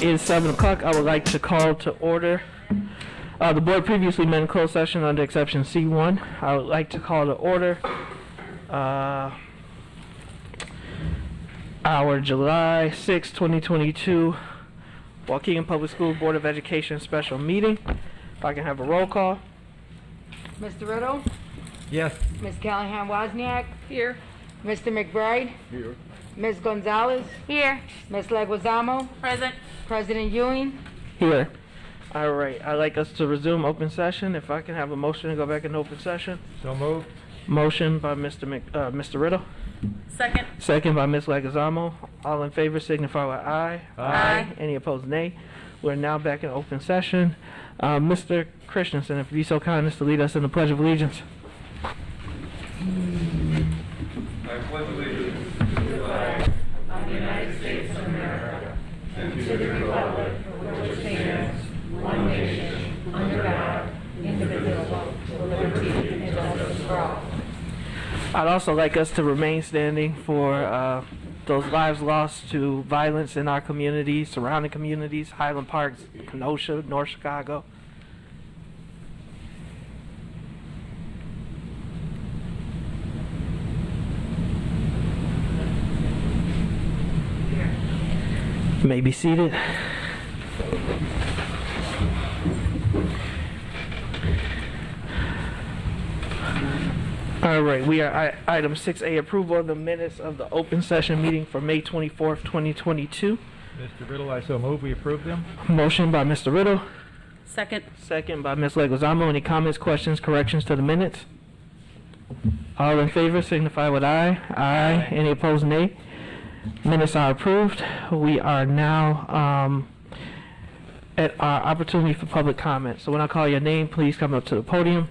It is 7 o'clock. I would like to call to order. The board previously met in closed session under exception C1. I would like to call to order our July 6, 2022 Waukegan Public Schools Board of Education special meeting. If I can have a roll call. Mr. Riddle? Yes. Ms. Callahan-Wozniak? Here. Mr. McBride? Here. Ms. Gonzalez? Here. Ms. Leguizamo? Present. President Ewing? Here. All right. I'd like us to resume open session. If I can have a motion to go back in open session. So moved. Motion by Mr. Riddle. Second. Second by Ms. Leguizamo. All in favor signify with aye. Aye. Any opposed, nay. We're now back in open session. Mr. Christensen, if you be so kind as to lead us in the Pledge of Allegiance. I pledge allegiance to the flag of the United States of America and to the republic for which it stands, one nation, under God, indivisible, with liberty and justice for all. I'd also like us to remain standing for those lives lost to violence in our communities, surrounding communities, Highland Park, Kenosha, North Chicago. You may be seated. All right, we are item 6A, approval of the minutes of the open session meeting for May 24th, 2022. Mr. Riddle, I so move we approve them. Motion by Mr. Riddle, Second. second by Ms. Leguizamo. Any comments, questions, corrections to the minutes? All in favor signify with aye. Aye. Any opposed, nay. Minutes are approved. We are now at our opportunity for public comment. So when I call your name, please come up to the podium.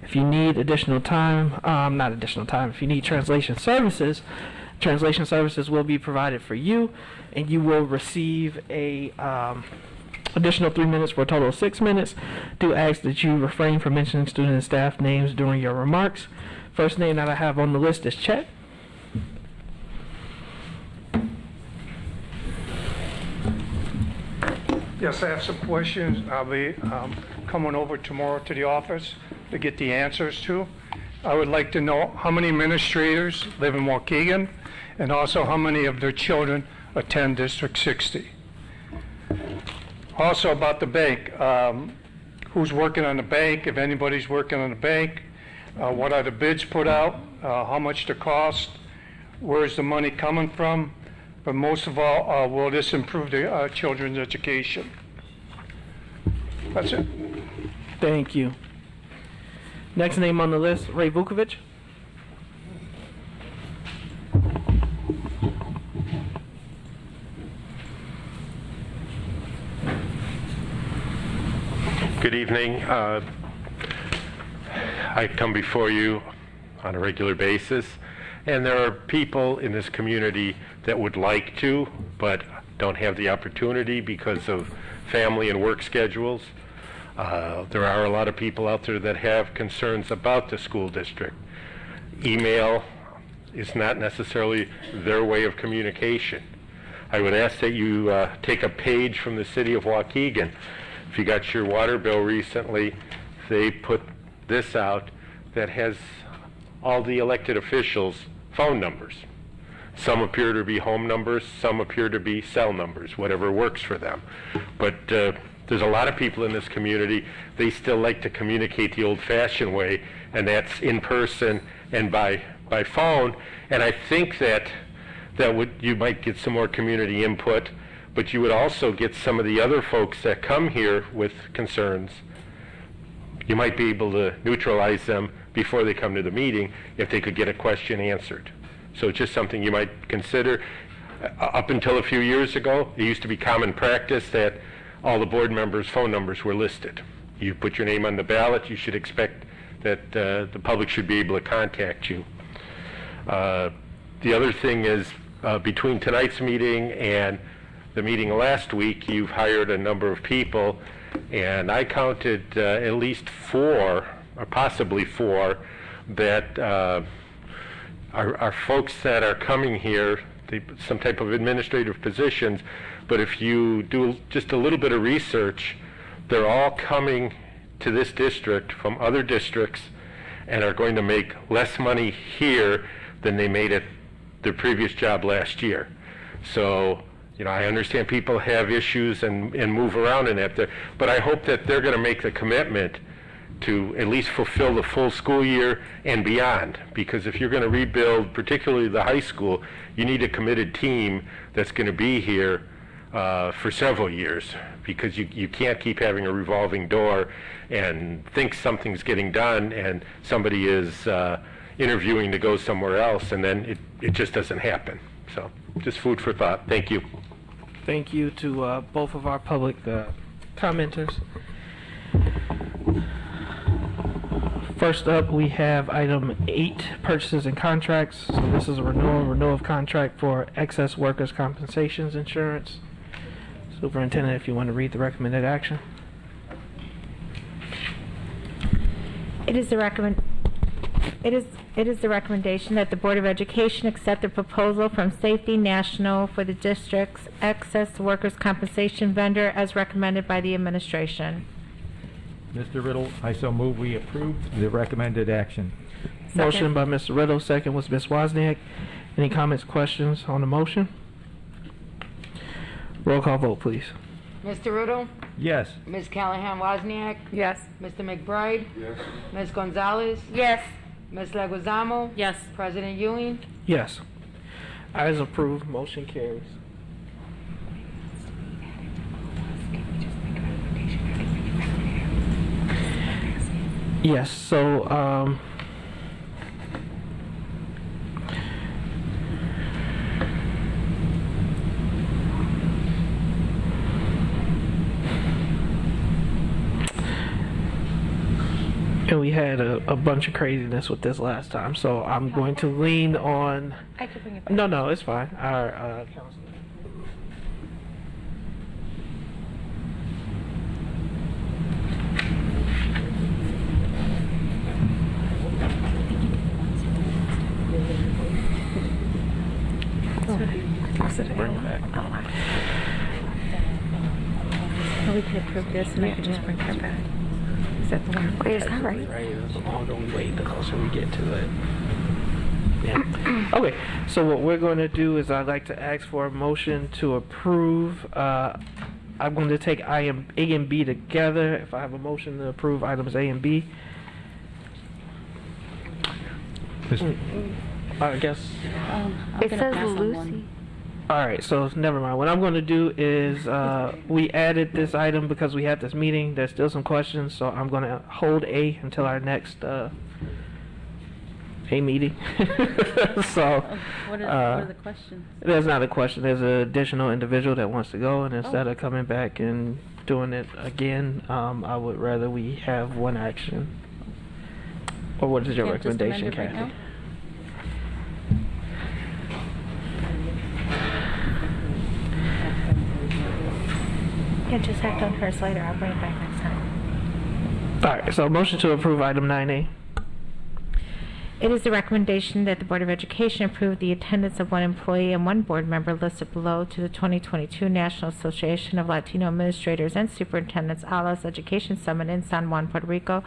If you need additional time, not additional time, if you need translation services will be provided for you, and you will receive a additional 3 minutes for a total of 6 minutes. Do ask that you refrain from mentioning student and staff names during your remarks. First name that I have on the list is Chet. Yes, I have some questions. I'll be coming over tomorrow to the office to get the answers to. I would like to know how many administrators live in Waukegan, and also how many of their children attend District 60. Also about the bank, who's working on the bank, if anybody's working on the bank, what are the bids put out, how much they cost, where's the money coming from, but most of all, will this improve the children's education? That's it. Thank you. Next name on the list, Ray Vukovic. Good evening. I come before you on a regular basis, and there are people in this community that would like to, but don't have the opportunity because of family and work schedules. There are a lot of people out there that have concerns about the school district. Email is not necessarily their way of communication. I would ask that you take a page from the city of Waukegan. If you got your water bill recently, they put this out that has all the elected officials' phone numbers. Some appear to be home numbers, some appear to be cell numbers, whatever works for them. But there's a lot of people in this community, they still like to communicate the old-fashioned way, and that's in person and by phone. And I think that you might get some more community input, but you would also get some of the other folks that come here with concerns. You might be able to neutralize them before they come to the meeting if they could get a question answered. So it's just something you might consider. Up until a few years ago, it used to be common practice that all the board members' phone numbers were listed. You put your name on the ballot, you should expect that the public should be able to contact you. The other thing is, between tonight's meeting and the meeting last week, you've hired a number of people, and I counted at least 4, or possibly 4, that are folks that are coming here some type of administrative positions, but if you do just a little bit of research, they're all coming to this district from other districts and are going to make less money here than they made at their previous job last year. So, I understand people have issues and move around in that, but I hope that they're going to make the commitment to at least fulfill the full school year and beyond. Because if you're going to rebuild, particularly the high school, you need a committed team that's going to be here for several years, because you can't keep having a revolving door and think something's getting done and somebody is interviewing to go somewhere else, and then it just doesn't happen. So just food for thought. Thank you. Thank you to both of our public commenters. First up, we have item 8, purchases and contracts. So this is a renewal of contract for excess workers' compensations insurance. Superintendent, if you want to read the recommended action. It is the recommendation that the Board of Education accept the proposal from Safety National for the district's excess workers' compensation vendor as recommended by the administration. Mr. Riddle, I so move we approve the recommended action. Motion by Mr. Riddle, second was Ms. Wozniak. Any comments, questions on the motion? Roll call vote, please. Mr. Riddle, Yes. Ms. Callahan Wozniak, Yes. Mr. McBride. Yes. Ms. Gonzalez, Yes. Ms. Leguizamo, Yes. President Ewing. Yes. Ayes approved, motion carries. Yes, so, and we had a bunch of craziness with this last time, so I'm going to lean on, I could bring it back. no, it's fine, our counselor. Bring it back. Or we could approve this and I could just bring her back. Is that the one? Wait, is that right? Right, the longer we wait, the closer we get to it. Yeah. Okay, so what we're going to do is I'd like to ask for a motion to approve. I'm going to take item A and B together. If I have a motion to approve items A and B, I guess. It says Lucy. All right, so never mind. What I'm going to do is we added this item because we had this meeting. There's still some questions, so I'm going to hold A until our next A meeting. So What are the questions? there's not a question. There's an additional individual that wants to go, and instead of coming back and doing it again, I would rather we have one action. Or what is your Can't just amend recommendation, it right Kathy? now? Yeah, just act on hers later. I'll bring it back next time. All right, so motion to approve item 9A. It is the recommendation that the Board of Education approve the attendance of one employee and one board member listed below to the 2022 National Association of Latino Administrators and Superintendents ALAS Education Summit in San Juan, Puerto Rico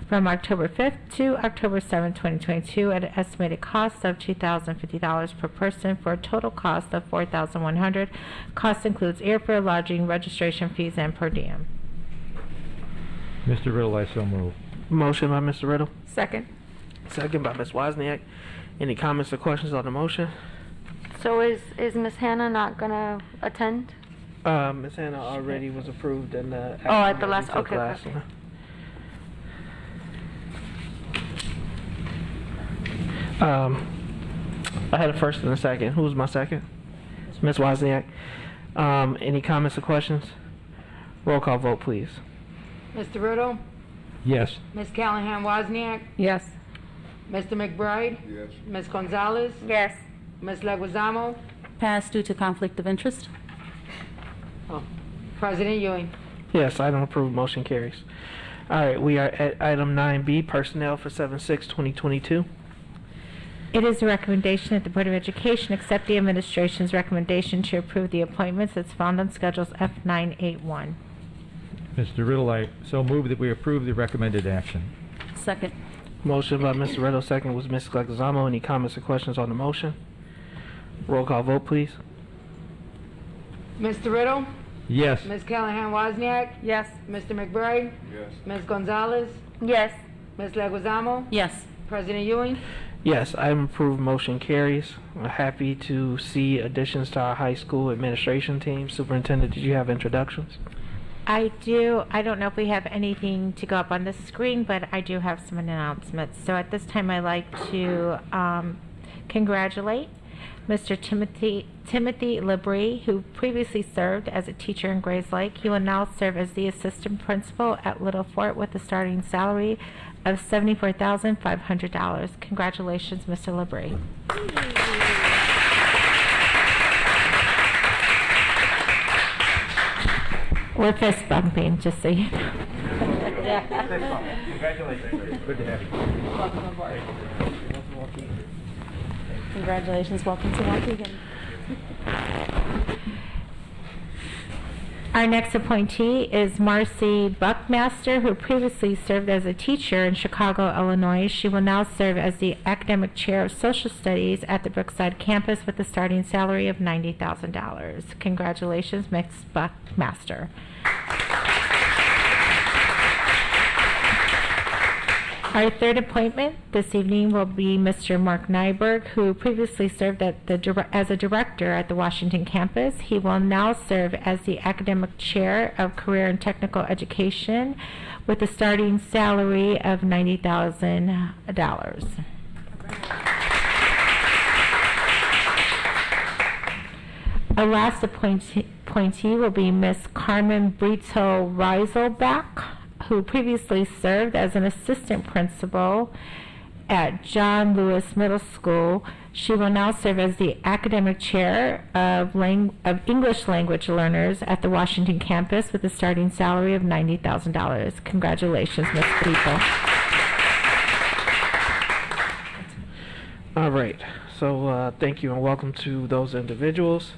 from October 5th to October 7th, 2022 at an estimated cost of $2,050 per person for a total cost of $4,100. Cost includes airfare, lodging, registration fees, and per diem. Mr. Riddle, I so move. Motion by Mr. Riddle, Second. second by Ms. Wozniak. Any comments or questions on the motion? So is Miss Hannah not gonna attend? Ms. Hannah already was approved in the. Oh, at action the that we last- took okay, last okay. one. I had a first and a second. Who was my second? Ms. Wozniak. Any comments or questions? Roll call vote, please. Mr. Riddle, Yes. Ms. Callahan Wozniak, Yes. Mr. McBride. Yes. Ms. Gonzalez, Yes. Ms. Leguizamo, Pass due to conflict of interest. President Ewing. Yes, item approved, motion carries. All right, we are at item 9B, personnel for 7/6/2022. It is a recommendation that the Board of Education accept the administration's recommendation to approve the appointments as found on Schedules F981. Mr. Riddle, I so move that we approve the recommended action. Second. Motion by Mr. Riddle, second was Ms. Leguizamo. Any comments or questions on the motion? Roll call vote, please. Mr. Riddle, Yes. Ms. Callahan Wozniak, Yes. Mr. McBride, Yes. Ms. Gonzalez, Yes. Ms. Leguizamo, Yes. President Ewing. Yes, item approved, motion carries. I'm happy to see additions to our high school administration team. Superintendent, did you have introductions? I do. I don't know if we have anything to go up on the screen, but I do have some announcements. So at this time, I'd like to congratulate Mr. Timothy Labrie, who previously served as a teacher in Grays Lake. He will now serve as the assistant principal at Little Fort with a starting salary of $74,500. Congratulations, Mr. Labrie. We're fist bumping, just so you know. Congratulations. Good to have you. Welcome aboard. Congratulations. Welcome to Waukegan. Our next appointee is Marcy Buckmaster, who previously served as a teacher in Chicago, Illinois. She will now serve as the academic chair of social studies at the Brookside campus with a starting salary of $90,000. Congratulations, Ms. Buckmaster. Our third appointment this evening will be Mr. Mark Nyberg, who previously served as a director at the Washington campus. He will now serve as the academic chair of career and technical education with a starting salary of $90,000. Our last appointee will be Miss Carmen Brito Reiselbach, who previously served as an assistant principal at John Lewis Middle School. She will now serve as the academic chair of English language learners at the Washington campus with a starting salary of $90,000. Congratulations, Ms. Brito. All right, so thank you and welcome to those individuals.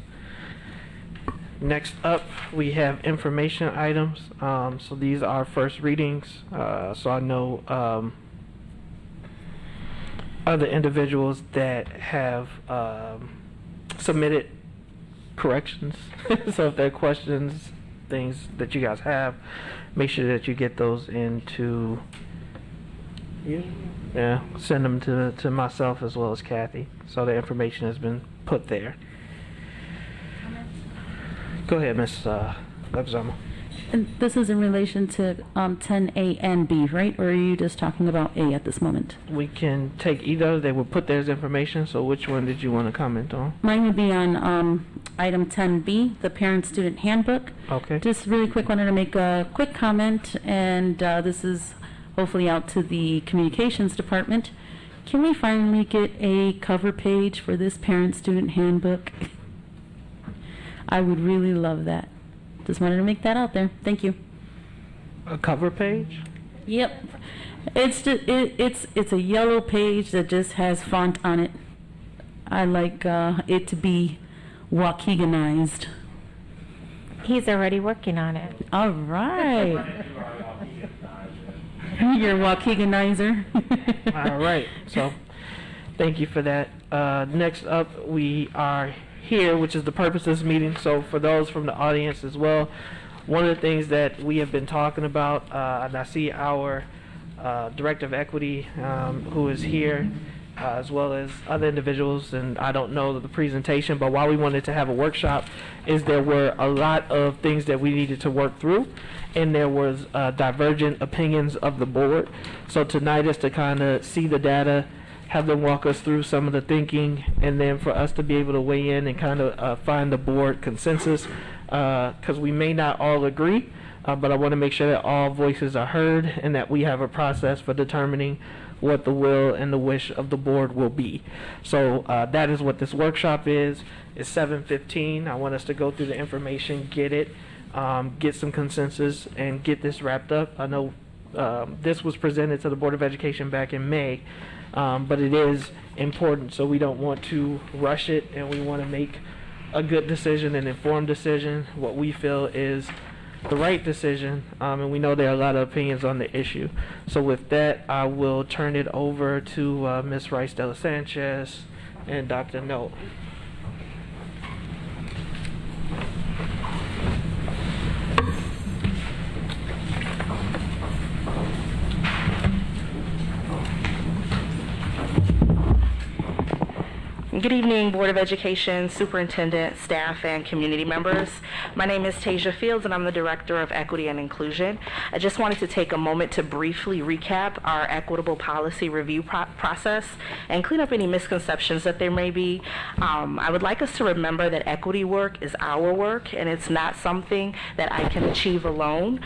Next up, we have information items. So these are first readings. So I know other individuals that have submitted corrections. So if there are questions, things that you guys have, make sure that you get those into, send them to myself as well as Kathy. So the information has been put there. Go ahead, Ms. Leguizamo. And this is in relation to 10A and B, right? Or are you just talking about A at this moment? We can take either. They will put theirs information. So which one did you want to comment on? Mine would be on item 10B, the parent-student handbook. Okay. Just really quick, wanted to make a quick comment, and this is hopefully out to the communications department. Can we finally get a cover page for this parent-student handbook? I would really love that. Just wanted to make that out there. Thank you. A cover page? Yep. It's just, it's a yellow page that just has font on it. I like it to be Waukeganized. He's already working on it. All right. You're a Waukeganizer. All right. So thank you for that. Next up, we are here, which is the purpose of this meeting. So for those from the audience as well, one of the things that we have been talking about, and I see our Director of Equity who is here, as well as other individuals, and I don't know the presentation, but why we wanted to have a workshop is there were a lot of things that we needed to work through, and there was divergent opinions of the board. So tonight is to kind of see the data, have them walk us through some of the thinking, and then for us to be able to weigh in and kind of find the board consensus, because we may not all agree, but I want to make sure that all voices are heard and that we have a process for determining what the will and the wish of the board will be. So that is what this workshop is. It's 7:15. I want us to go through the information, get it, get some consensus, and get this wrapped up. I know this was presented to the Board of Education back in May. but it is important, so we don't want to rush it, and we want to make a good decision, an informed decision, what we feel is the right decision, and we know there are a lot of opinions on the issue. So with that, I will turn it over to Ms. Rice de la Sanchez and Dr. Note. Good evening, Board of Education, Superintendent, staff, and community members. My name is Tasia Fields, and I'm the Director of Equity and Inclusion. I just wanted to take a moment to briefly recap our equitable policy review process and clean up any misconceptions that there may be. I would like us to remember that equity work is our work, and it's not something that I can achieve alone.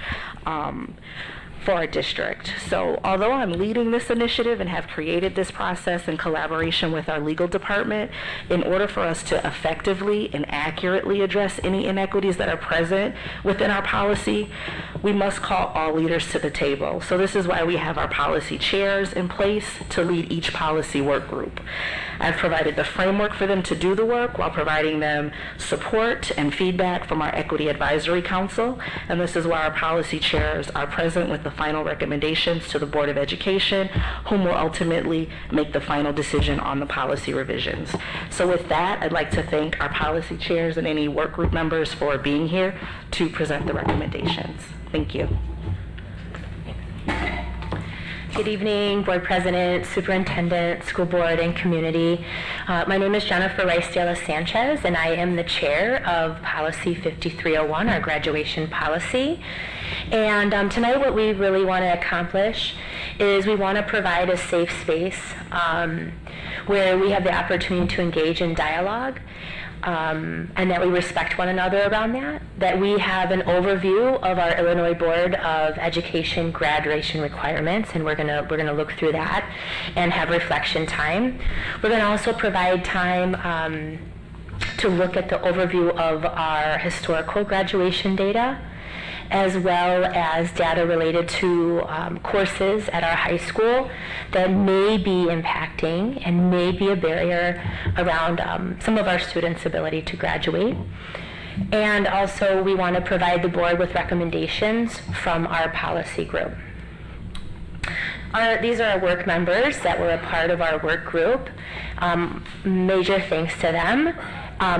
For our district. So although I'm leading this initiative and have created this process in collaboration with our legal department, in order for us to effectively and accurately address any inequities that are present within our policy, we must call all leaders to the table. So this is why we have our policy chairs in place to lead each policy work group. I've provided the framework for them to do the work while providing them support and feedback from our Equity Advisory Council, and this is why our policy chairs are present with the final recommendations to the Board of Education, whom will ultimately make the final decision on the policy revisions. So with that, I'd like to thank our policy chairs and any work group members for being here to present the recommendations. Thank you. Good evening, Board President, Superintendent, School Board, and community. My name is Jennifer Rice de la Sanchez, and I am the chair of Policy 5301, our graduation policy. And tonight what we really want to accomplish is we want to provide a safe space where we have the opportunity to engage in dialogue, and that we respect one another around that we have an overview of our Illinois Board of Education graduation requirements, and we're gonna look through that and have reflection time. We're gonna also provide time to look at the overview of our historical graduation data, as well as data related to courses at our high school that may be impacting and may be a barrier around some of our students' ability to graduate. And also we want to provide the board with recommendations from our policy group. These are our work members that were a part of our work group. Major thanks to them.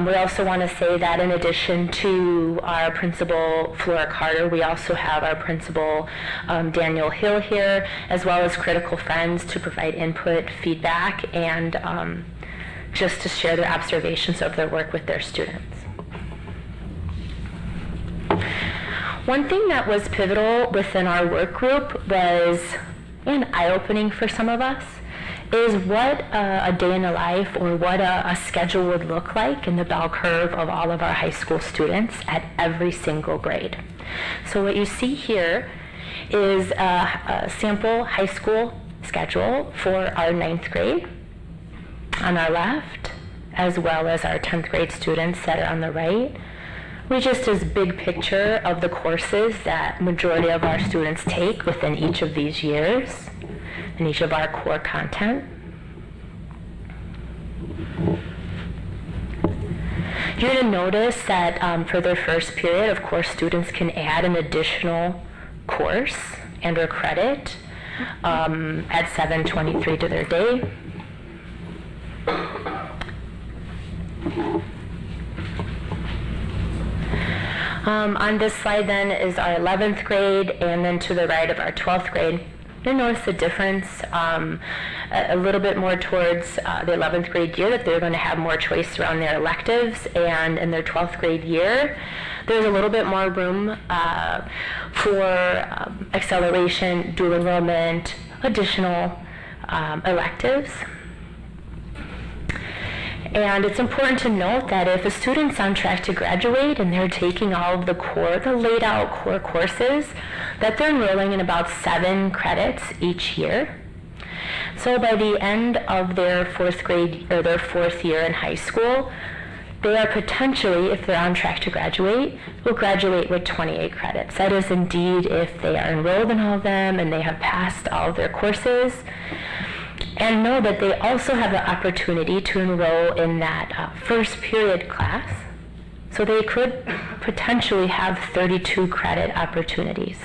We also want to say that in addition to our principal, Flora Carter, we also have our principal, Daniel Hill here, as well as critical friends to provide input, feedback, and just to share their observations of their work with their students. One thing that was pivotal within our work group was, and eye-opening for some of us, is what a day in the life or what a schedule would look like in the bell curve of all of our high school students at every single grade. So what you see here is a sample high school schedule for our 9th grade on our left, as well as our 10th grade students that are on the right. We just as big picture of the courses that majority of our students take within each of these years and each of our core content. You're going to notice that for their first period, of course, students can add an additional course and or credit at 7:23 to their day. On this slide then is our 11th grade, and then to the right of our 12th grade. You'll notice the difference a little bit more towards the 11th grade year, that they're going to have more choice around their electives, and in their 12th grade year, there's a little bit more room for acceleration, dual enrollment, additional electives. And it's important to note that if a student's on track to graduate and they're taking all of the laid out core courses, that they're enrolling in about 7 credits each year. So by the end of their 4th grade or their 4th year in high school, they are potentially, if they're on track to graduate, will graduate with 28 credits. That is indeed if they are enrolled in all of them and they have passed all of their courses. and know that they also have the opportunity to enroll in that first period class. So they could potentially have 32 credit opportunities.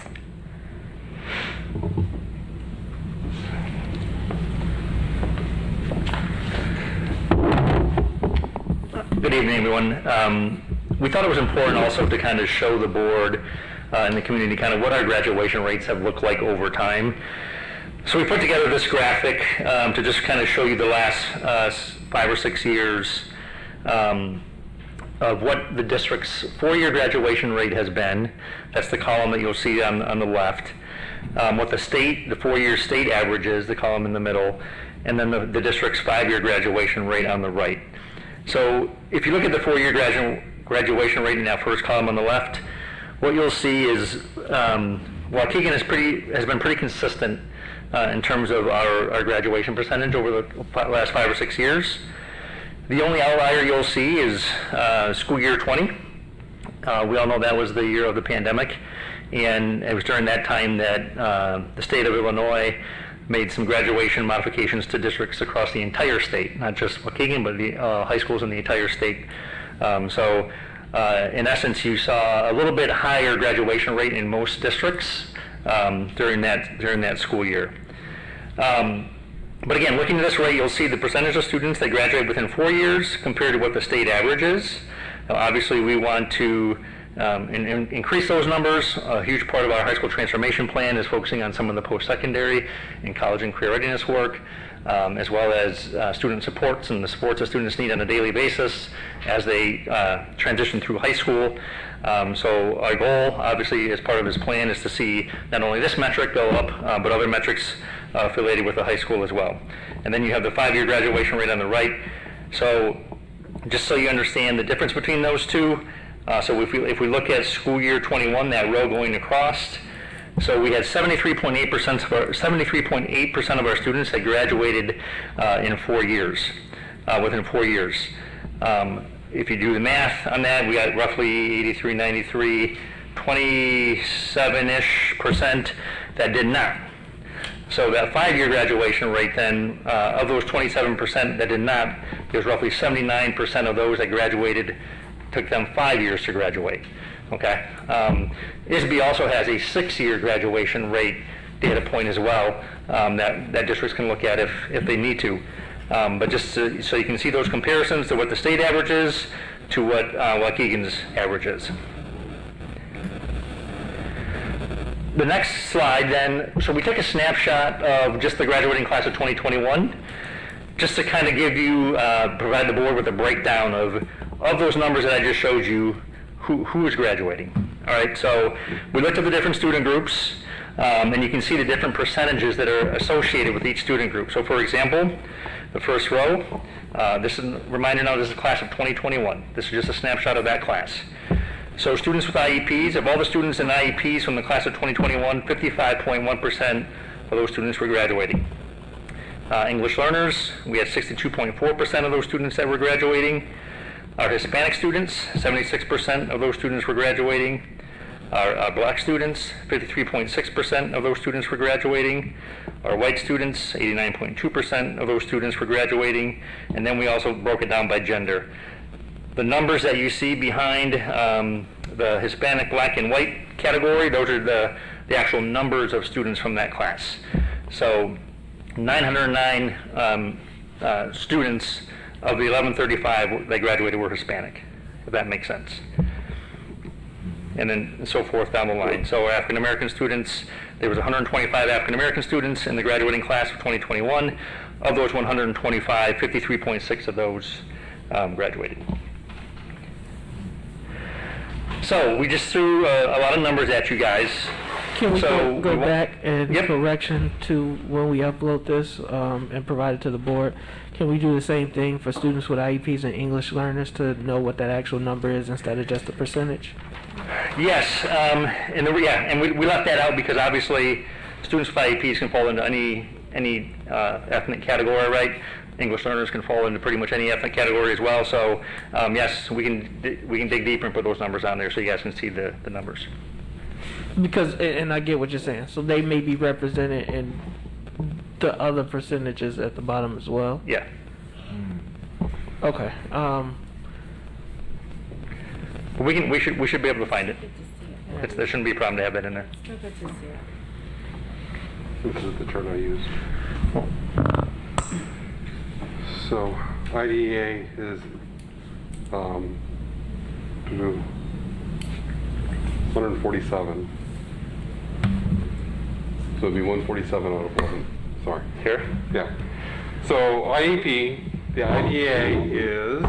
Good evening, everyone. We thought it was important also to kind of show the board and the community kind of what our graduation rates have looked like over time. So we put together this graphic to just kind of show you the last 5 or 6 years of what the district's 4-year graduation rate has been. That's the column that you'll see on the left. What the 4-year state average is, the column in the middle, and then the district's 5-year graduation rate on the right. So if you look at the 4-year graduation rate in that first column on the left, what you'll see is Waukegan has been pretty consistent in terms of our graduation percentage over the last 5 or 6 years. The only outlier you'll see is school year 20. We all know that was the year of the pandemic, and it was during that time that the state of Illinois made some graduation modifications to districts across the entire state, not just Waukegan, but the high schools in the entire state. So in essence, you saw a little bit higher graduation rate in most districts during that school year. But again, looking at this rate, you'll see the percentage of students that graduate within 4 years compared to what the state average is. Now, obviously, we want to increase those numbers. A huge part of our high school transformation plan is focusing on some of the post-secondary and college and career readiness work, as well as student supports and the supports that students need on a daily basis as they transition through high school. So our goal, obviously, as part of this plan is to see not only this metric go up, but other metrics affiliated with the high school as well. And then you have the 5-year graduation rate on the right. So just so you understand the difference between those two, so if we look at school year 21, that row going across, so we had 73.8% of our students that graduated in 4 years, within 4 years. If you do the math on that, we got roughly 83, 93, 27-ish% that did not. So that 5-year graduation rate then, of those 27% that did not, there's roughly 79% of those that graduated took them 5 years to graduate. Okay. ISB also has a 6-year graduation rate data point as well that districts can look at if they need to. But just so you can see those comparisons to what the state average is to what Waukegan's average is. The next slide then, so we took a snapshot of just the graduating class of 2021, just to kind of give you, provide the board with a breakdown of those numbers that I just showed you, who is graduating. All right, so we looked at the different student groups, and you can see the different percentages that are associated with each student group. So for example, the first row, this is a reminder now, this is the class of 2021. This is just a snapshot of that class. So students with IEPs, of all the students in IEPs from the class of 2021, 55.1% of those students were graduating. English learners, we had 62.4% of those students that were graduating. Our Hispanic students, 76% of those students were graduating. Our black students, 53.6% of those students were graduating. Our white students, 89.2% of those students were graduating. And then we also broke it down by gender. The numbers that you see behind the Hispanic, black, and white category, those are the actual numbers of students from that class. So 909 students of the 1135 that graduated were Hispanic, if that makes sense. And then so forth down the line. So African American students, there was 125 African American students in the graduating class of 2021. Of those 125, 53.6 of those graduated. So we just threw a lot of numbers at you guys. Can we So go we back and Yep. correction to when we upload this and provide it to the board? Can we do the same thing for students with IEPs and English learners to know what that actual number is instead of just the percentage? Yes, and we left that out because obviously students with IEPs can fall into any ethnic category, right? English learners can fall into pretty much any ethnic category as well. So yes, we can dig deeper and put those numbers on there so you guys can see the numbers. Because, and I get what you're saying, so they may be represented in the other percentages at the bottom as well? Yeah. Okay. We should be able to find it. There shouldn't be a problem to have that in there. This is the chart I used. So IDEA is 147. So it'd be 147 out of 11. Sorry. Here? Yeah. So IEP, the IDEA is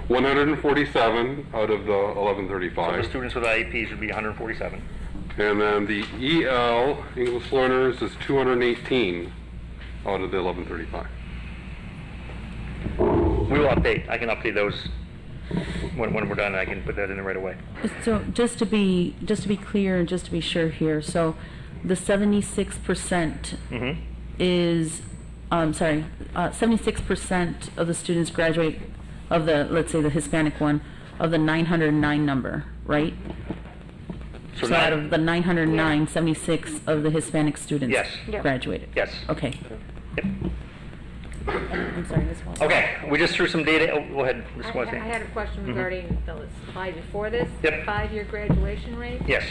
147 out of the So the 1135. students with IEPs would be 147. And then the EL, English learners, is 218 out of the 1135. We will update. I can update those when we're done. I can put that in there right away. So just to be clear and just to be sure here, so the 76% is, 76% of the students graduate of the, let's say the Hispanic one, of the 909 number, right? So So out of the 909, 76 of the Hispanic students Yes. graduated? Yes. Okay. Yep. I'm sorry, Ms. Walsh. Okay, we just threw some data. Oh, go ahead, Ms. I Weston. had a question regarding the slide before this. Yep. 5-year graduation rate. Yes.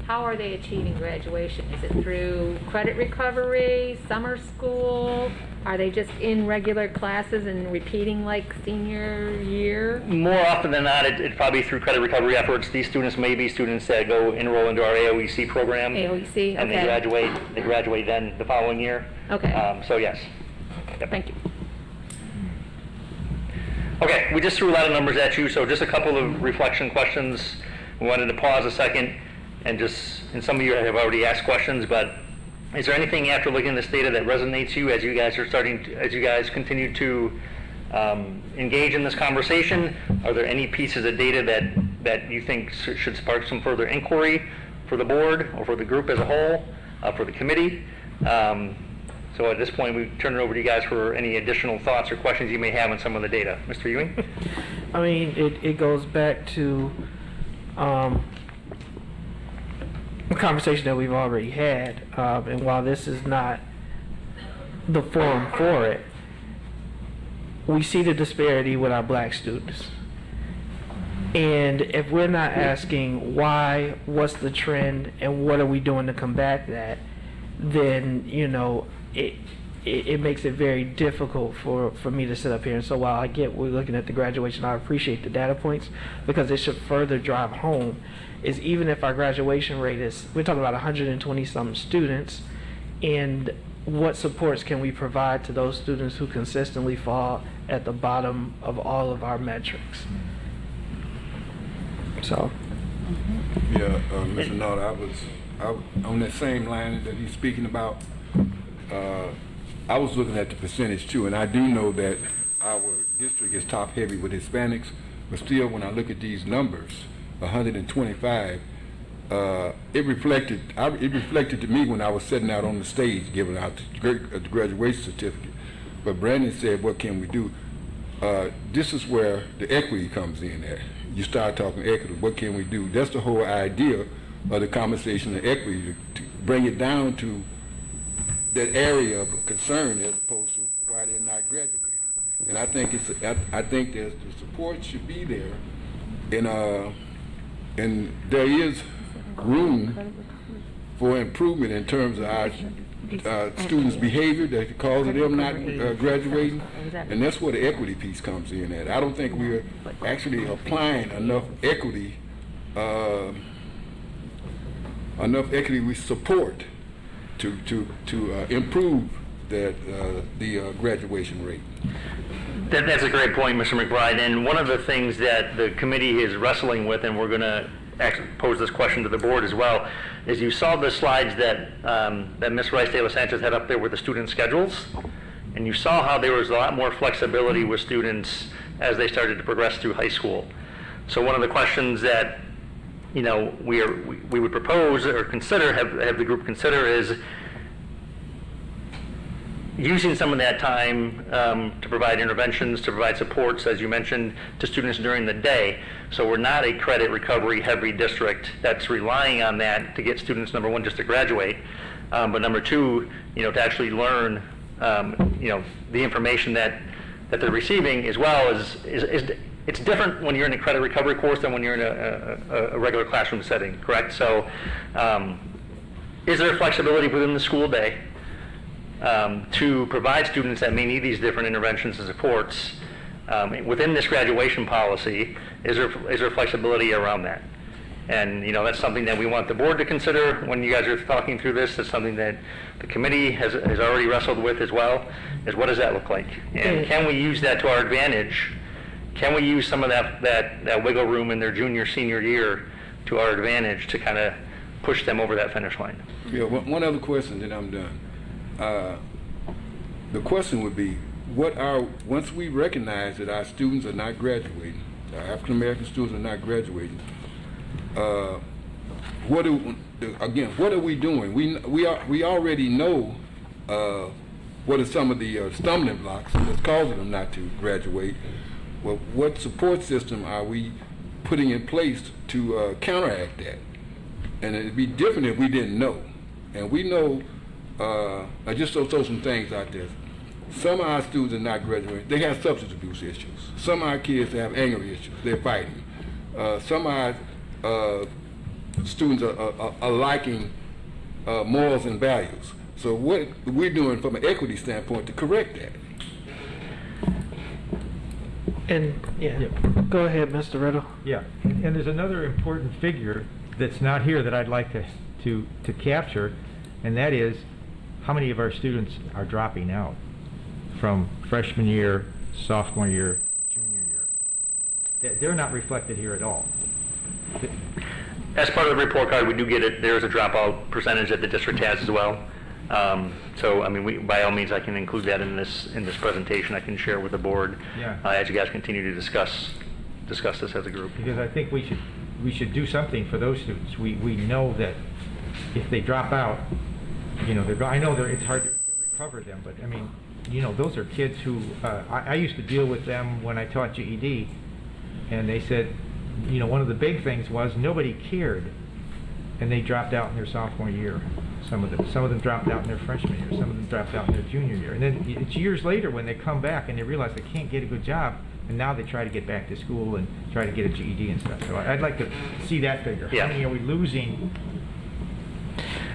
How are they achieving graduation? Is it through credit recovery, summer school? Are they just in regular classes and repeating like senior year? More often than not, it's probably through credit recovery efforts. These students may be students that go enroll into our AOEC program. AOEC, And okay. they graduate then the following year. Okay. So yes. Yep. Thank you. Okay, we just threw a lot of numbers at you, so just a couple of reflection questions. We wanted to pause a second and some of you have already asked questions, but is there anything after looking at this data that resonates you as you guys continue to engage in this conversation? Are there any pieces of data that you think should spark some further inquiry for the board or for the group as a whole, for the committee? So at this point, we turn it over to you guys for any additional thoughts or questions you may have on some of the data. Mr. Ewing? I mean, it goes back to a conversation that we've already had, and while this is not the forum for it, we see the disparity with our black students. And if we're not asking why, what's the trend, and what are we doing to combat that, then, you know, it makes it very difficult for me to sit up here. And so while I get we're looking at the graduation, I appreciate the data points because it should further drive home is even if our graduation rate is, we're talking about 120 some students, and what supports can we provide to those students who consistently fall at the bottom of all of our metrics? So. Yeah, Mr. Nutt, I was on that same line that he's speaking about. I was looking at the percentage too, and I do know that our district is top heavy with Hispanics, but still when I look at these numbers, 125, it reflected to me when I was sitting out on the stage giving out the graduation certificate. But Brandon said, what can we do? This is where the equity comes in at. You start talking equity, what can we do? That's the whole idea of the conversation of equity, to bring it down to that area of concern as opposed to why they're not graduating. And I think I think the support should be there, and there is room for improvement in terms of our students' behavior that causes them not graduating, and that's where the equity piece comes in at. I don't think we're actually applying enough equity with support to improve the graduation rate. That's a great point, Mr. McBride. And one of the things that the committee is wrestling with, and we're going to pose this question to the board as well, is you saw the slides that Ms. Rice-De-La-Sanchez had up there with the student schedules, and you saw how there was a lot more flexibility with students as they started to progress through high school. So one of the questions that we would propose or consider, have the group consider, is using some of that time to provide interventions, to provide supports, as you mentioned, to students during the day. So we're not a credit recovery heavy district that's relying on that to get students, number one, just to graduate, But number two, to actually learn, the information that they're receiving, as well as it's different when you're in a credit recovery course than when you're in a regular classroom setting, correct? So is there flexibility within the school day to provide students that may need these different interventions and supports within this graduation policy? Is there flexibility around that? And that's something that we want the board to consider when you guys are talking through this. It's something that the committee has already wrestled with as well, is what does that look like? And can we use that to our advantage? Can we use some of that wiggle room in their junior, senior year to our advantage to kind of push them over that finish line? Yeah, one other question, then I'm done. The question would be, once we recognize that our students are not graduating, our African American students are not graduating, what are we doing? We already know what are some of the stumbling blocks that's causing them not to graduate. Well, what support system are we putting in place to counteract that? And it'd be different if we didn't know. And we know, I just throw some things out there. Some of our students are not graduating. They have substance abuse issues. Some of our kids have anger issues. They're fighting. Some of our students are lacking morals and values. So what we're doing from an equity standpoint to correct that. And go ahead, Mr. Riddle. Yeah, and there's another important figure that's not here that I'd like to capture, and that is how many of our students are dropping out from freshman year, sophomore year, junior year. They're not reflected here at all. As part of the report card, we do get it. There's a dropout percentage that the district has as well. So, I mean, by all means, I can include that in this presentation. I can share with the board as you guys continue to discuss this as a group. Because I think we should do something for those students. We know that if they drop out, I know it's hard to recover them, but I mean, those are kids who I used to deal with them when I taught GED, and they said, one of the big things was nobody cared, and they dropped out in their sophomore year. Some of them dropped out in their freshman year. Some of them dropped out in their junior year. And then it's years later when they come back and they realize they can't get a good job, and now they try to get back to school and try to get a GED and stuff. So I'd like to see that figure. Yeah. How many are we losing?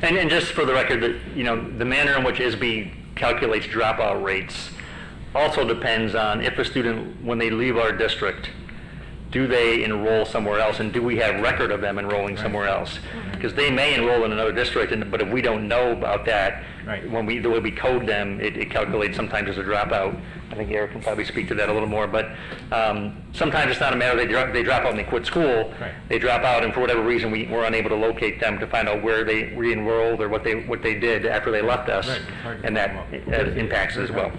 And just for the record, the manner in which ISB calculates dropout rates also depends on if a student, when they leave our district, do they enroll somewhere else, and do we have record of them enrolling somewhere else? Because they may enroll in another district, but if we don't know about that, the way we code them, it calculates sometimes as a dropout. I think Eric can probably speak to that a little more, but sometimes it's not a matter they drop out and they quit school. They drop out, and for whatever reason, we're unable to locate them to find out where they re-enrolled or what they did after they left us, and that impacts as well.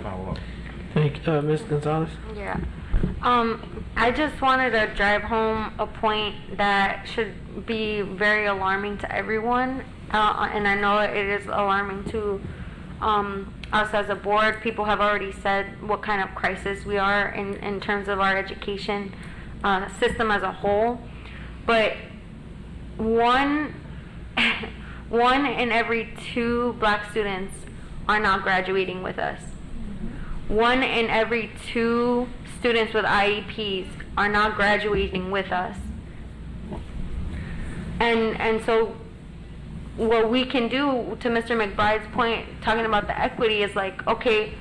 Thank you, Ms. Gonzalez. Yeah. I just wanted to drive home a point that should be very alarming to everyone, and I know it is alarming to us as a board. People have already said what kind of crisis we are in terms of our education system as a whole, but one in every 2 black students are not graduating with us. 1 in every 2 students with IEPs are not graduating with us. And so what we can do, to Mr. McBride's point, talking about the equity, is like, okay,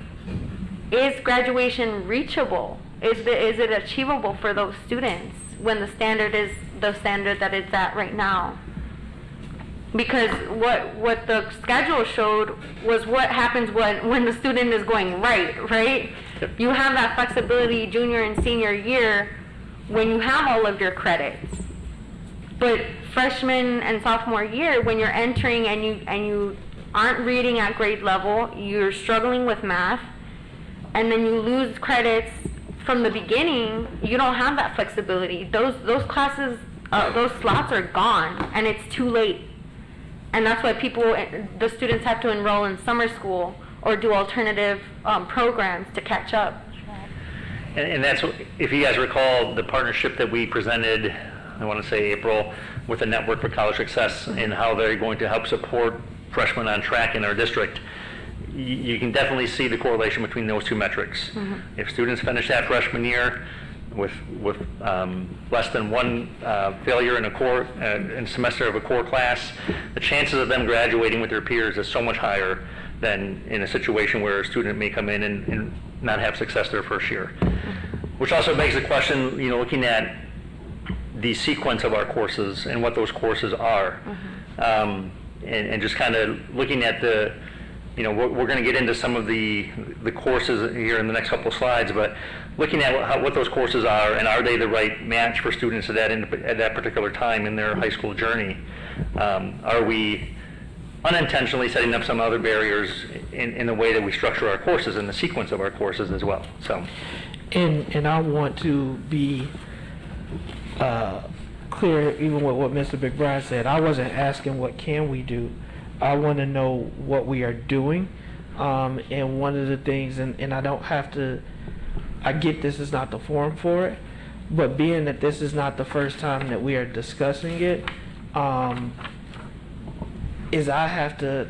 is graduation reachable? Is it achievable for those students when the standard is the standard that it's at right now? Because what the schedule showed was what happens when the student is going right? You have that flexibility junior and senior year when you have all of your credits. But freshman and sophomore year, when you're entering and you aren't reading at grade level, you're struggling with math, and then you lose credits from the beginning, you don't have that flexibility. Those classes, those slots are gone, and it's too late. And that's why the students have to enroll in summer school or do alternative programs to catch up. And that's, if you guys recall, the partnership that we presented, I want to say April, with the Network for College Success, and how they're going to help support freshmen on track in our district, you can definitely see the correlation between those two metrics. If students finish that freshman year with less than one failure in a core in semester of a core class, the chances of them graduating with their peers is so much higher than in a situation where a student may come in and not have success their first year. Which also begs the question, looking at the sequence of our courses and what those courses are, and just kind of looking at the, we're going to get into some of the courses here in the next couple of slides, but looking at what those courses are, and are they the right match for students at that particular time in their high school journey? Are we unintentionally setting up some other barriers in the way that we structure our courses and the sequence of our courses as well? So, and I want to be clear, even with what Mr. McBride said. I wasn't asking what can we do. I want to know what we are doing. And one of the things, and I don't have to, I get this is not the forum for it, but being that this is not the first time that we are discussing it, is I have to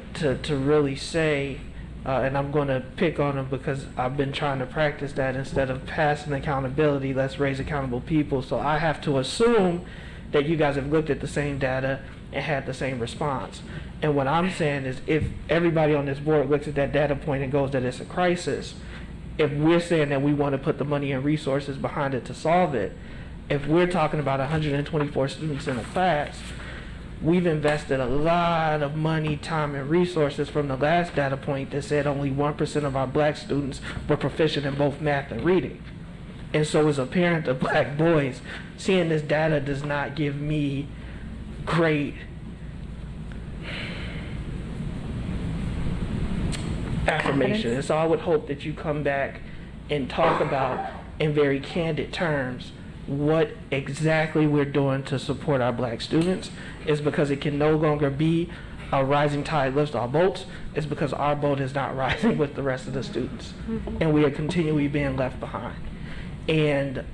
really say, and I'm going to pick on them because I've been trying to practice that instead of passing accountability, let's raise accountable people. So I have to assume that you guys have looked at the same data and had the same response. And what I'm saying is if everybody on this board looks at that data point and goes that it's a crisis, if we're saying that we want to put the money and resources behind it to solve it, if we're talking about 124 students in a class, we've invested a lot of money, time, and resources from the last data point that said only 1% of our black students were proficient in both math and reading. And so as a parent of black boys, seeing this data does not give me great affirmation. And so I would hope that you come back and talk about, in very candid terms, what exactly we're doing to support our black students. Is because it can no longer be a rising tide lifts all boats. It's because our boat is not rising with the rest of the students. And we are continually being left behind. And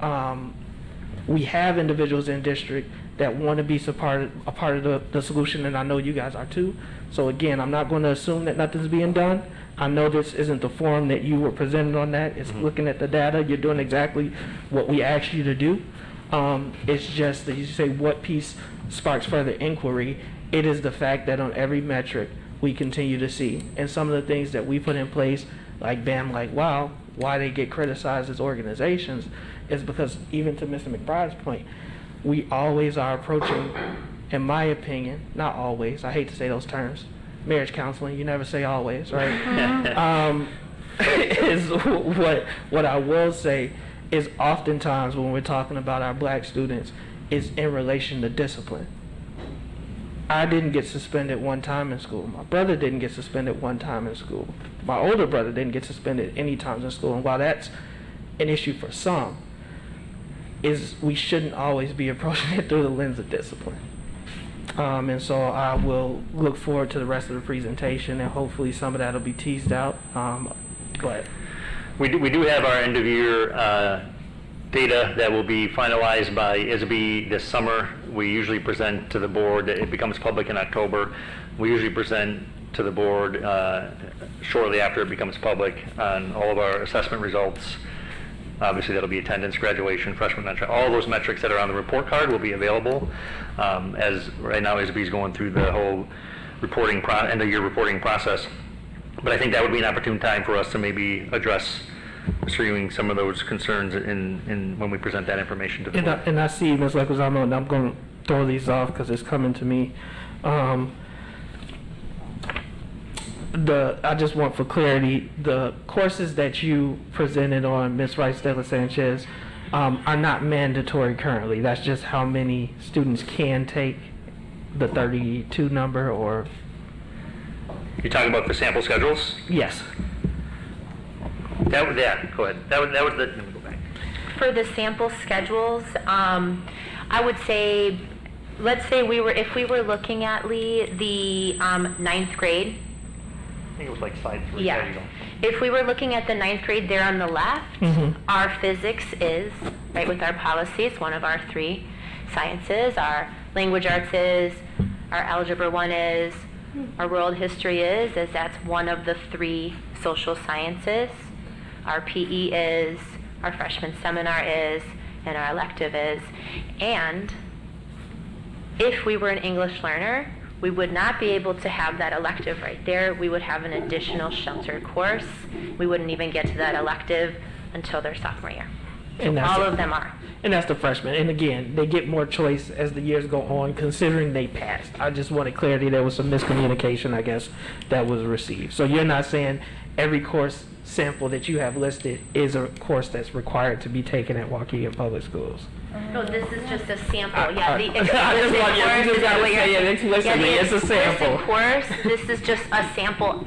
we have individuals in district that want to be a part of the solution, and I know you guys are too. So again, I'm not going to assume that nothing's being done. I know this isn't the forum that you were presented on that. It's looking at the data. You're doing exactly what we asked you to do. It's just that you say what piece sparks further inquiry. It is the fact that on every metric we continue to see, and some of the things that we put in place, like BAM, like WOW, why they get criticized as organizations, is because, even to Mr. McBride's point, we always are approaching, in my opinion, not always, I hate to say those terms, marriage counseling, you never say always, right? Is what I will say is oftentimes when we're talking about our black students is in relation to discipline. I didn't get suspended one time in school. My brother didn't get suspended one time in school. My older brother didn't get suspended any times in school. And while that's an issue for some, is we shouldn't always be approaching it through the lens of discipline. And so I will look forward to the rest of the presentation, and hopefully some of that will be teased out. But we do have our end of year data that will be finalized by ISB this summer. We usually present to the board. It becomes public in October. We usually present to the board shortly after it becomes public on all of our assessment results. Obviously, that'll be attendance, graduation, freshman, all those metrics that are on the report card will be available. As right now, ISB is going through the whole reporting end of year reporting process. But I think that would be an opportune time for us to maybe address Mr. Ewing some of those concerns in when we present that information to the board. And I see, Ms. Leguizamo, and I'm going to throw these off because it's coming to me. I just want for clarity, the courses that you presented on, Ms. Rice-Dela Sanchez, are not mandatory currently. That's just how many students can take the 32 number, or? You're talking about the sample schedules? Yes. Go ahead. That was the, let me go back. For the sample schedules, I would say, let's say if we were looking at, Lee, the ninth grade. I think it was like slide 3. Yeah. There you go. If we were looking at the ninth grade there on the left, our physics is, right with our policies, one of our 3 sciences. Our language arts is, our algebra 1 is, Our world history is that's one of the 3 social sciences. Our PE is, our freshman seminar is, and our elective is. And if we were an English learner, we would not be able to have that elective right there. We would have an additional sheltered course. We wouldn't even get to that elective until their sophomore year. And that's All it. of them are. And that's the freshman. And again, they get more choice as the years go on, considering they passed. I just wanted clarity. There was some miscommunication, I guess, that was received. So you're not saying every course sample that you have listed is a course that's required to be taken at Waukegan Public Schools. No, this is just a sample. Yeah, the I just want you to gotta say it explicitly. It's a sample. Course. This is just a sample.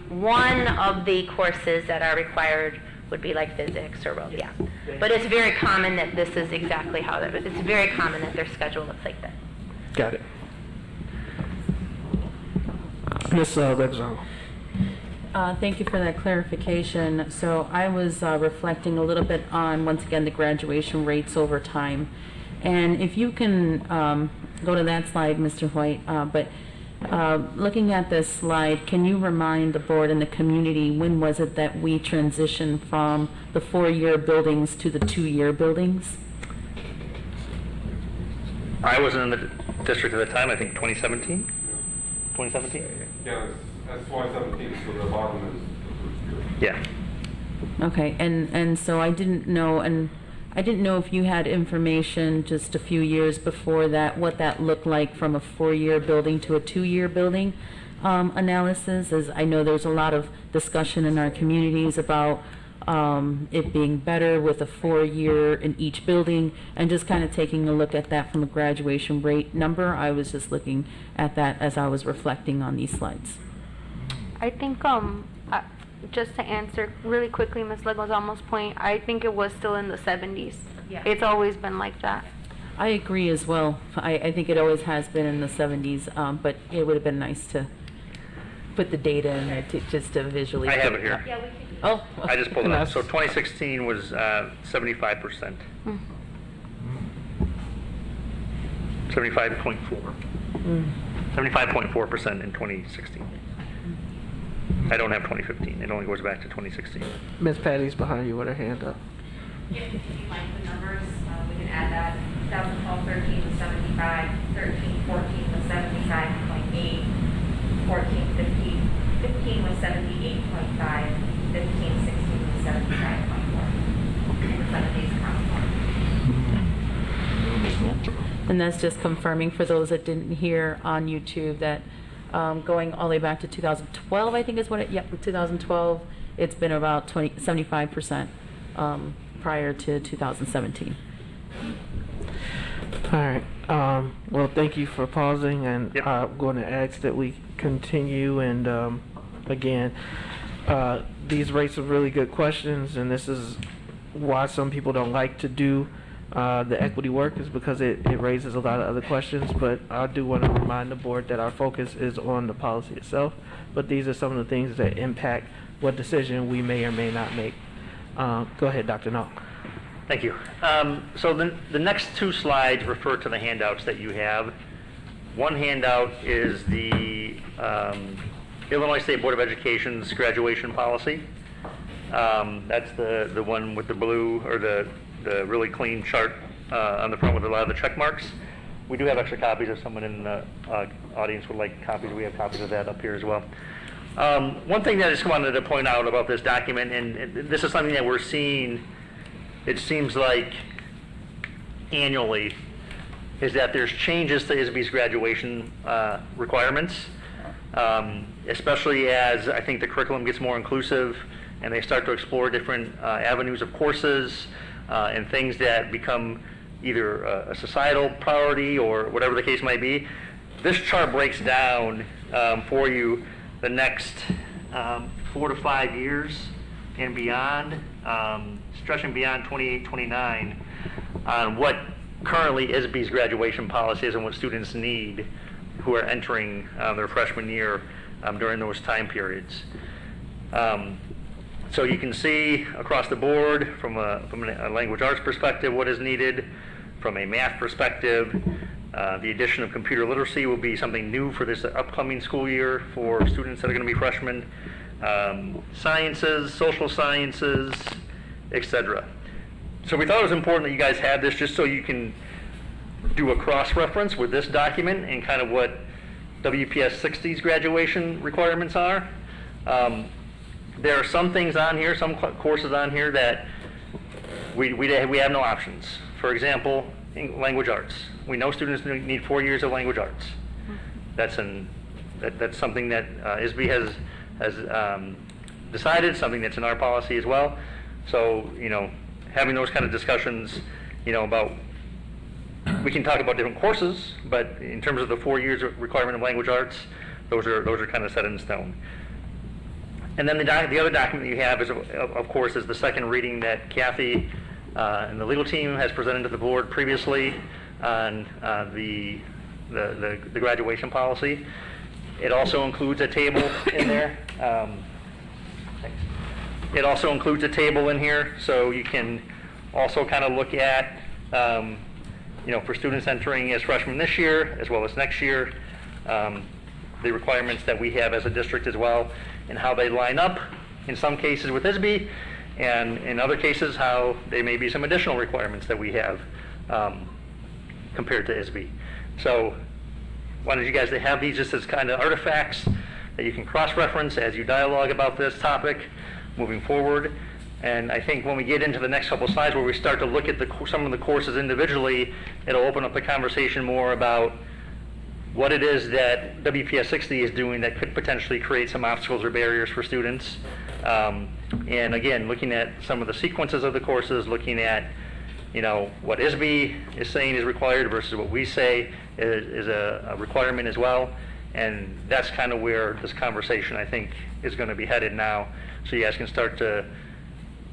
One of the courses that are required would be like physics or world. Yeah, but it's very common that this is exactly how that. It's very common that their schedule looks like that. Got it. Ms. Lexon. Thank you for that clarification. So I was reflecting a little bit on, once again, the graduation rates over time. And if you can go to that slide, Mr. White, but looking at this slide, can you remind the board and the community when was it that we transitioned from the 4-year buildings to the 2-year buildings? I wasn't in the district at the time, I think 2017? 2017? Yeah, that's 2017, so the bottom is. Yeah. Okay, and so I didn't know, if you had information just a few years before that, what that looked like from a 4-year building to a 2-year building analysis, as I know there's a lot of discussion in our communities about it being better with a 4-year in each building, and just kind of taking a look at that from a graduation rate number. I was just looking at that as I was reflecting on these slides. I think, just to answer really quickly Ms. Leguizamo's point, I think it was still in the 70s. Yeah. It's always been like that. I agree as well. I think it always has been in the 70s, but it would have been nice to put the data in there just to visually. I have it here. Yeah, we can. Oh. I just pulled it up. So 2016 was 75%. 75.4. 75.4% in 2016. I don't have 2015. It only goes back to 2016. Ms. Patty's behind you with her hand up. If you like the numbers, we can add that. 2012-13 was 75, 13-14 was 75.8, 14-15 was 78.5, 15-16 was 75.4. And the 70s count. And that's just confirming for those that didn't hear on YouTube that going all the way back to 2012, I think is what 2012, it's been about 75% prior to 2017. All right. Well, thank you for pausing, and Yep. I'm going to ask that we continue. And again, these rates are really good questions, and this is why some people don't like to do the equity work, is because it raises a lot of other questions. But I do want to remind the board that our focus is on the policy itself, but these are some of the things that impact what decision we may or may not make. Go ahead, Dr. Knoll. Thank you. So the next 2 slides refer to the handouts that you have. One handout is the Illinois State Board of Education's graduation policy. That's the one with the blue, or the really clean chart on the front with a lot of the check marks. We do have extra copies if someone in the audience would like copies. We have copies of that up here as well. One thing that I just wanted to point out about this document, and this is something that we're seeing, it seems like annually, is that there's changes to ISBE's graduation requirements, especially as I think the curriculum gets more inclusive and they start to explore different avenues of courses and things that become either a societal priority or whatever the case might be. This chart breaks down for you the next 4 to 5 years and beyond, stretching beyond 28, 29, on what currently ISBE's graduation policy is and what students need who are entering their freshman year during those time periods. So you can see across the board from a language arts perspective what is needed, from a math perspective, The addition of computer literacy will be something new for this upcoming school year for students that are going to be freshmen. Sciences, social sciences, etc. So we thought it was important that you guys had this just so you can do a cross-reference with this document and kind of what WPS 60's graduation requirements are. There are some things on here, some courses on here that we have no options. For example, language arts. We know students need 4 years of language arts. That's something that ISB has decided, something that's in our policy as well. So, having those kind of discussions, about, we can talk about different courses, but in terms of the 4 years of requirement of language arts, those are kind of set in stone. And then the other document you have is, of course, is the second reading that Kathy and the legal team has presented to the board previously on the graduation policy. It also includes a table in there. It also includes a table in here, so you can also kind of look at, for students entering as freshmen this year, as well as next year, the requirements that we have as a district as well, and how they line up, in some cases with ISB, and in other cases how they may be some additional requirements that we have compared to ISB. So wanted you guys to have these just as kind of artifacts that you can cross-reference as you dialogue about this topic moving forward. And I think when we get into the next couple slides where we start to look at some of the courses individually, it'll open up the conversation more about what it is that WPS 60 is doing that could potentially create some obstacles or barriers for students. And again, looking at some of the sequences of the courses, looking at what ISB is saying is required versus what we say is a requirement as well. And that's kind of where this conversation, I think, is going to be headed now. So you guys can start to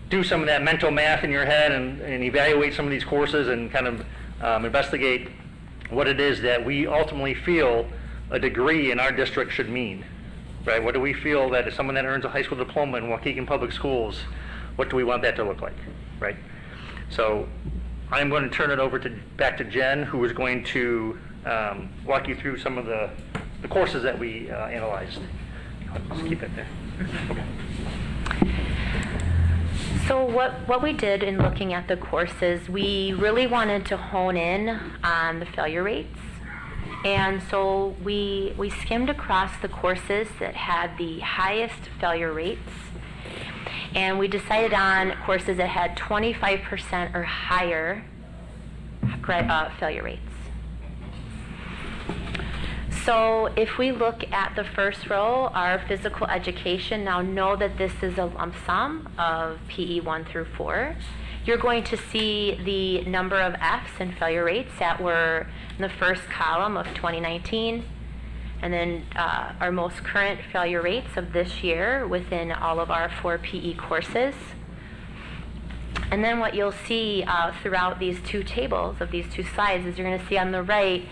do some of that mental math in your head and evaluate some of these courses and kind of investigate what it is that we ultimately feel a degree in our district should mean, right? What do we feel that if someone that earns a high school diploma in Waukegan Public Schools, what do we want that to look like, right? So I'm going to turn it back to Jen, who is going to walk you through some of the courses that we analyzed. Just keep it there. Okay. So what we did in looking at the courses, we really wanted to hone in on the failure rates. And so we skimmed across the courses that had the highest failure rates. And we decided on courses that had 25% or higher failure rates. So if we look at the first row, our physical education, now know that this is a lump sum of PE 1 through 4. You're going to see the number of Fs and failure rates that were in the first column of 2019, and then our most current failure rates of this year within all of our 4 PE courses. And then what you'll see throughout these two tables of these two slides is you're going to see on the right,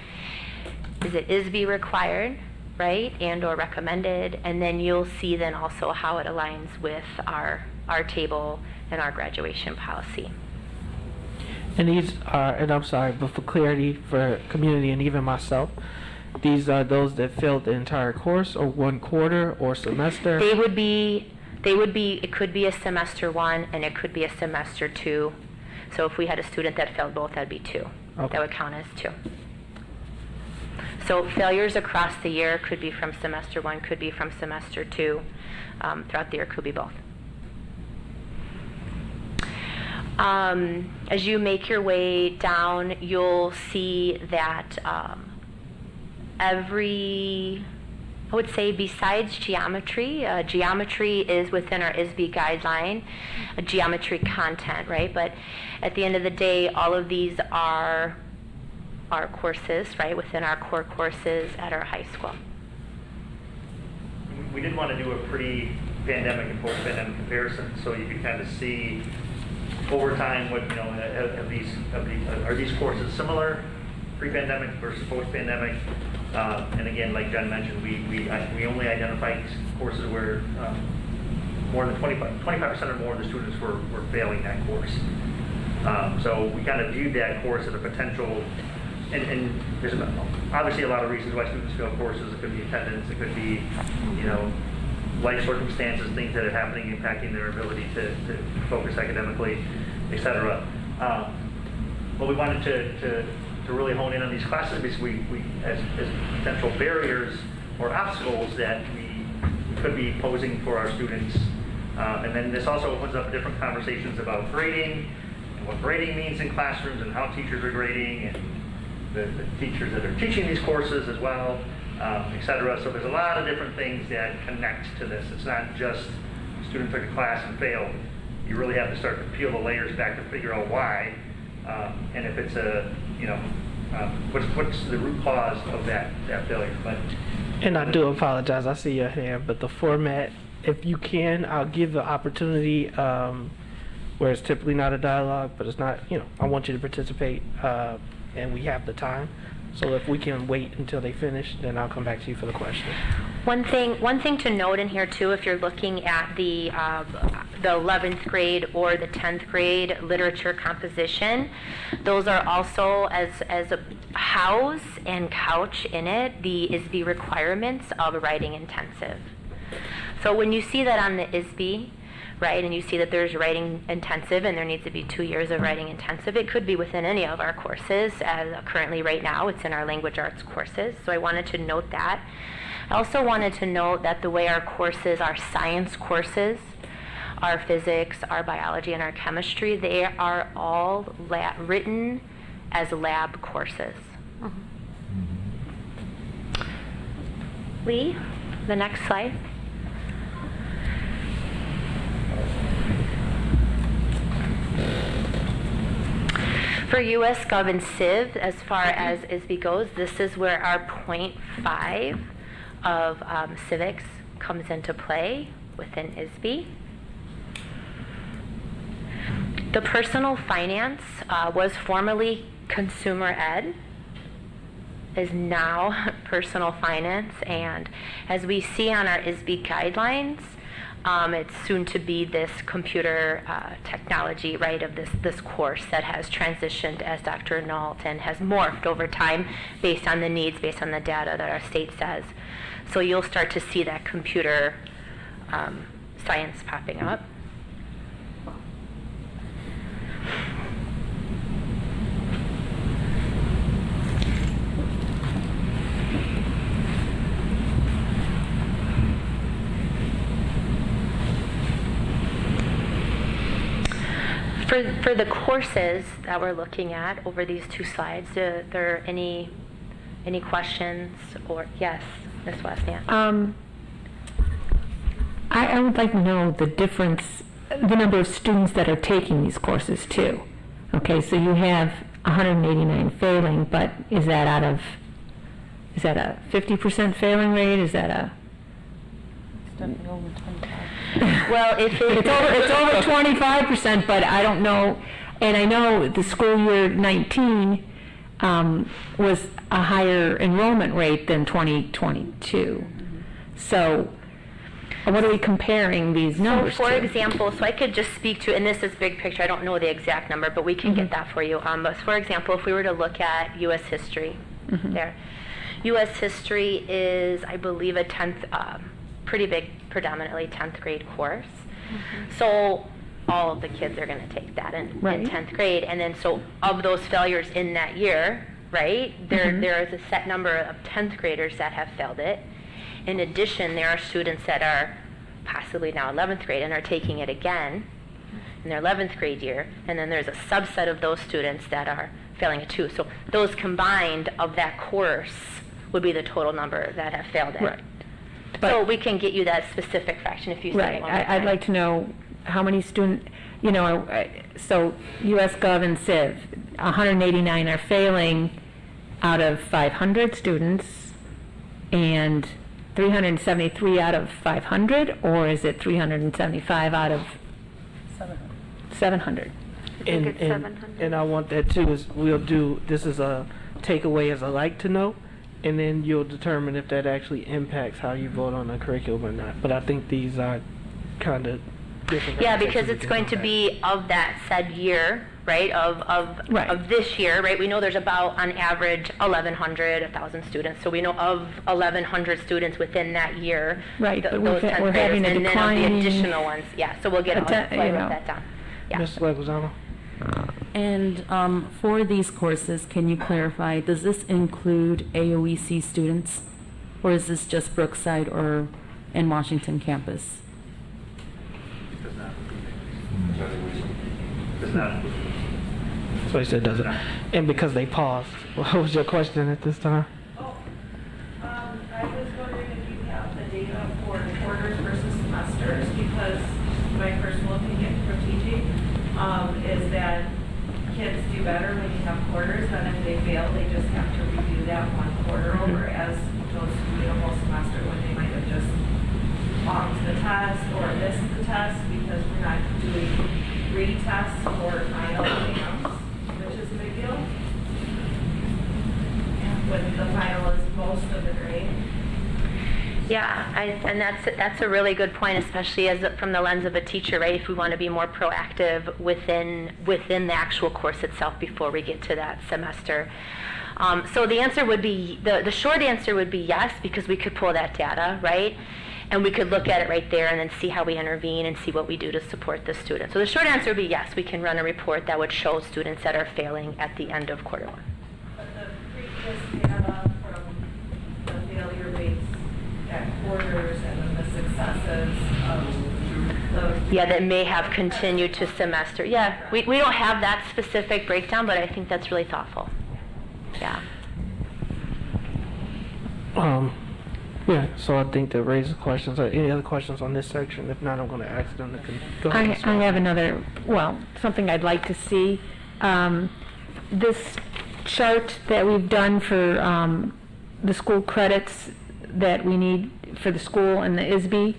is it ISB required, right, and or recommended, and then you'll see then also how it aligns with our table and our graduation policy. And these are, and I'm sorry, but for clarity for community and even myself, these are those that failed the entire course or one quarter or semester? They would be, it could be a semester 1 and it could be a semester 2. So if we had a student that failed both, that'd be 2. Okay. That would count as 2. So failures across the year could be from semester 1, could be from semester 2. Throughout the year, could be both. As you make your way down, you'll see that I would say besides geometry, geometry is within our ISB guideline, geometry content, right? But at the end of the day, all of these are our courses, right, within our core courses at our high school. We did want to do a pre-pandemic and post-pandemic comparison, so you could kind of see over time what, are these courses similar pre-pandemic versus post-pandemic? And again, like Jen mentioned, we only identified courses where more than 25% or more of the students were failing that course. So we kind of viewed that course as a potential and there's obviously a lot of reasons why students fail courses. It could be attendance, it could be, you know, life circumstances, things that are happening impacting their ability to focus academically, etc. But we wanted to really hone in on these classes because we as potential barriers or obstacles that we could be posing for our students. And then this also opens up different conversations about grading and what grading means in classrooms and how teachers are grading and the teachers that are teaching these courses as well, etc. So there's a lot of different things that connect to this. It's not just a student took a class and failed. You really have to start to peel the layers back to figure out why, and if it's a, you know, what's the root cause of that failure. But And I do apologize, I see your hand, but the format, if you can, I'll give the opportunity where it's typically not a dialogue, but it's not, you know, I want you to participate, and we have the time. So if we can wait until they finish, then I'll come back to you for the question. One thing to note in here too, if you're looking at the 11th grade or the 10th grade literature composition, those are also as a house and couch in it the ISB requirements of a writing intensive. So when you see that on the ISB, right, and you see that there's writing intensive and there needs to be 2 years of writing intensive, it could be within any of our courses. As currently right now, it's in our language arts courses. So I wanted to note that. I also wanted to note that the way our courses, our science courses, our physics, our biology, and our chemistry, they are all written as lab courses. Lee, the next slide. For US Gov and Civ, as far as ISB goes, this is where our 0.5 of civics comes into play within ISB. The personal finance was formerly consumer ed, is now personal finance, and as we see on our ISB guidelines, it's soon to be this computer technology, right, of this course that has transitioned, as Dr. Nault, and has morphed over time based on the needs, based on the data that our state says. So you'll start to see that computer science popping up. For the courses that we're looking at over these two slides, are there any questions? Or yes, Ms. Westnant. I would like to know the difference, the number of students that are taking these courses too. Okay, so you have 189 failing, but is that a 50% failing rate? Is that a... Well, if it's over 25%, but I don't know, and I know the school year 19 was a higher enrollment rate than 2022. So what are we comparing these numbers so for to? example, so I could just speak to, and this is big picture, I don't know the exact number, but we can get that for you. But for example, if we were to look at U.S. history there, U.S. history is, I believe, a 10th, pretty big, predominantly 10th grade course. So all of the kids are going to take that in 10th grade. And then so of those failures in that year, right, there is a set number of 10th graders that have failed it. In addition, there are students that are possibly now 11th grade and are taking it again in their 11th grade year. And then there's a subset of those students that are failing it too. So those combined of that course would be the total number that have failed it. Right. So we can get you that specific fraction if you say Right. it one more I'd time. like to know how many student, so U.S. Gov and Civ, 189 are failing out of 500 students, and 373 out of 500, or is it 375 out of 700? And I want that too, is we'll do, this is a takeaway as I like to know, and then you'll determine if that actually impacts how you vote on the curriculum or not. But I think these are kind of different. Yeah, conversations because we it's can going have to back. be of that said year, right, of Right. this year, right? We know there's about, on average, 1,100, 1,000 students. So we know of 1,100 students within that year. Right, but those 10th we're having graders, a and then of the declining additional ones, yeah, so we'll get all that, you write know. that down. Yeah. Ms. Leguizamo? And for these courses, can you clarify, does this include AOEC students? Or is this just Brookside or in Washington campus? Does not. Does not. So he said doesn't. And because they paused, what was your question at this time? I was wondering if you have the data for quarters versus semesters, because my personal opinion from teaching is that kids do better when you have quarters, than if they fail, they just have to review that one quarter over as opposed to the whole semester when they might have just bombed the test or missed the test, because we're not doing retests for final exams, which is a big deal. When the final is most of the grade. Yeah, and that's a really good point, especially from the lens of a teacher, right? If we want to be more proactive within the actual course itself before we get to that semester. So the answer would be, the short answer would be yes, because we could pull that data, right? And we could look at it right there and then see how we intervene and see what we do to support the student. So the short answer would be yes, we can run a report that would show students that are failing at the end of quarter one. But the previous data from the failure rates at quarters and then the successes of those. Yeah, that may have continued to semester. Yeah, we don't have that specific breakdown, but I think that's really thoughtful. Yeah. Yeah, so I think that raises questions. Any other questions on this section? If not, I'm going to ask them to go I ahead. have another, well, something I'd like to see. This chart that we've done for the school credits that we need for the school and the ISB,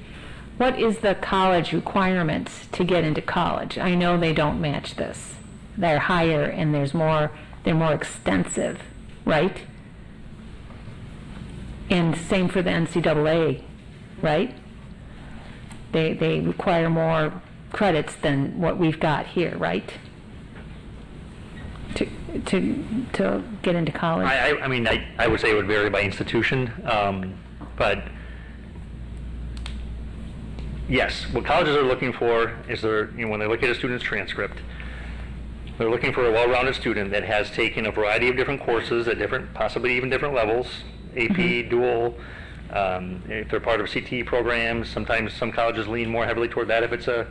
what is the college requirements to get into college? I know they don't match this. They're higher and they're more extensive, right? And same for the NCAA, right? They require more credits than what we've got here, right? To get into college. I mean, I would say it would vary by institution, but yes, what colleges are looking for is when they look at a student's transcript, they're looking for a well-rounded student that has taken a variety of different courses at possibly even different levels, AP, dual, if they're part of CTE programs. Sometimes some colleges lean more heavily toward that if it's a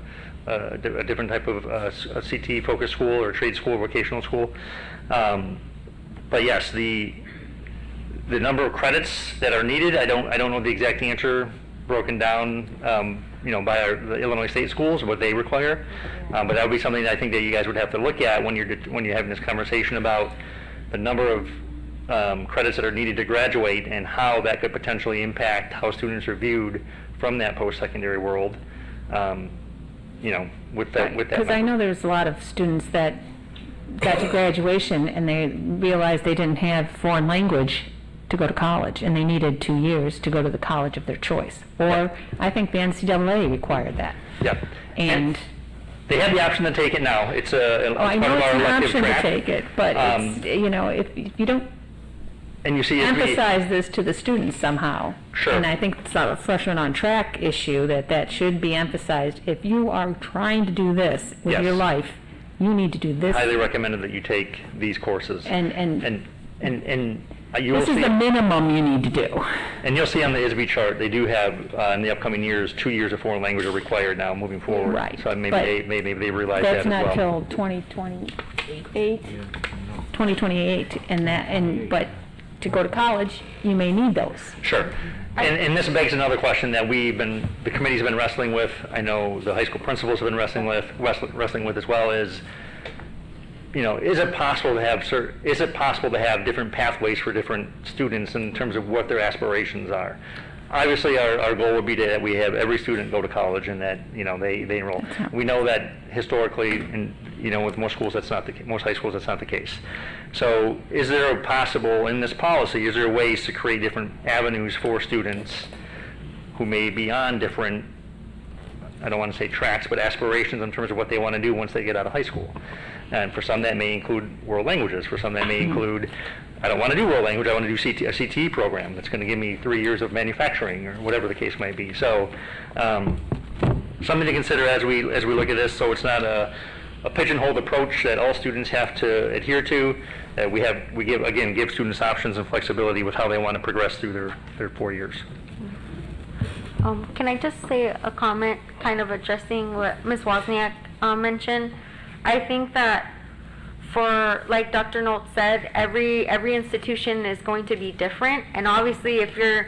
different type of a CTE-focused school or trade school, vocational school. But yes, the number of credits that are needed, I don't know the exact answer broken down, by the Illinois state schools, what they require. But that would be something that I think that you guys would have to look at when you're having this conversation about the number of credits that are needed to graduate and how that could potentially impact how students are viewed from that post-secondary world. With that. Because I know there's a lot of students that got to graduation and they realized they didn't have foreign language to go to college, and they needed 2 years to go to the college of their choice. Or I think the NCAA required that. Yep. And they have the option to take it now. It's a I part know of our it's an elective option track. to take it, but it's, if you don't And you see, emphasize this to the students somehow. Sure. And I think it's not a freshman on track issue that should be emphasized. If you are trying to do this with Yes. your life, you need to do this. highly recommended that you take these courses. And you will this is see, the minimum you need to do. and you'll see on the ISB chart, they do have in the upcoming years 2 years of foreign language are required now moving forward. Right. So maybe But they realize that That's as not well. till 2028, but to go to college, you may need those. Sure. And this begs another question that the committee's been wrestling with. I know the high school principals have been wrestling with as well. Is it possible to have different pathways for different students in terms of what their aspirations are? Obviously, our goal would be that we have every student go to college and that they enroll. We know that historically, and with most schools most high schools that's not the case. So, is there in this policy? Is there ways to create different avenues for students who may be on different, I don't want to say tracks, but aspirations in terms of what they want to do once they get out of high school? And for some that may include world languages. For some that may include, I don't want to do world language, I want to do a CTE program that's going to give me 3 years of manufacturing or whatever the case might be. So something to consider as we look at this, so it's not a pigeonholed approach that all students have to adhere to. We give students options and flexibility with how they want to progress through their 4 years. Can I just say a comment kind of addressing what Ms. Wozniak mentioned? I think that for, like Dr. Nolt said, every institution is going to be different, and obviously if your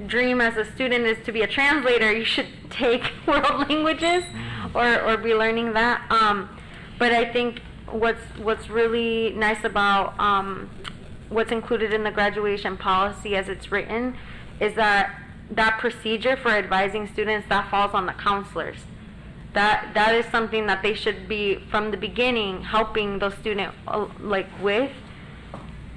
dream as a student is to be a translator, you should take world languages or be learning that. But I think what's really nice about what's included in the graduation policy as it's written is that procedure for advising students, that falls on the counselors. That is something that they should be from the beginning helping those students with,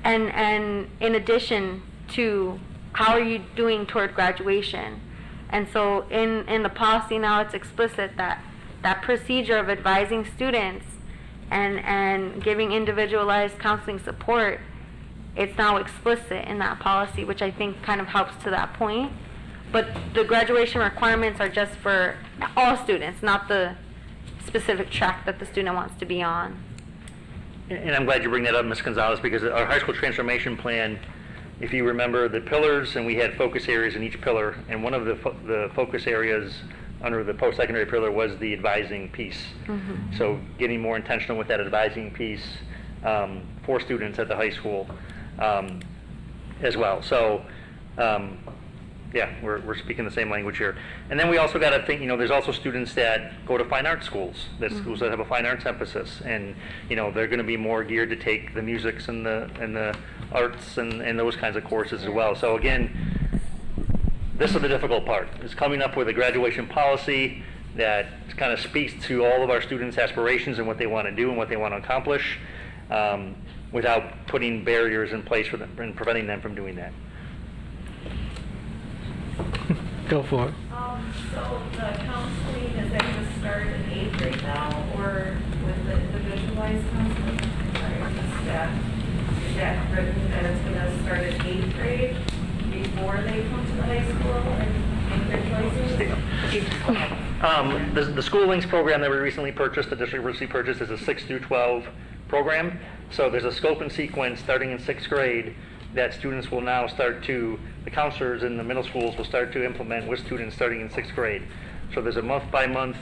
and in addition to how are you doing toward graduation. And so in the policy now it's explicit that procedure of advising students and giving individualized counseling support, it's now explicit in that policy, which I think kind of helps to that point. But the graduation requirements are just for all students, not the specific track that the student wants to be on. And I'm glad you bring that up, Ms. Gonzalez, because our high school transformation plan, if you remember the pillars, and we had focus areas in each pillar, and one of the focus areas under the post-secondary pillar was the advising piece. Mm-hmm. So getting more intentional with that advising piece for students at the high school as well. So yeah, we're speaking the same language here. And then we also got to think, there's also students that go to fine arts schools, schools that have a fine arts emphasis, and they're going to be more geared to take the musics and the arts and those kinds of courses as well. So again, this is the difficult part, is coming up with a graduation policy that kind of speaks to all of our students' aspirations and what they want to do and what they want to accomplish, without putting barriers in place for them and preventing them from doing that. Go for it. So the counseling, is that going to start in 8th grade now, or with the individualized counseling? Sorry, is that written that it's going to start in 8th grade before they come to the high school and individualized? The School Links program that we recently purchased, the district recently purchased, is a 6 through 12 program. So there's a scope and sequence starting in 6th grade that students will now the counselors in the middle schools will start to implement with students starting in 6th grade. So there's a month-by-month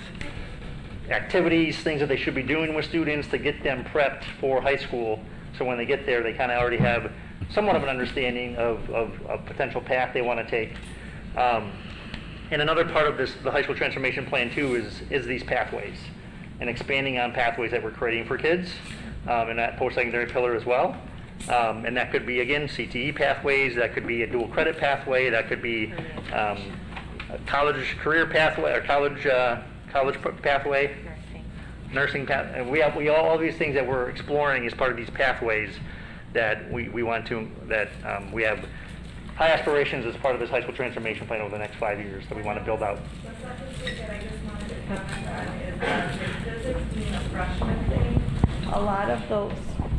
activities, things that they should be doing with students to get them prepped for high school. So when they get there, they kind of already have somewhat of an understanding of a potential path they want to take. And another part of the high school transformation plan too is these pathways and expanding on pathways that we're creating for kids in that post-secondary pillar as well. And that could be, again, CTE pathways, that could be a dual credit pathway, that could be a college career pathway, or college pathway, nursing path. And we all these things that we're exploring as part of these pathways that we want to, that we have high aspirations as part of this high school transformation plan over the next 5 years that we want to build out. The second thing that I just wanted to comment on is that with physics being a freshman thing, a lot of those,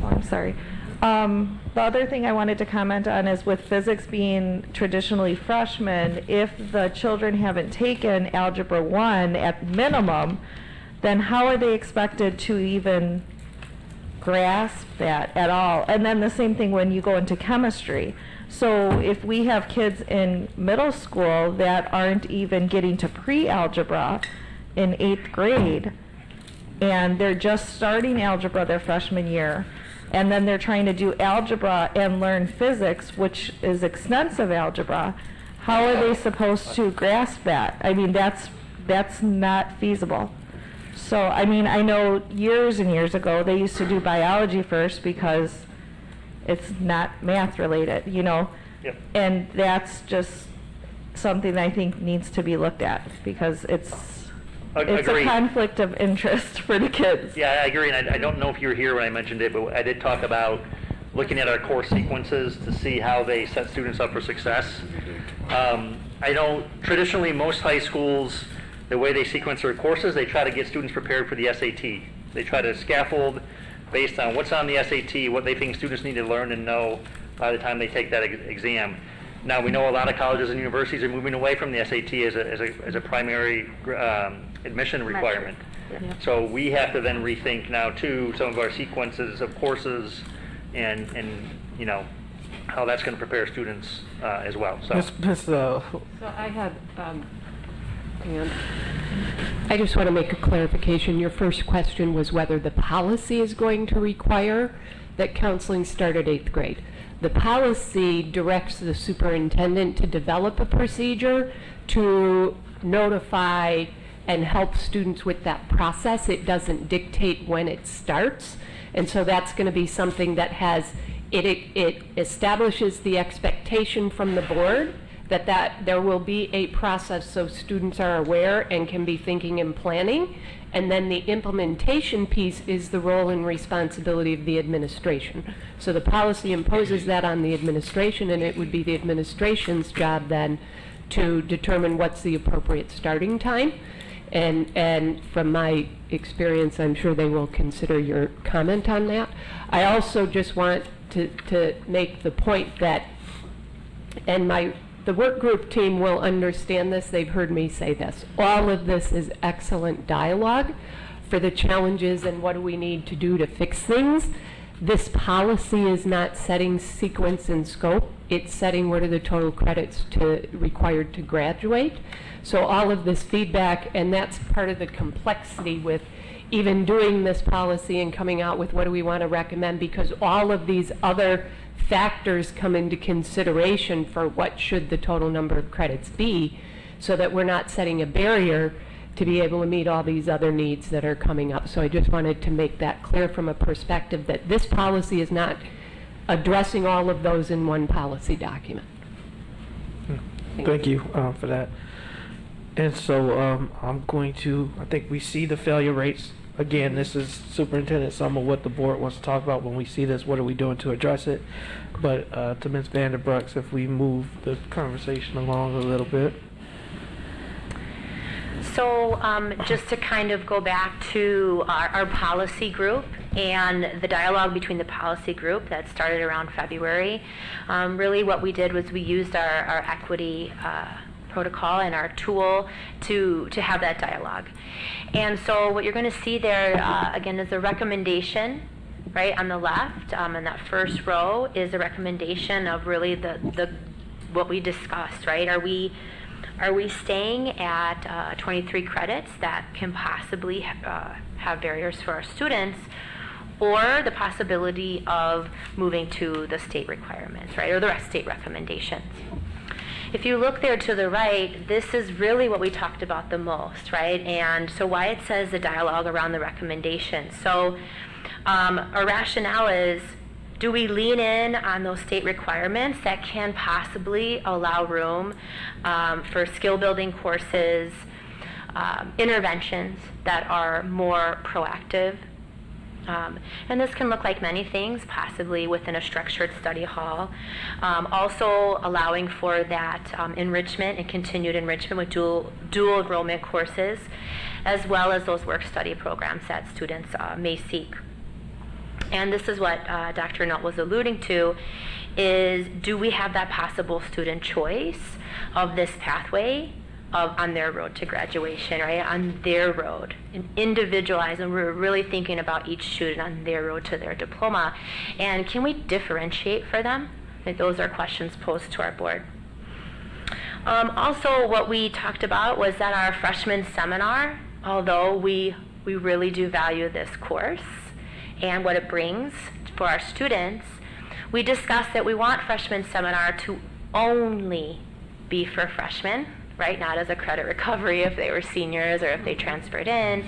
I'm sorry. The other thing I wanted to comment on is with physics being traditionally freshmen, if the children haven't taken Algebra 1 at minimum, then how are they expected to even grasp that at all? And then the same thing when you go into chemistry. So if we have kids in middle school that aren't even getting to pre-algebra in 8th grade, and they're just starting algebra their freshman year, and then they're trying to do algebra and learn physics, which is extensive algebra, how are they supposed to grasp that? I mean, that's not feasible. So, I mean, I know years and years ago they used to do biology first because it's not math related, Yep. And that's just something that I think needs to be looked at because it's a conflict of interest for the kids. Yeah, I agree, and I don't know if you were here when I mentioned it, but I did talk about looking at our course sequences to see how they set students up for success. I know traditionally most high schools, the way they sequence their courses, they try to get students prepared for the SAT. They try to scaffold based on what's on the SAT, what they think students need to learn and know by the time they take that exam. Now, we know a lot of colleges and universities are moving away from the SAT as a primary admission requirement. Yeah. So we have to then rethink now too some of our sequences of courses and you know how that's going to prepare students as well. So So I have, and I just want to make a clarification. Your first question was whether the policy is going to require that counseling start at 8th grade. The policy directs the superintendent to develop a procedure to notify and help students with that process. It doesn't dictate when it starts. And so that's going to be something that has, it establishes the expectation from the board that there will be a process so students are aware and can be thinking and planning. And then the implementation piece is the role and responsibility of the administration. So the policy imposes that on the administration, and it would be the administration's job then to determine what's the appropriate starting time. And from my experience, I'm sure they will consider your comment on that. I also just want to make the point that, and the work group team will understand this, they've heard me say this, all of this is excellent dialogue for the challenges and what do we need to do to fix things. This policy is not setting sequence and scope, it's setting what are the total credits required to graduate. So all of this feedback, and that's part of the complexity with even doing this policy and coming out with what do we want to recommend, because all of these other factors come into consideration for what should the total number of credits be, so that we're not setting a barrier to be able to meet all these other needs that are coming up. So I just wanted to make that clear from a perspective that this policy is not addressing all of those in one policy document. Thank you for that. And so I'm going to, I think we see the failure rates. Again, this is Superintendent, some of what the board wants to talk about when we see this, what are we doing to address it? But to Ms. Vanderbrooks, if we move the conversation along a little bit. So just to kind of go back to our policy group and the dialogue between the policy group that started around February, really what we did was we used our equity protocol and our tool to have that dialogue. And so what you're going to see there, again, is a recommendation, right, on the left, in that first row is a recommendation of really the what we discussed, right? Are we staying at 23 credits that can possibly have barriers for our students, or the possibility of moving to the state requirements, right, or the state recommendations? If you look there to the right, this is really what we talked about the most, right? And so why it says the dialogue around the recommendations. So our rationale is, do we lean in on those state requirements that can possibly allow room for skill building courses, interventions that are more proactive? And this can look like many things, possibly within a structured study hall. Also allowing for that enrichment and continued enrichment with dual enrollment courses, as well as those work study programs that students may seek. And this is what Dr. Nutt was alluding to, is do we have that possible student choice of this pathway on their road to graduation, right? On their road, and individualize, and we're really thinking about each student on their road to their diploma. And can we differentiate for them? Like, those are questions posed to our board. Also, what we talked about was that our freshman seminar, although we really do value this course and what it brings for our students, we discussed that we want freshman seminar to only be for freshmen, right? Not as a credit recovery if they were seniors or if they transferred in,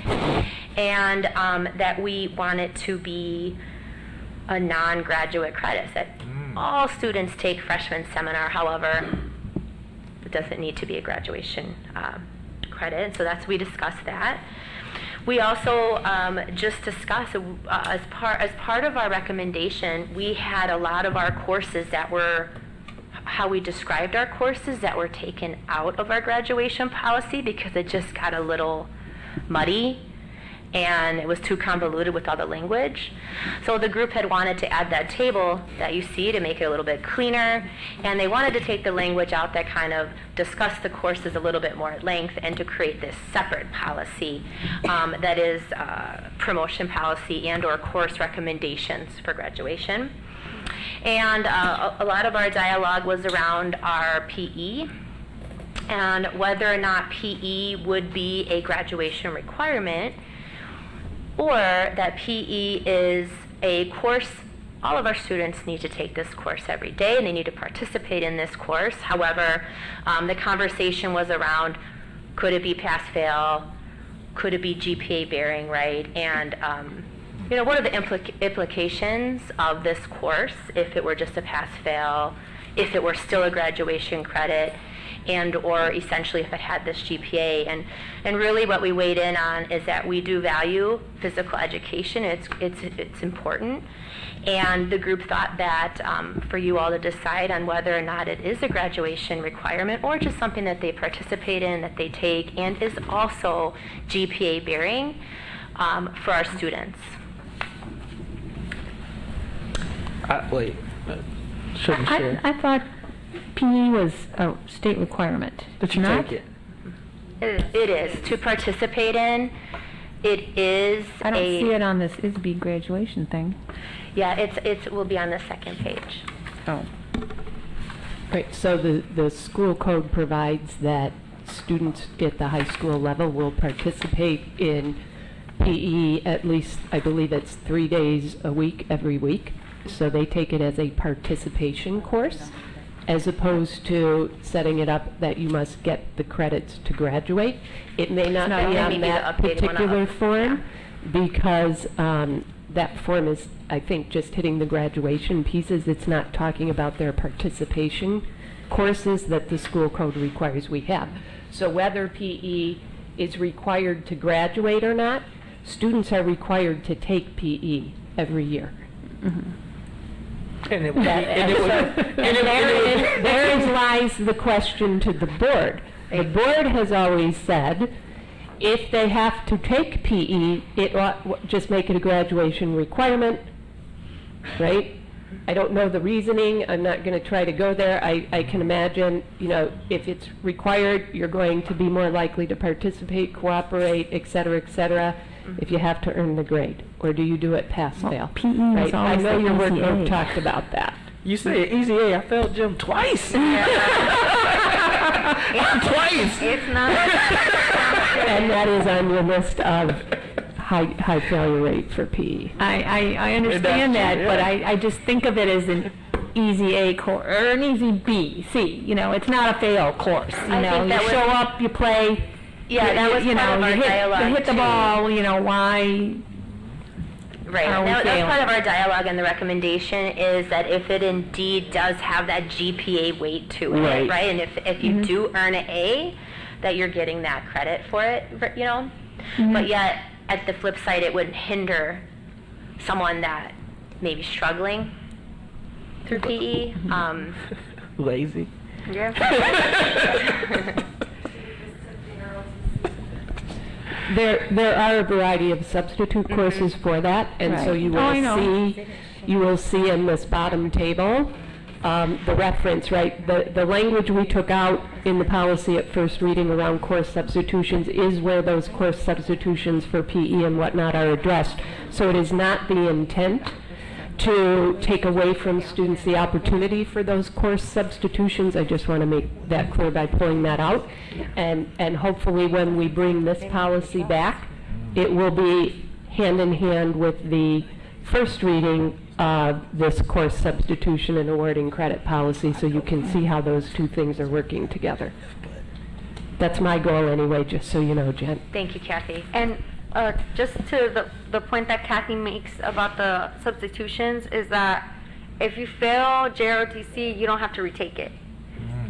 and that we want it to be a non-graduate credit, that all students take freshman seminar. However, it doesn't need to be a graduation credit, so we discussed that. We also just discussed, as part of our recommendation, we had a lot of our courses that were, how we described our courses, that were taken out of our graduation policy because it just got a little muddy. and it was too convoluted with all the language. So the group had wanted to add that table that you see to make it a little bit cleaner, and they wanted to take the language out that kind of discussed the courses a little bit more at length and to create this separate policy that is promotion policy and or course recommendations for graduation. And a lot of our dialogue was around our PE and whether or not PE would be a graduation requirement, or that PE is a course. All of our students need to take this course every day and they need to participate in this course. However, the conversation was around, could it be pass-fail? Could it be GPA bearing, right? And what are the implications of this course if it were just a pass-fail, if it were still a graduation credit, and or essentially if it had this GPA. And really what we weighed in on is that we do value physical education. It's important. And the group thought that for you all to decide on whether or not it is a graduation requirement or just something that they participate in, that they take, and is also GPA bearing for our students. I thought PE was a state requirement. But you not? take it. It is. To participate in, it is I don't see it on this ISB graduation thing. Yeah, it will be on the second page. Oh. Right, so the school code provides that students at the high school level will participate in PE at least, I believe it's 3 days a week, every week. So they take it as a participation course, as opposed to setting it up that you must get the credits to graduate. It may not be on that particular form because that form is, I think, just hitting the graduation pieces. It's not talking about their participation courses that the school code requires we have. So whether PE is required to graduate or not, students are required to take PE every year. Mm-hmm. And it would be, Therein lies the question to the board. The board has always said, if they have to take PE, it ought just make it a graduation requirement, right? I don't know the reasoning. I'm not going to try to go there. I can imagine, if it's required, you're going to be more likely to participate, cooperate, et cetera, if you have to earn the grade. Or do you do it pass-fail? PE is Right? I always know the your work easy group A. talked about that. You say easy A, I failed gym twice. Twice. It's not. And that is on your list of high failure rate for PE. I understand that, but I just think of it as an easy A course or an easy B, C. It's not a fail course. I think that you was- show up, you play. Yeah, that was part of our dialogue, you hit the too. ball. why? Right, Are we that's failing? part of our dialogue, and the recommendation is that if it indeed does have that GPA weight to it, Right. right? And if you do earn an A, that you're getting that credit for it, But yet, at the flip side, it wouldn't hinder someone that may be struggling through PE. Lazy. Yeah. There are a variety of substitute courses for that, and so Right. you Oh, I know. will see in this bottom table the reference, right? The language we took out in the policy at first reading around course substitutions is where those course substitutions for PE and whatnot are addressed. So it is not the intent to take away from students the opportunity for those course substitutions. I just want to make that clear by pulling that out. And hopefully when we bring this policy back, it will be hand in hand with the first reading of this course substitution and awarding credit policy, so you can see how those two things are working together. That's my goal anyway, just so you know, Jen. Thank you, Kathy. And just to the point that Kathy makes about the substitutions is that if you fail JROTC, you don't have to retake it.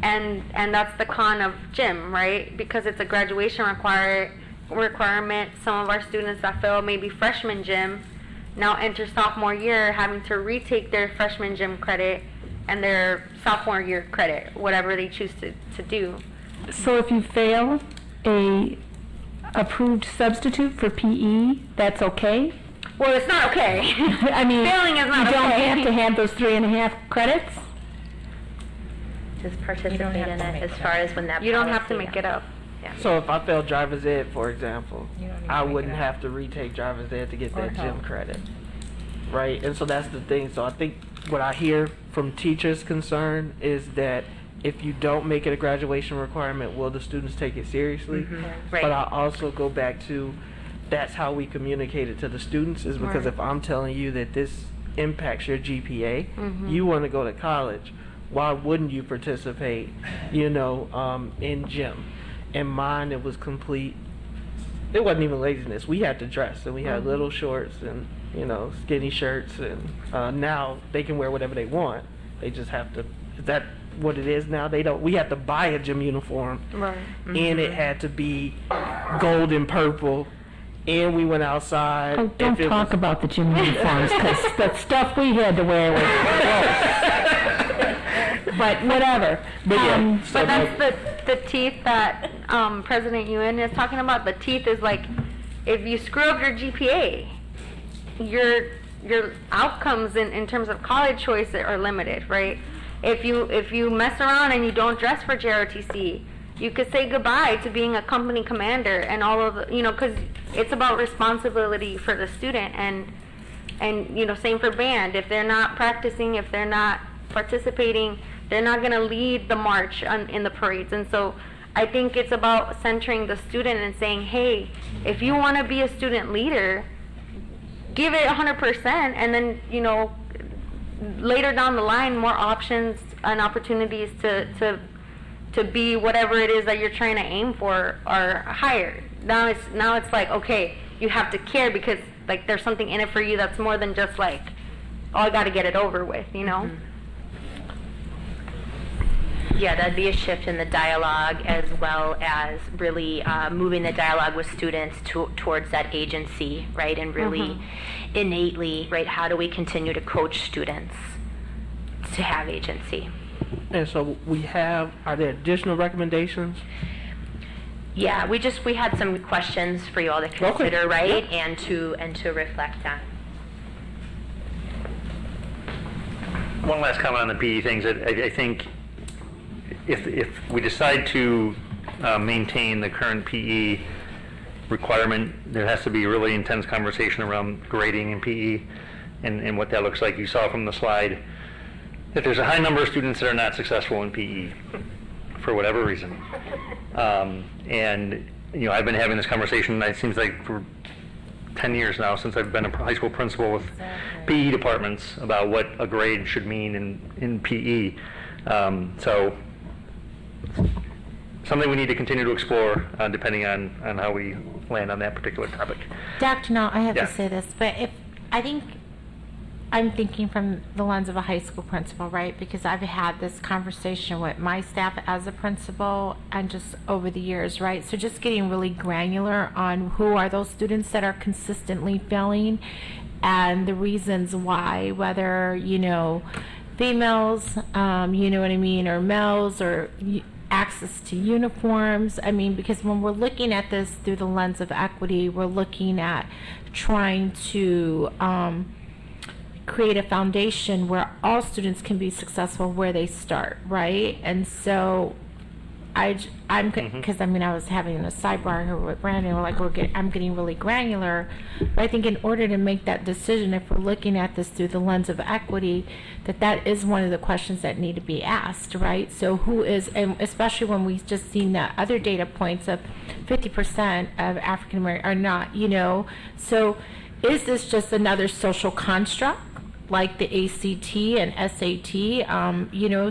And that's the con of gym, right? Because it's a graduation requirement. Some of our students that fail maybe freshman gym now enter sophomore year having to retake their freshman gym credit and their sophomore year credit, whatever they choose to do. So if you fail a approved substitute for PE, that's okay? Well, it's not okay. I mean, Failing is not you don't okay. have to have those 3.5 credits? Just participate in it as far as when that You don't have to policy- make it up. So if I failed driver's ed, for example, I wouldn't have to retake driver's ed to get that gym credit, right? And so that's the thing. So I think what I hear from teachers' concern is that if you don't make it a graduation requirement, will the students take it seriously? Right. But I also go back to that's how we communicate it to the students, is because Right. if I'm telling you that this impacts your GPA, you want to go to college, why wouldn't you participate, in gym? In mine, it was complete. It wasn't even laziness. We had to dress, and we had little shorts and skinny shirts, and now they can wear whatever they want. They just have to. Is that what it is now? They don't. We had to buy a gym uniform, Right. and it had to be gold and purple. And we went outside. Oh, don't if it talk was- about the gym uniforms, because the stuff we had to wear was gross. But whatever. But yeah, But that's the teeth that President Ewan is talking about. The teeth is like, if you screw up your GPA, your outcomes in terms of college choice are limited, right? If you mess around and you don't dress for JROTC, you could say goodbye to being a company commander and all of the, because it's about responsibility for the student and same for band. If they're not practicing, if they're not participating, they're not going to lead the march in the parades. And so I think it's about centering the student and saying, hey, if you want to be a student leader, give it 100%, and then, later down the line, more options and opportunities to be whatever it is that you're trying to aim for are higher. Now it's like, okay, you have to care because like there's something in it for you that's more than just like, oh, I got to get it over with, Yeah, that'd be a shift in the dialogue, as well as really moving the dialogue with students towards that agency, right? And really innately, right, how do we continue to coach students to have agency? And so are there additional recommendations? Yeah, we had some questions for you all to consider, right? And to reflect on. One last comment on the PE things. I think if we decide to maintain the current PE requirement, there has to be a really intense conversation around grading in PE and what that looks like. You saw from the slide that there's a high number of students that are not successful in PE for whatever reason. And I've been having this conversation, it seems like for 10 years now, since I've been a high school principal with PE departments, about what a grade should mean in PE. So something we need to continue to explore depending on how we land on that particular topic. Dr. Null, I have Yeah. to say this, but I'm thinking from the lens of a high school principal, right? Because I've had this conversation with my staff as a principal and just over the years, right? So just getting really granular on who are those students that are consistently failing and the reasons why, whether, females, you know what I mean, or males, or access to uniforms. I mean, because when we're looking at this through the lens of equity, we're looking at trying to create a foundation where all students can be successful where they start, right? And so I'm because I was having a sidebar here with Brandon. We're like, I'm getting really granular, but I think in order to make that decision, if we're looking at this through the lens of equity, that is one of the questions that need to be asked, right? So who is, and especially when we've just seen that other data points of 50% of African American are not, so is this just another social construct like the ACT and SAT,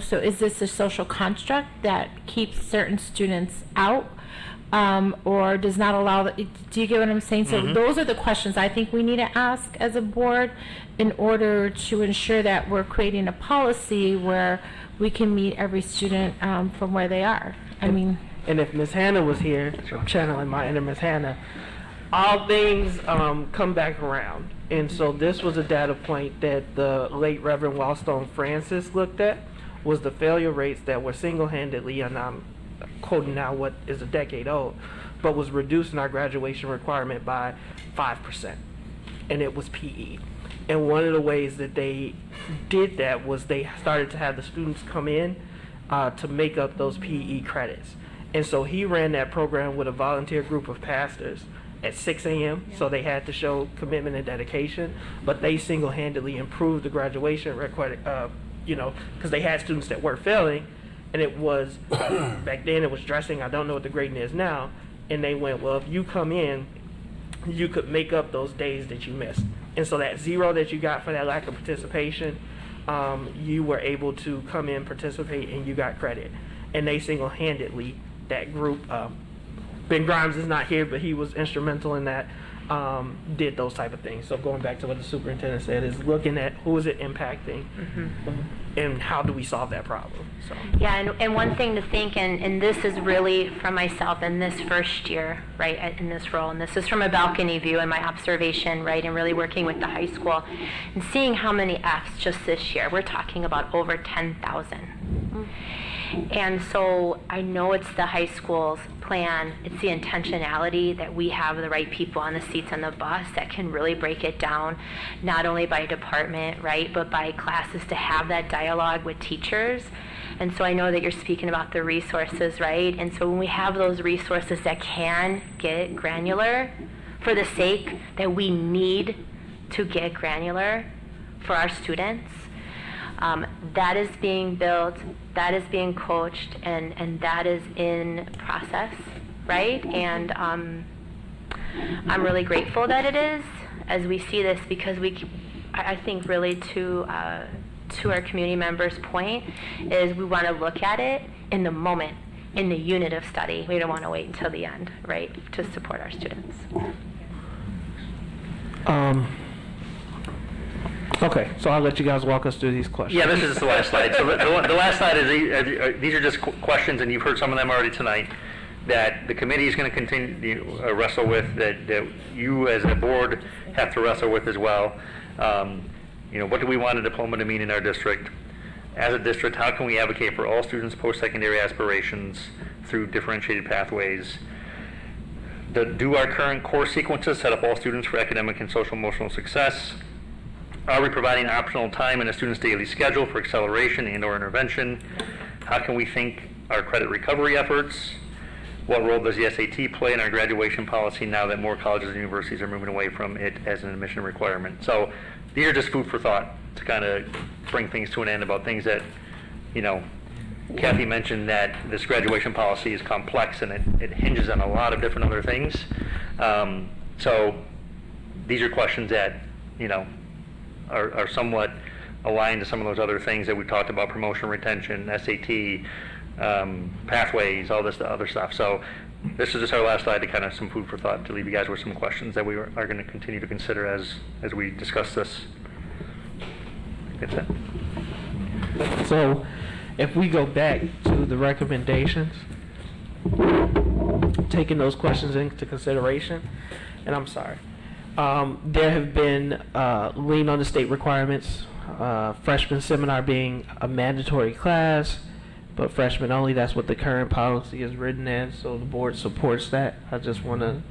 so is this a social construct that keeps certain students out or does not allow, do you get what I'm saying? So those are the questions I think we need to ask as a board in order to ensure that we're creating a policy where we can meet every student from where they are. And if Miss Hannah was here, I'm channeling my inner Miss Hannah, all things come back around. And so this was a data point that the late Reverend Wellstone Francis looked at, was the failure rates that were single-handedly quoting now what is a decade old, but was reducing our graduation requirement by 5%, and it was PE. And one of the ways that they did that was they started to have the students come in to make up those PE credits. And so he ran that program with a volunteer group of pastors at 6 a.m. So they had to show commitment and dedication, but they single-handedly improved the graduation record, because they had students that were failing, and it was, back then it was dressing, I don't know what the grading is now, and they went, well, if you come in, you could make up those days that you missed. And so that 0 that you got for that lack of participation, you were able to come in, participate, and you got credit. And they single-handedly, that group, Ben Grimes is not here, but he was instrumental in that, did those type of things. So going back to what the superintendent said, is looking at who is it impacting, and how do we solve that problem. So. Yeah, and one thing to think, and this is really from myself in this first year, right, in this role, and this is from a balcony view and my observation, right, and really working with the high school, and seeing how many Fs just this year. We're talking about over 10,000. And so I know it's the high school's plan, it's the intentionality that we have the right people on the seats on the bus that can really break it down, not only by department, right, but by classes, to have that dialogue with teachers. And so I know that you're speaking about the resources, right? And so when we have those resources that can get granular for the sake that we need to get granular for our students, that is being built, that is being coached, and that is in process, right? And I'm really grateful that it is, as we see this, because I think really to our community members' point, is we want to look at it in the moment, in the unit of study. We don't want to wait until the end, right, to support our students. Okay, so I'll let you guys walk us through these questions. Yeah, this is the last slide. So the last slide is these are just questions, and you've heard some of them already tonight, that the committee is going to continue to wrestle with, that you as a board have to wrestle with as well. What do we want a diploma to mean in our district? As a district, how can we advocate for all students' post-secondary aspirations through differentiated pathways? Do our current course sequences set up all students for academic and social-emotional success? Are we providing optional time in a student's daily schedule for acceleration and/or intervention? How can we think our credit recovery efforts? What role does the SAT play in our graduation policy now that more colleges and universities are moving away from it as an admission requirement? So these are just food for thought to kind of bring things to an end about things that, Kathy mentioned that this graduation policy is complex and it hinges on a lot of different other things. So these are questions that, are somewhat aligned to some of those other things that we talked about: promotion, retention, SAT, pathways, all this other stuff. So this is just our last slide to kind of some food for thought to leave you guys with some questions that we are going to continue to consider as we discuss this. That's it. So if we go back to the recommendations, taking those questions into consideration, and I'm sorry, there have been lean on the state requirements, freshman seminar being a mandatory class, but freshmen only. That's what the current policy is written as, so the board supports that. I just want to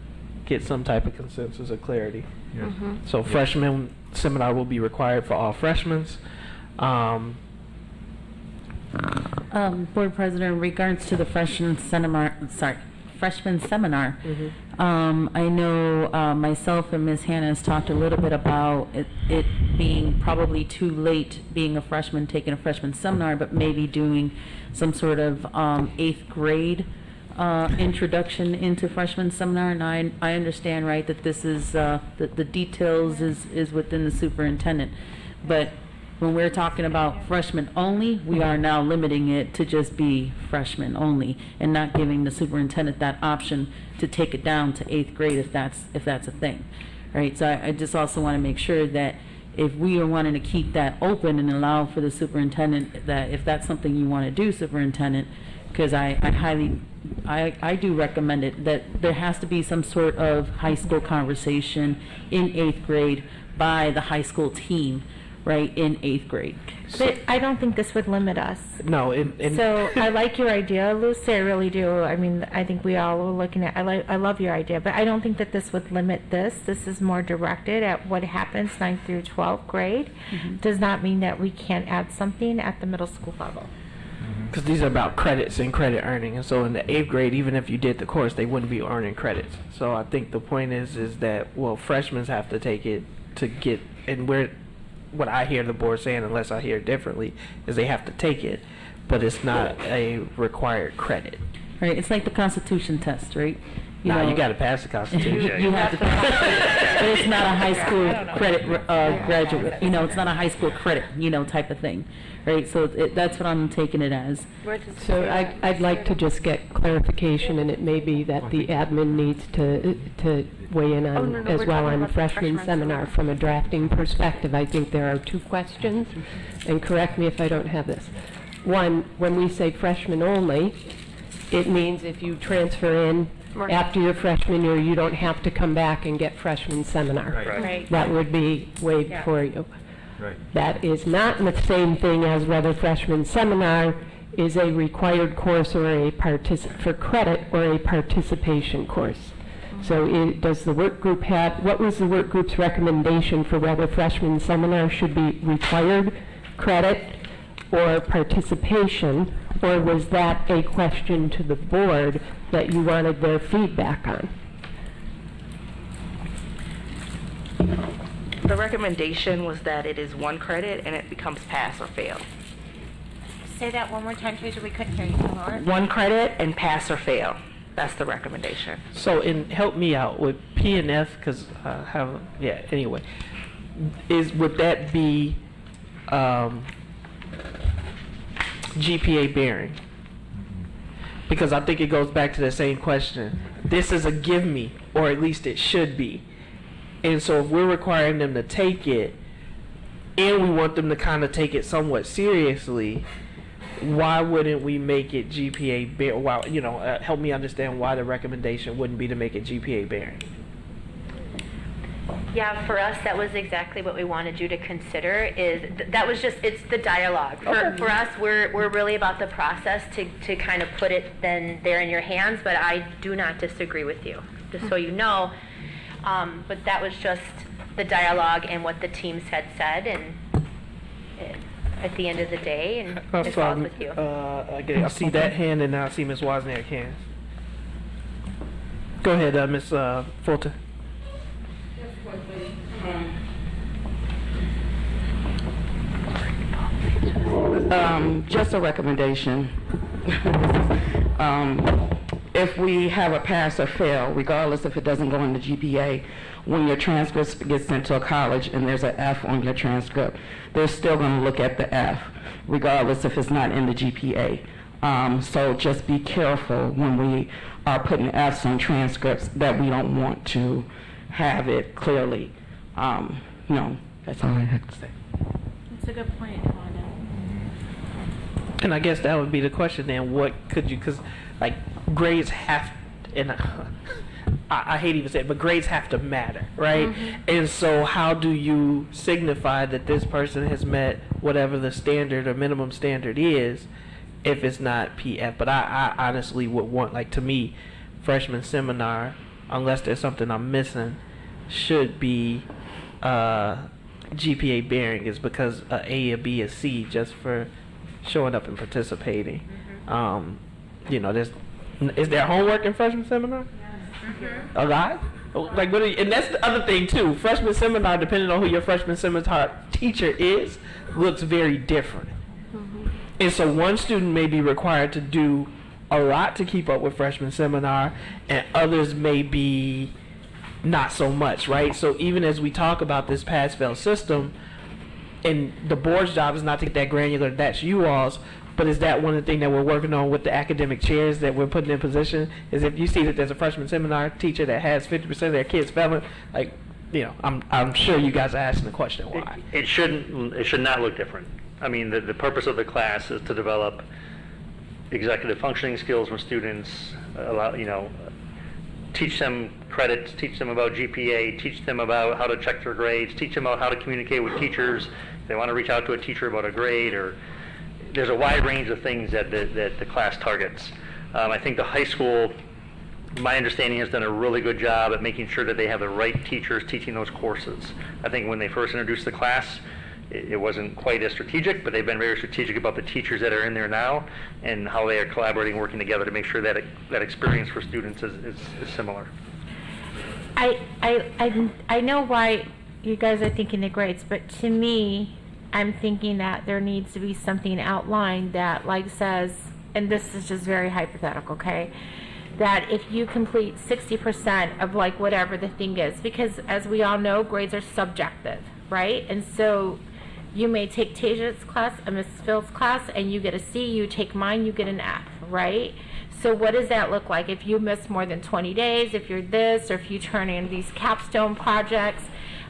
get some type of consensus or clarity. Yes. So freshman seminar will be required for all freshmen. Board President, in regards to the freshman seminar, I know myself and Ms. Hannah has talked a little bit about it being probably too late being a freshman, taking a freshman seminar, but maybe doing some sort of 8th grade introduction into freshman seminar. And I understand, right, that this is, the details is within the superintendent. But when we're talking about freshmen only, we are now limiting it to just be freshmen only and not giving the superintendent that option to take it down to 8th grade if that's a thing, right? So I just also want to make sure that if we are wanting to keep that open and allow for the superintendent, that if that's something you want to do, superintendent, because I do recommend it, that there has to be some sort of high school conversation in 8th grade by the high school team, right, in 8th grade. But I don't think this would limit us. No, So I like your idea, Lucy, I really do. I mean, I think we all are looking at, I love your idea, but I don't think that this would limit this. This is more directed at what happens 9th through 12th grade. Does not mean that we can't add something at the middle school level. because these are about credits and credit earning, and so in the 8th grade, even if you did the course, they wouldn't be earning credits. So I think the point is that, well, freshmen have to take it to get, and what I hear the board saying, unless I hear differently, is they have to take it, but it's not a required credit. Right, it's like the Constitution test, right? You got to pass the Constitution. You have to pass it, but it's not a high school credit graduate. It's not a high school credit, type of thing, right? So that's what I'm taking it as. So I'd like to just get clarification, and it may be that the admin needs to weigh in on as well on freshman seminar from a drafting perspective. I think there are two questions, and correct me if I don't have this. One, when we say freshman only, it means if you transfer in after your freshman year, you don't have to come back and get freshman seminar. Right. That would be waived for you. Right. That is not the same thing as whether freshman seminar is a required course or for credit or a participation course. So does the work group what was the work group's recommendation for whether freshman seminar should be required credit or participation, or was that a question to the board that you wanted their feedback on? The recommendation was that it is 1 credit and it becomes pass or fail. Say that one more time, please, we couldn't hear you, Laura. 1 credit and pass or fail. That's the recommendation. So, help me out with P and F, because anyway. Would that be GPA bearing? Because I think it goes back to the same question. This is a give me, or at least it should be. And so if we're requiring them to take it, and we want them to kind of take it somewhat seriously, why wouldn't we make it GPA bearing? Help me understand why the recommendation wouldn't be to make it GPA bearing. Yeah, for us, that was exactly what we wanted you to consider. It's the dialogue. For us, we're really about the process to kind of put it then there in your hands. But I do not disagree with you, just so you know. But that was just the dialogue and what the teams had said, and at the end of the day, and it falls with you. I see that hand, and now I see Ms. Wozniak hands. Go ahead, Ms. Fulton. Just a recommendation. If we have a pass or fail, regardless if it doesn't go in the GPA, when your transcript gets sent to a college and there's an F on your transcript, they're still going to look at the F, regardless if it's not in the GPA. So just be careful when we are putting Fs on transcripts that we don't want to have it clearly. That's all I have to say. That's a good point, Tawanda. And I guess that would be the question then, what could you, because grades have, and I hate even saying it, but grades have to matter, right? And so how do you signify that this person has met whatever the standard or minimum standard is if it's not PF? But I honestly would want, to me, freshman seminar, unless there's something I'm missing, should be GPA bearing, is because A, a B, a C, just for showing up and participating. Is there homework in freshman seminar? A lot? And that's the other thing too. Freshman seminar, depending on who your freshman seminar teacher is, looks very different. And so one student may be required to do a lot to keep up with freshman seminar, and others may be not so much, right? So even as we talk about this pass-fail system, and the board's job is not to get that granular, that's you all's, but is that one of the things that we're working on with the academic chairs that we're putting in position, is if you see that there's a freshman seminar teacher that has 50% of their kids failing, I'm sure you guys are asking the question why. It should not look different. I mean, the purpose of the class is to develop executive functioning skills for students, teach them credits, teach them about GPA, teach them about how to check their grades, teach them about how to communicate with teachers, If they want to reach out to a teacher about a grade, or there's a wide range of things that the class targets. I think the high school, my understanding, has done a really good job at making sure that they have the right teachers teaching those courses. I think when they first introduced the class, it wasn't quite as strategic, but they've been very strategic about the teachers that are in there now and how they are collaborating, working together to make sure that that experience for students is similar. I know why you guys are thinking the grades, but to me, I'm thinking that there needs to be something outlined that like says, and this is just very hypothetical, okay, that if you complete 60% of like whatever the thing is, because as we all know, grades are subjective, right? And so you may take Taja's class and Mrs. Phil's class and you get a C, you take mine, you get an F, right? So what does that look like if you miss more than 20 days, if you're this, or if you turn in these capstone projects?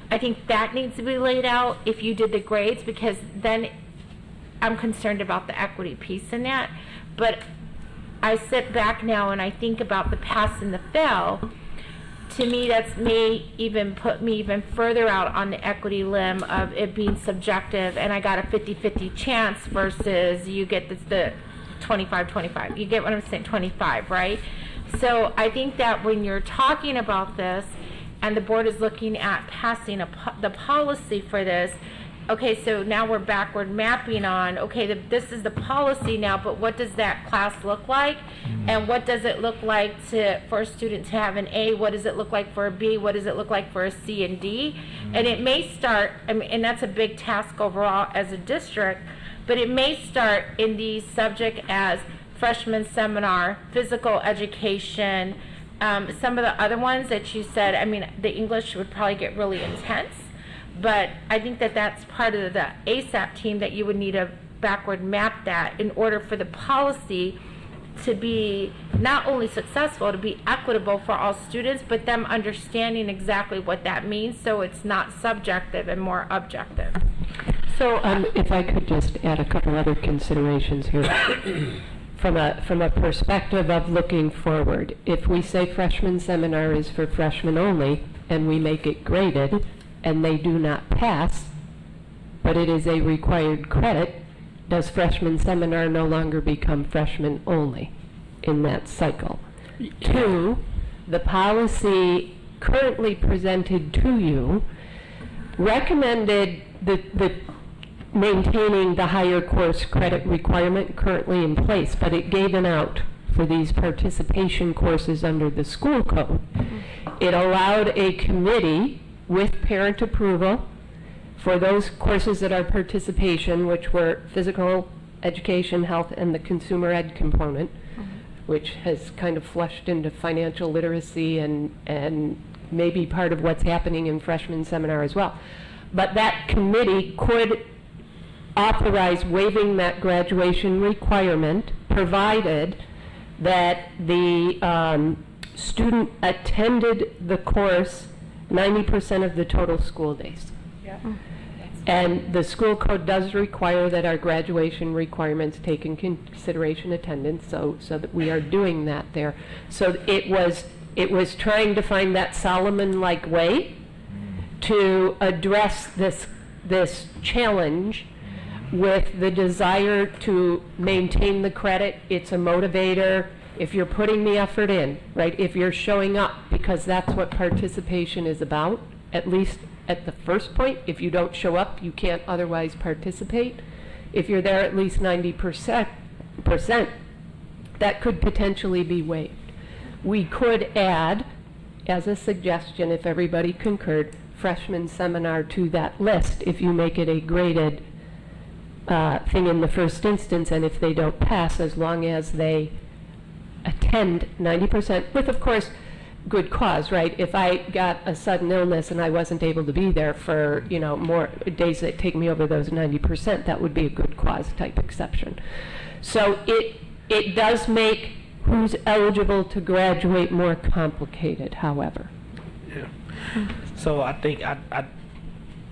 I think that needs to be laid out if you did the grades, because then I'm concerned about the equity piece in that. But I sit back now and I think about the pass and the fail. To me, that's may even put me even further out on the equity limb of it being subjective, and I got a 50-50 chance versus you get the 25-25. You get what I'm saying? 25, right? So I think that when you're talking about this and the board is looking at passing the policy for this, okay, so now we're backward mapping on, okay, this is the policy now, but what does that class look like? And what does it look like for a student to have an A? What does it look like for a B? What does it look like for a C and D? And it may start, I mean, and that's a big task overall as a district, but it may start in these subjects as freshman seminar, physical education, some of the other ones that you said, I mean, the English would probably get really intense. But I think that that's part of the ASAP team, that you would need to backward map that in order for the policy to be not only successful, to be equitable for all students, but them understanding exactly what that means, so it's not subjective and more objective. So if I could just add a couple other considerations here. From a perspective of looking forward, if we say freshman seminar is for freshmen only, and we make it graded, and they do not pass, but it is a required credit, does freshman seminar no longer become freshman only in that cycle? Two, the policy currently presented to you recommended the maintaining the higher course credit requirement currently in place, but it gave an out for these participation courses under the school code. It allowed a committee with parent approval for those courses that are participation, which were physical education, health, and the consumer ed component, which has kind of flushed into financial literacy and maybe part of what's happening in freshman seminar as well. But that committee could authorize waiving that graduation requirement, provided that the student attended the course 90% of the total school days. Yeah. And the school code does require that our graduation requirements take in consideration attendance, so that we are doing that there. So it was trying to find that Solomon-like way to address this challenge with the desire to maintain the credit. It's a motivator. If you're putting the effort in, right, if you're showing up, because that's what participation is about, at least at the first point. If you don't show up, you can't otherwise participate. If you're there at least 90%, that could potentially be waived. We could add, as a suggestion, if everybody concurred, freshman seminar to that list if you make it a graded thing in the first instance, and if they don't pass, as long as they attend 90%, with, of course, good cause, right? If I got a sudden illness and I wasn't able to be there for, more days that take me over those 90%, that would be a good cause type exception. So it does make who's eligible to graduate more complicated, however. Yeah. So I think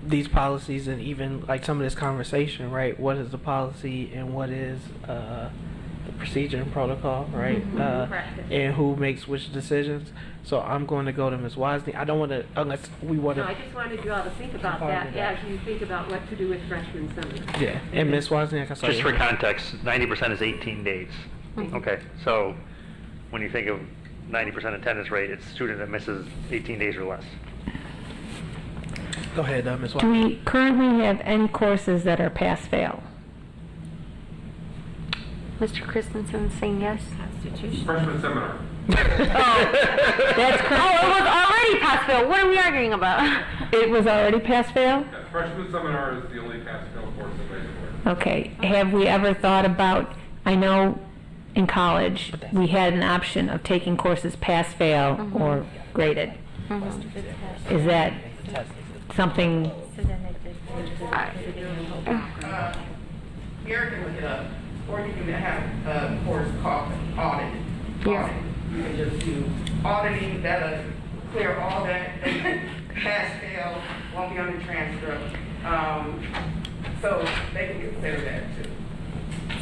these policies, and even like some of this conversation, right? What is the policy and what is the procedure and protocol, right? Practice. And who makes which decisions. So I'm going to go to Ms. Wozni. I don't want to, unless we want No, I to, just wanted you all to think about Part that of that. as you think about what to do with freshman seminar. yeah. And Ms. Wozniak, I saw Just you. for context, 90% is 18 days. Okay, so when you think of 90% attendance rate, it's a student that misses 18 days or less. Go ahead, Ms. Do Wozniak. we currently have any courses that are pass-fail? Mr. Christensen saying yes. Freshman seminar. That's correct. Oh, it was already pass fail. What are we arguing about? It was already pass-fail? Yeah, freshman seminar is the only pass-fail course available. Okay. Have we ever thought about, I know in college, we had an option of taking courses pass-fail or graded. Is that something? Here can look it up, or you can have a course called audit. Yeah. You can just do auditing, that'll clear all that, pass, fail, won't be on the transcript. So they can consider that too.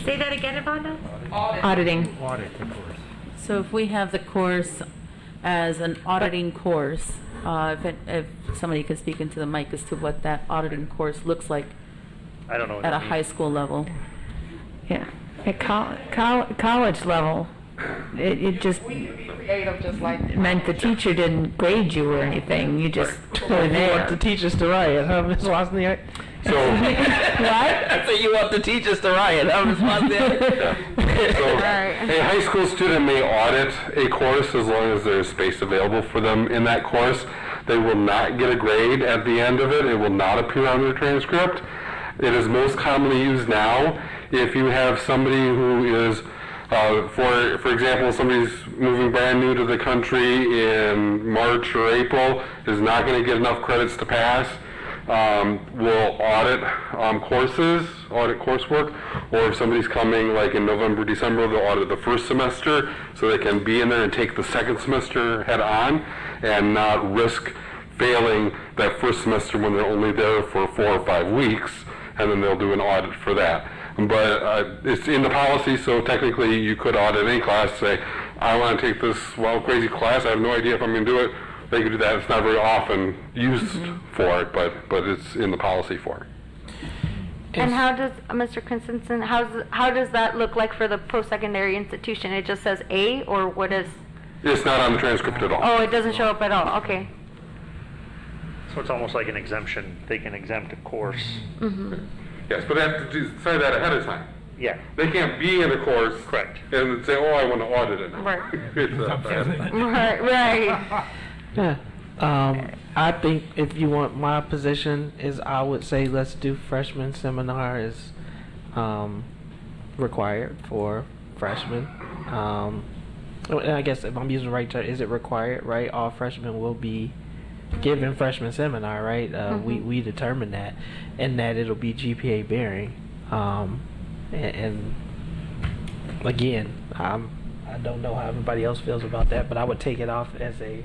Say that again about that? Auditing. Audit the course. So if we have the course as an auditing course, if somebody could speak into the mic as to what that auditing course looks like I don't know what at a that means. high school level. Yeah. At college level, it just We can be creative just like. meant the teacher didn't grade you or anything. You just put it You want the there. teachers to riot, huh, Ms. Wozniak? So, What? I said you want the teachers to riot, huh, Ms. Wozniak? so a high school student may audit a course as long as there's space available for them in that course. They will not get a grade at the end of it. It will not appear on their transcript. It is most commonly used now if you have somebody who is, for example, somebody's moving brand new to the country in March or April, is not going to get enough credits to pass. We'll audit courses, audit coursework, or if somebody's coming like in November, December, they'll audit the first semester so they can be in there and take the second semester head on and not risk failing that first semester when they're only there for 4 or 5 weeks, and then they'll do an audit for that. But it's in the policy, so technically you could audit any class, say, I want to take this crazy class, I have no idea if I'm going to do it. They could do that. It's not very often used for it, but it's in the policy for it. And how does, Mr. Christensen, how does that look like for the post-secondary institution? It just says A, or what is? It's not on the transcript at all. Oh, it doesn't show up at all. Okay. So it's almost like an exemption. They can exempt a course. Yes, but they have to say that ahead of time. Yeah. They can't be in a course. Correct. And say, oh, I want to audit it. Right. It's, Right. Yeah. I think if you want my position is I would say let's do freshman seminar is required for freshmen. And I guess if I'm using the right term, is it required, right? All freshmen will be given freshman seminar, right? We determine that, and that it'll be GPA bearing. And again, I don't know how everybody else feels about that, but I would take it off as a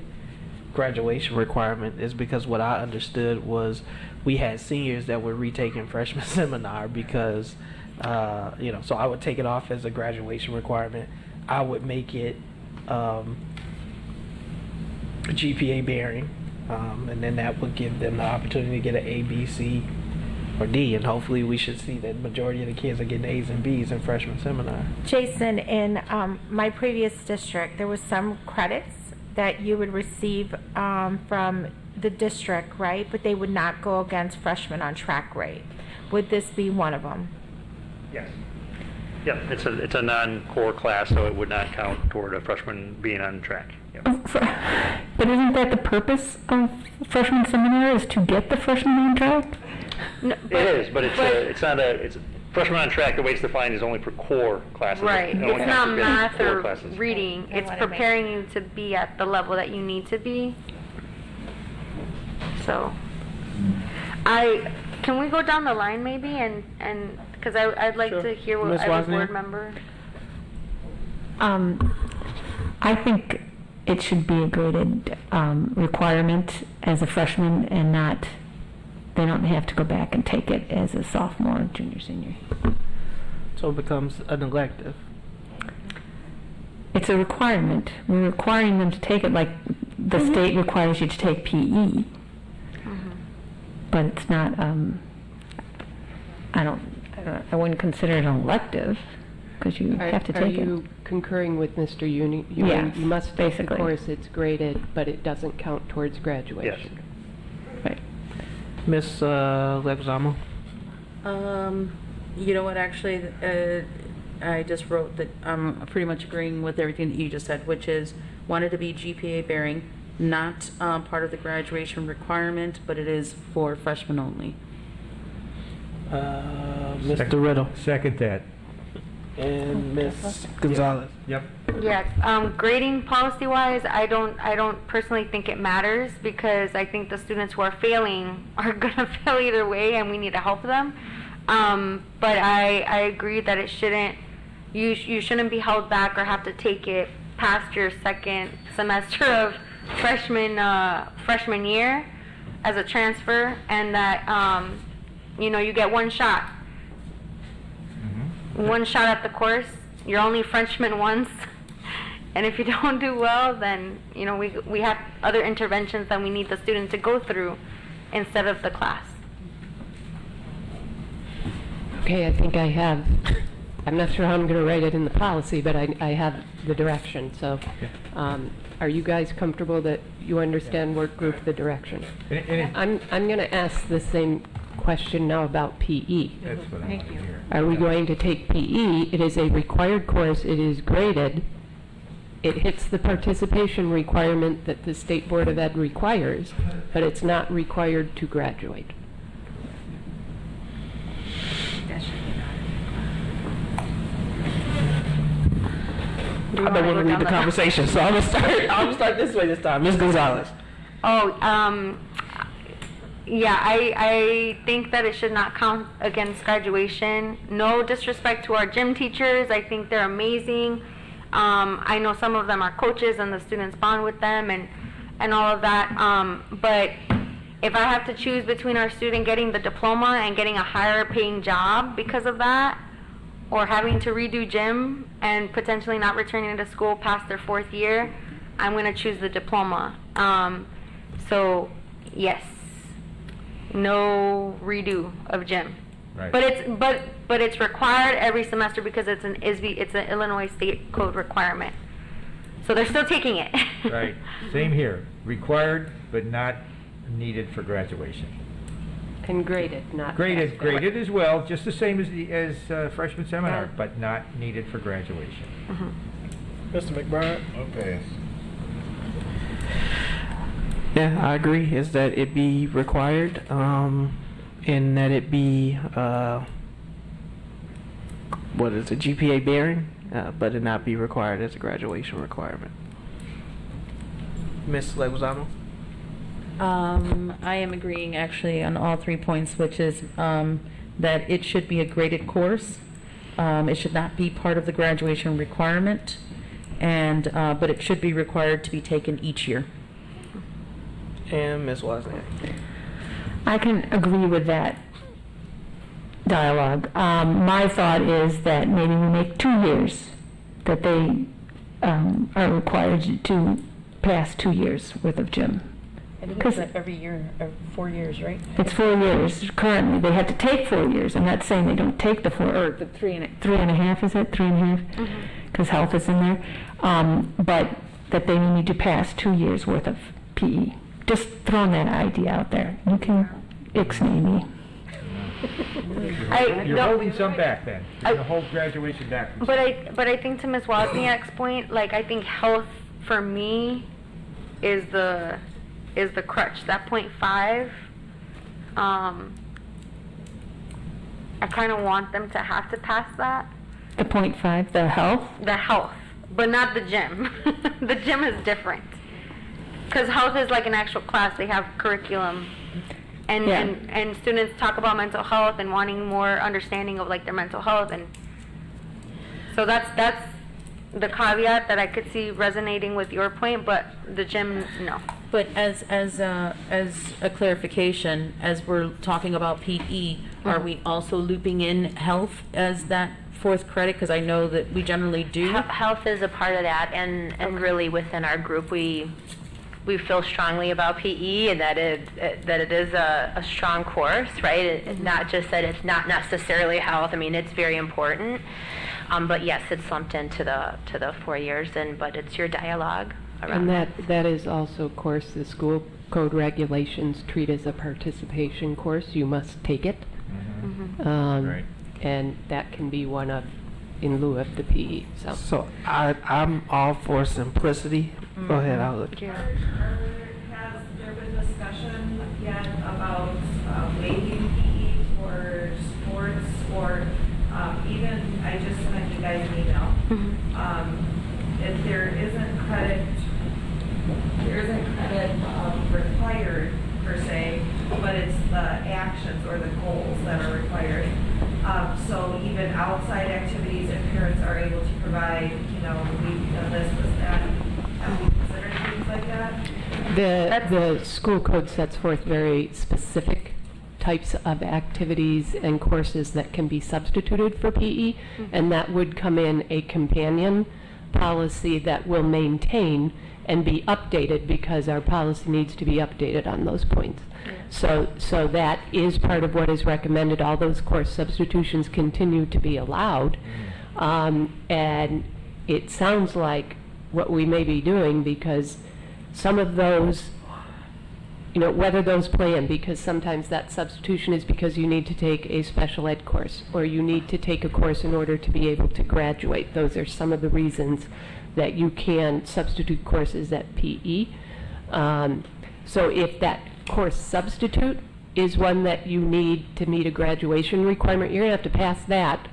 graduation requirement. Is because what I understood was we had seniors that were retaking freshman seminar because so I would take it off as a graduation requirement. I would make it GPA bearing, and then that would give them the opportunity to get an A, B, C, or D, and hopefully we should see that majority of the kids are getting A's and B's in freshman seminar. Jason, in my previous district, there was some credits that you would receive from the district, right? But they would not go against freshmen on track rate. Would this be one of them? Yes. Yeah, it's a non-core class, so it would not count toward a freshman being on track. Yep. But isn't that the purpose of freshman seminar, is to get the freshman on track? No, It is, but it's not it's freshman on track. The way it's defined is only for core classes. Right. It only It's counts not against math core or classes. reading. They It's wanna preparing you to be at the level that you need to be. So, can we go down the line maybe and because I'd like Sure. to hear what Ms. every Wozniak? board member. I think it should be a graded requirement as a freshman and not, they don't have to go back and take it as a sophomore, junior, senior. So it becomes an elective. it's a requirement. We're requiring them to take it like the state requires you to take PE. But it's not, I wouldn't consider it an elective, because you have to take Are it. you concurring with Mr. Ewing? Yes, You must take the basically. course, it's graded, but it doesn't count towards graduation. Right. Ms. Lexamo? You know what, actually, I just wrote that I'm pretty much agreeing with everything that you just said, which is wanted to be GPA bearing, not part of the graduation requirement, but it is for freshmen only. Mr. Riddle? Second that. And Ms. Gonzalez? Yep. Yeah, grading policy-wise, I don't personally think it matters, because I think the students who are failing are gonna fail either way, and we need to help them. But I agree that it shouldn't, you shouldn't be held back or have to take it past your second semester of freshman year as a transfer, and that you get one shot. One shot at the course. You're only freshman once, and if you don't do well, then we have other interventions that we need the student to go through instead of the class. Okay, I think I have, I'm not sure how I'm going to write it in the policy, but I have the direction. So are you guys comfortable that you understand work group the direction? I'm going to ask the same question now about PE. That's what I want to hear. Are we going to take PE? It is a required course. It is graded. It hits the participation requirement that the State Board of Ed requires, but it's not required to graduate. I don't want to lead the conversation, so I'm gonna start this way this time. Ms. Gonzalez? Yeah, I think that it should not count against graduation. No disrespect to our gym teachers. I think they're amazing. I know some of them are coaches and the students bond with them and all of that. But if I have to choose between our student getting the diploma and getting a higher paying job because of that, or having to redo gym and potentially not returning to school past their 4th year, I'm going to choose the diploma. So, yes, no redo of gym. Right. But it's required every semester because it's an Illinois State Code requirement. So they're still taking it. Right. Same here. Required, but not needed for graduation. And graded, not Graded as well, just the same as freshman seminar, but not needed for graduation. Mr. McBride? Okay. Yeah, I agree, is that it be required, and that it be, GPA bearing, but it not be required as a graduation requirement. Ms. Leguizamo? I am agreeing actually on all 3 points, which is that it should be a graded course. It should not be part of the graduation requirement, and but it should be required to be taken each year. And Ms. Wozniak? I can agree with that dialogue. My thought is that maybe we make 2 years, that they are required to pass 2 years worth of gym. I think it's every year, 4 years, right? It's 4 years currently. They have to take 4 years. I'm not saying they don't take the 4, or the 3.5, is it? 3.5? Because health is in there. But that they need to pass 2 years worth of PE. Just throwing that idea out there. You can ixnay me. You're holding some back then. You're going to hold graduation back. But I think to Ms. Wozniak's point, like, I think health for me is the crutch. That 0.5, I kind of want them to have to pass that. The 0.5, the health? The health, but not the gym. The gym is different. Because health is like an actual class. They have curriculum. And students talk about mental health and wanting more understanding of like their mental health. And so that's the caveat that I could see resonating with your point, but the gym, no. But as a clarification, as we're talking about PE, are we also looping in health as that fourth credit? Because I know that we generally do. Health is a part of that, and really within our group, we feel strongly about PE and that it is a strong course, right? It's not just that it's not necessarily health. I mean, it's very important, but yes, it's lumped into the 4 years, but it's your dialogue around And that is also a course the school code regulations treat as a participation course. You must take it. Right. And that can be one of, in lieu of the PE, so. So I'm all for simplicity. Go ahead, I'll look. Has there been discussion yet about waiving PE for sports or even, I just sent you guys an email. If there isn't credit required per se, but it's the actions or the goals that are required. So even outside activities, if parents are able to provide, we've done this, that, have we considered things like that? The school code sets forth very specific types of activities and courses that can be substituted for PE, and that would come in a companion policy that will maintain and be updated because our policy needs to be updated on those points. So that is part of what is recommended. All those course substitutions continue to be allowed, and it sounds like what we may be doing, because some of those, whether those play in, because sometimes that substitution is because you need to take a special ed course or you need to take a course in order to be able to graduate. Those are some of the reasons that you can substitute courses at PE. So if that course substitute is one that you need to meet a graduation requirement, you're going to have to pass that,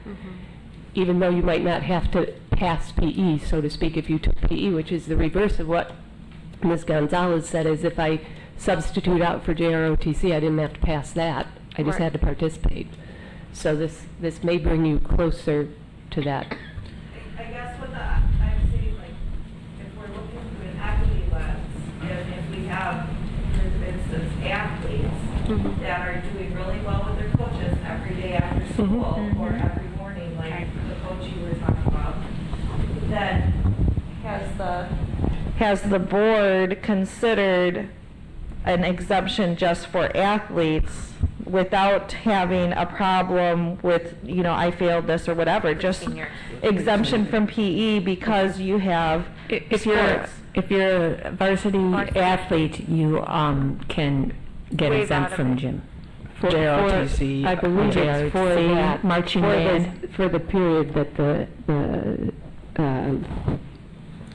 even though you might not have to pass PE, so to speak, if you took PE, which is the reverse of what Ms. Gonzalez said, is if I substitute out for JROTC, I didn't have to pass that. I just had to participate. So this may bring you closer to that. I guess what I'm saying, like, if we're looking through an equity lens, if we have, for instance, athletes that are doing really well with their coaches every day after school or every morning, like the coach you were talking about, then has the board considered an exemption just for athletes without having a problem with, I failed this or whatever, just exemption from PE because you have If you're a varsity athlete, you can get Waive exempt out of from it. gym. JROTC, I believe it's for JROTC, that, marching band. for the period that the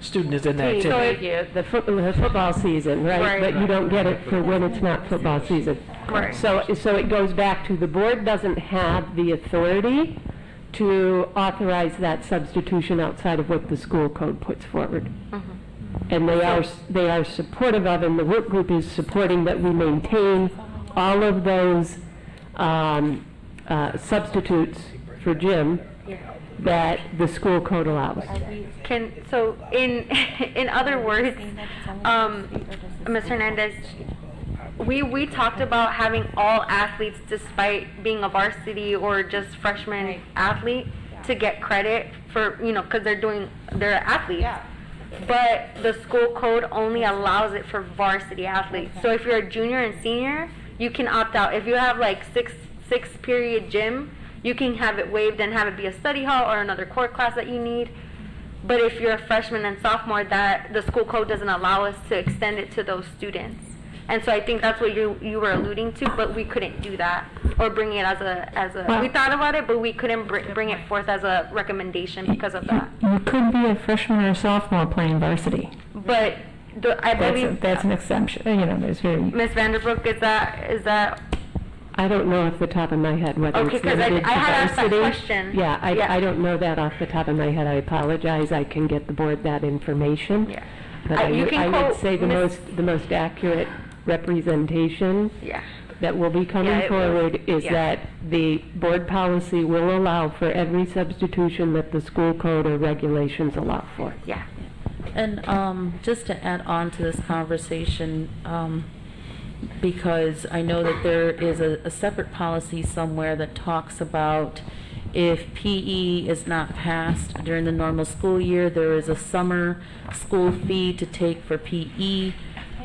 student is in that so activity. the football season, right? But you don't get it for when it's not football season. Right. So it goes back to the board doesn't have the authority to authorize that substitution outside of what the school code puts forward. And they are supportive of, and the work group is supporting that we maintain all of those substitutes for gym that the school code allows. So in other words, Ms. Hernandez, we talked about having all athletes, despite being a varsity or just freshman athlete, to get credit for, because they're athletes. But the school code only allows it for varsity athletes. So if you're a junior and senior, you can opt out. If you have like six period gym, you can have it waived and have it be a study hall or another core class that you need. But if you're a freshman and sophomore, that the school code doesn't allow us to extend it to those students. And so I think that's what you were alluding to, but we couldn't do that or bring it as a we thought about it, but we couldn't bring it forth as a recommendation because of that. You could be a freshman or a sophomore playing varsity. But I believe that's an exemption. There's very. Ms. Vanderbrook, is that? I don't know off the top of my head whether Okay, it's 'cause limited I to had asked that varsity. question. Yeah, I don't know that off the top of my head. I apologize. I can get the board that information. Yeah. But I You can would quote say the Ms. most accurate representation that will be coming it will. forward is Yeah. that the board policy will allow for every substitution that the school code or regulations allow for. Yeah. And just to add on to this conversation, because I know that there is a separate policy somewhere that talks about If PE is not passed during the normal school year, there is a summer school fee to take for PE.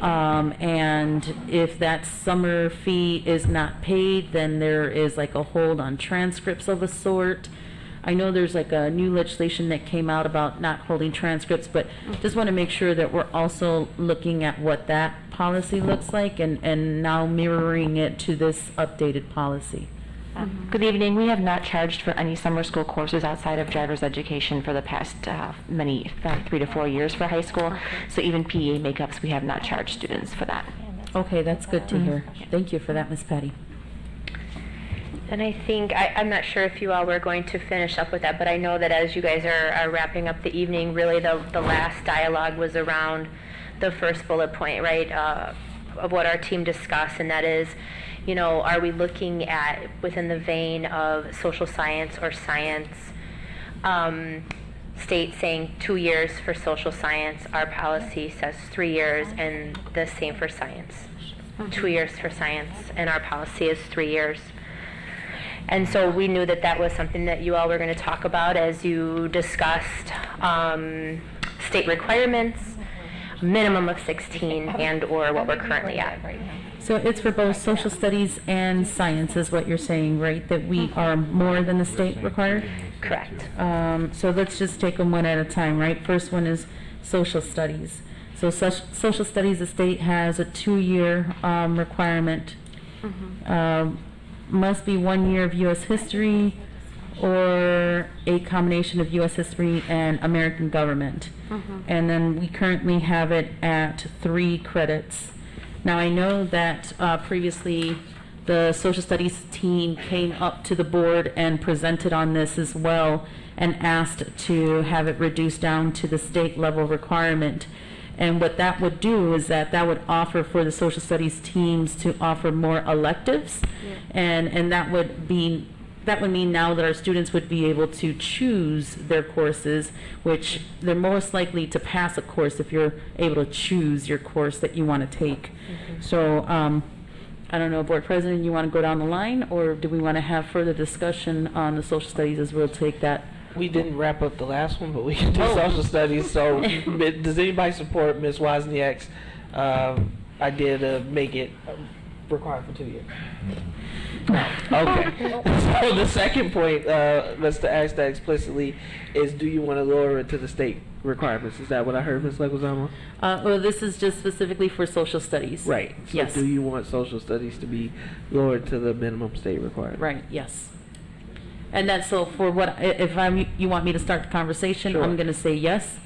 And if that summer fee is not paid, then there is like a hold on transcripts of a sort. I know there's like a new legislation that came out about not holding transcripts, but just want to make sure that we're also looking at what that policy looks like and now mirroring it to this updated policy. Good evening. We have not charged for any summer school courses outside of driver's education for the past 3 to 4 years for high school. So even PE makeups, we have not charged students for that. Okay, that's good to hear. Thank you for that, Ms. Patty. And I think, I'm not sure if you all were going to finish up with that, but I know that as you guys are wrapping up the evening, really the last dialogue was around the first bullet point, right, of what our team discussed, and that is, you know, are we looking at within the vein of social science or science? State saying 2 years for social science, our policy says 3 years, and the same for science. 2 years for science, and our policy is 3 years. And so we knew that that was something that you all were going to talk about as you discussed state requirements, minimum of 16, and or what we're currently at. So it's for both social studies and science is what you're saying, right? That we are more than the state required? Correct. So let's just take them one at a time, right? First one is social studies. So social studies, the state has a 2-year requirement. Must be 1 year of U.S. history or a combination of U.S. history and American government. And then we currently have it at 3 credits. Now I know that previously the social studies team came up to the board and presented on this as well and asked to have it reduced down to the state level requirement. And what that would do is that would offer for the social studies teams to offer more electives, and that would mean now that our students would be able to choose their courses, which they're most likely to pass a course if you're able to choose your course that you want to take. So I don't know, Board President, you want to go down the line, or do we want to have further discussion on the social studies as we'll take that? We didn't wrap up the last one, but we can do social studies. So does anybody support Ms. Wozniak's idea to make it required for 2 years? No. Okay. So the second point, let's to ask that explicitly, is do you want to lower it to the state requirements? Is that what I heard, Ms. Leguizamo? Well, this is just specifically for social studies. Right. So yes. Do you want social studies to be lowered to the minimum state requirement? Right. Yes. And that's so for what you want me to start the conversation, Sure. I'm going to say yes.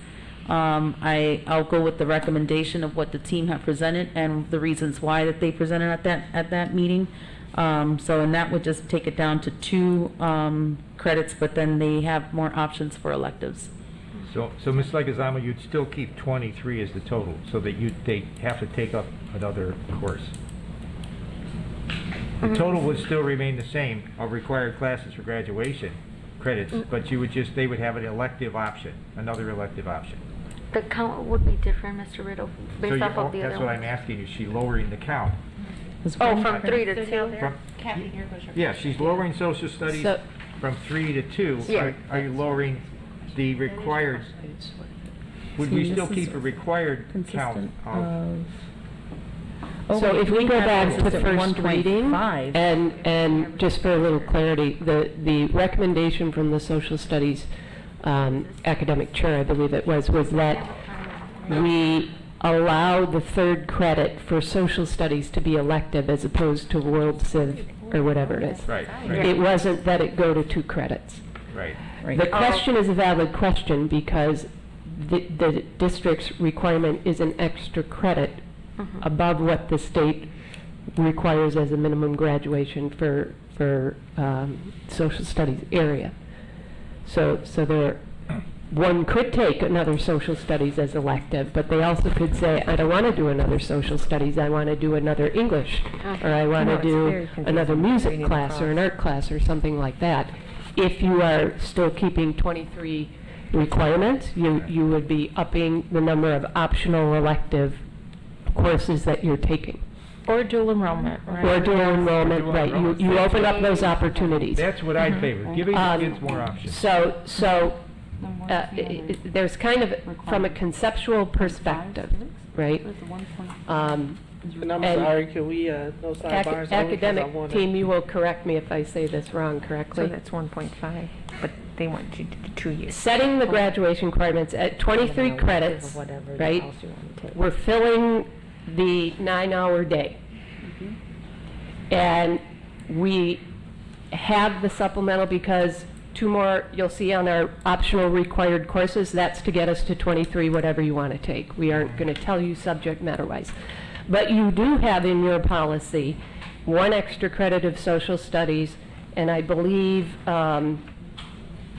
I'll go with the recommendation of what the team have presented and the reasons why that they presented at that meeting. And that would just take it down to 2 credits, but then they have more options for electives. So Ms. Leguizamo, you'd still keep 23 as the total, so that they have to take up another course. The total would still remain the same of required classes for graduation credits, but they would have an elective option, another elective option. The count would be different, Mr. Riddle, based off of the other That's what one. I'm asking, is she lowering the count? Oh, from 3 to 2? Yeah, she's lowering social studies from 3 to 2. Yeah. Are you lowering the required, would we still keep a required count of? So if we go back to first 1.5. reading, and just for a little clarity, the recommendation from the social studies academic chair, I believe it was that we allow the 3rd credit for social studies to be elective as opposed to World Civ or whatever it is. Right. It wasn't that it go to 2 credits. Right. The question is a valid question because the district's requirement is an extra credit above what the state requires as a minimum graduation for social studies area. So one could take another social studies as elective, but they also could say, I don't want to do another social studies, I want to do another English, or I want to do another music class or an art class or something like that. If you are still keeping 23 requirements, you would be upping the number of optional elective courses that you're taking. Or dual enrollment, right? Or dual enrollment, Dual right, enrollment. you open up those opportunities. That's what I'd favor, giving the kids more options. There's kind of, from a conceptual perspective, right? And I'm And sorry, can we, no sidebars? only 'cause I Academic wanna- team, you will correct me if I say this wrong correctly. So that's 1.5, but they want you to do 2 years. Setting the graduation requirements at 23 credits, right? We're filling the 9-hour day. And we have the supplemental because 2 more, you'll see on our optional required courses, that's to get us to 23, whatever you want to take. We aren't going to tell you subject matter-wise. But you do have in your policy 1 extra credit of social studies, and I believe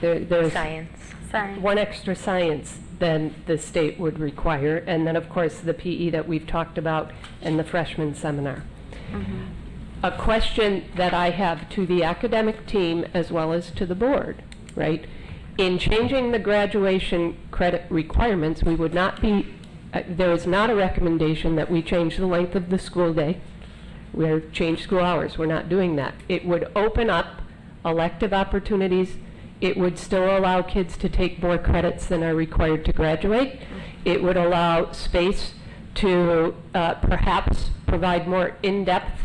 there's Science. 1 extra science than the state would require, and then of course the PE that we've talked about and the freshman seminar. A question that I have to the academic team as well as to the board, right? In changing the graduation credit requirements, we would not be, there is not a recommendation that we change the length of the school day. We're change school hours. We're not doing that. It would open up elective opportunities. It would still allow kids to take more credits than are required to graduate. It would allow space to perhaps provide more in-depth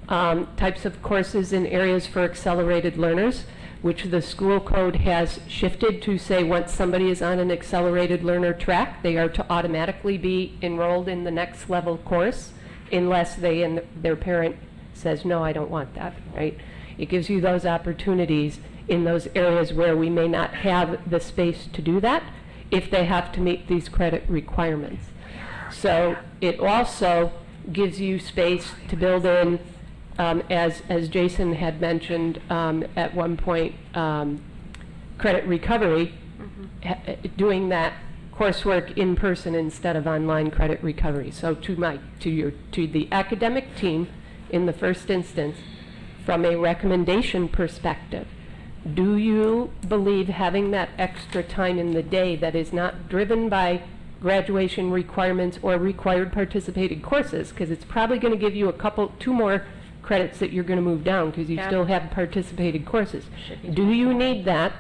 types of courses in areas for accelerated learners, which the school code has shifted to say once somebody is on an accelerated learner track, they are to automatically be enrolled in the next level course unless they and their parent says, no, I don't want that, right? It gives you those opportunities in those areas where we may not have the space to do that if they have to meet these credit requirements. So it also gives you space to build in, as Jason had mentioned at one point, credit recovery, doing that coursework in person instead of online credit recovery. So to the academic team, in the first instance, from a recommendation perspective, do you believe having that extra time in the day that is not driven by graduation requirements or required participating courses, because it's probably going to give you 2 more credits that you're going to move down because you still have participating courses. Do you need that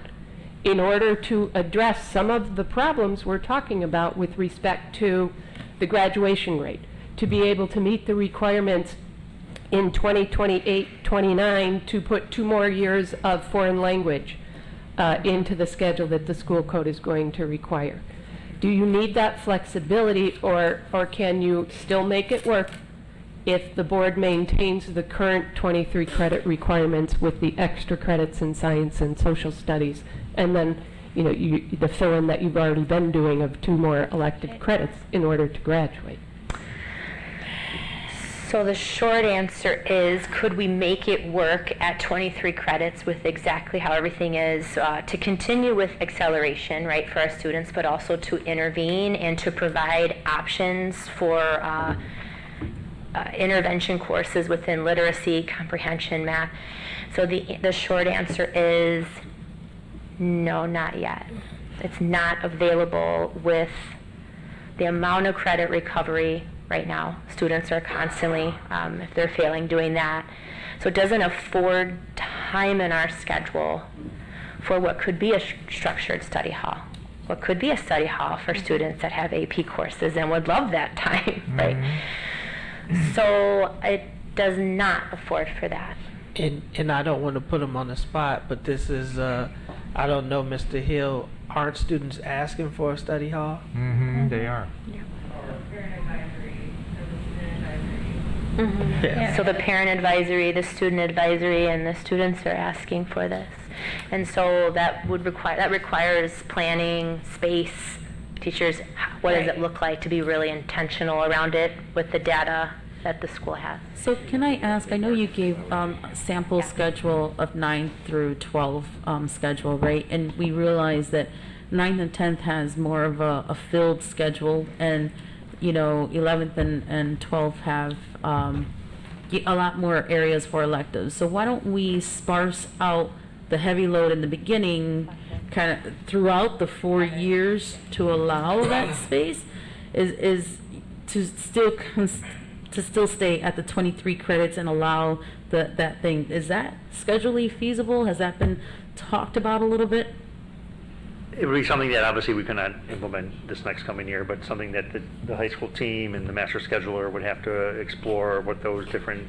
in order to address some of the problems we're talking about with respect to the graduation rate, to be able to meet the requirements in 2028, 29 to put 2 more years of foreign language into the schedule that the school code is going to require? Do you need that flexibility, or can you still make it work if the board maintains the current 23 credit requirements with the extra credits in science and social studies, and then the fill-in that you've already been doing of 2 more elective credits in order to graduate? So the short answer is, could we make it work at 23 credits with exactly how everything is, to continue with acceleration, right, for our students, but also to intervene and to provide options for intervention courses within literacy, comprehension, math. So the short answer is no, not yet. It's not available with the amount of credit recovery right now. Students are constantly, if they're failing, doing that. So it doesn't afford time in our schedule for what could be a structured study hall. What could be a study hall for students that have AP courses and would love that time, right? So it does not afford for that. And I don't want to put them on the spot, but this is, I don't know, Mr. Hill, aren't students asking for a study hall? They are. Yeah. So the parent advisory, the student advisory, and the students are asking for this. And so that requires planning, space, teachers, what does it look like to be really intentional around it with the data that the school has. So can I ask, I know you gave sample schedule of 9 through 12 schedule, right? And we realize that 9th and 10th has more of a filled schedule, and 11th and 12th have a lot more areas for electives. So why don't we sparse out the heavy load in the beginning kind of throughout the 4 years to allow that space is to still to still stay at the 23 credits and allow that thing. Is that schedulally feasible? Has that been talked about a little bit? It would be something that obviously we cannot implement this next coming year, but something that the high school team and the master scheduler would have to explore what those different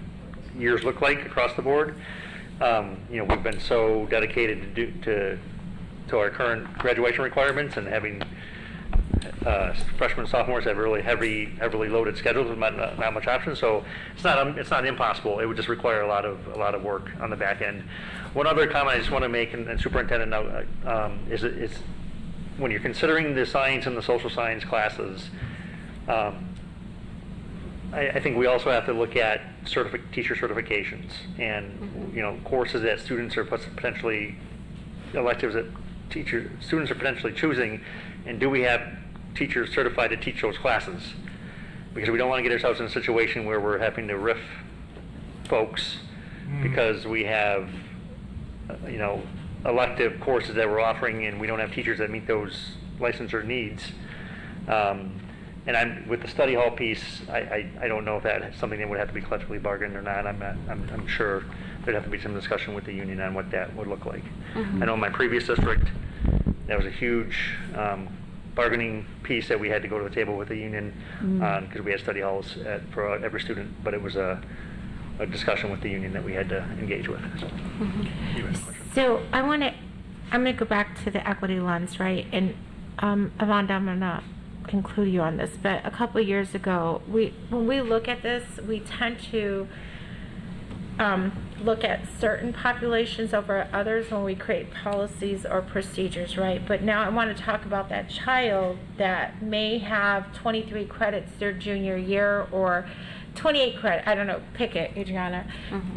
years look like across the board. We've been so dedicated to our current graduation requirements, and having freshmen and sophomores have really heavily loaded schedules with not much options. So it's not impossible. It would just require a lot of work on the back end. One other comment I just want to make, and Superintendent, is when you're considering the science and the social science classes, I think we also have to look at teacher certifications and courses that students are potentially electives that students are potentially choosing, and do we have teachers certified to teach those classes? Because we don't want to get ourselves in a situation where we're having to RIF folks because we have elective courses that we're offering and we don't have teachers that meet those licensure needs. And with the study hall piece, I don't know if that's something that would have to be collectively bargained or not. I'm sure there'd have to be some discussion with the union on what that would look like. Mm-hmm. I know in my previous district, that was a huge bargaining piece that we had to go to the table with the union on, because we had study halls for every student, but it was a discussion with the union that we had to engage with. So, you had a question. So I'm gonna go back to the equity lens, right? And Avonda, I'm gonna include you on this, but a couple of years ago, when we look at this, we tend to look at certain populations over others when we create policies or procedures, right? But now I want to talk about that child that may have 23 credits their junior year, or 28 credit, I don't know, pick it, Adriana.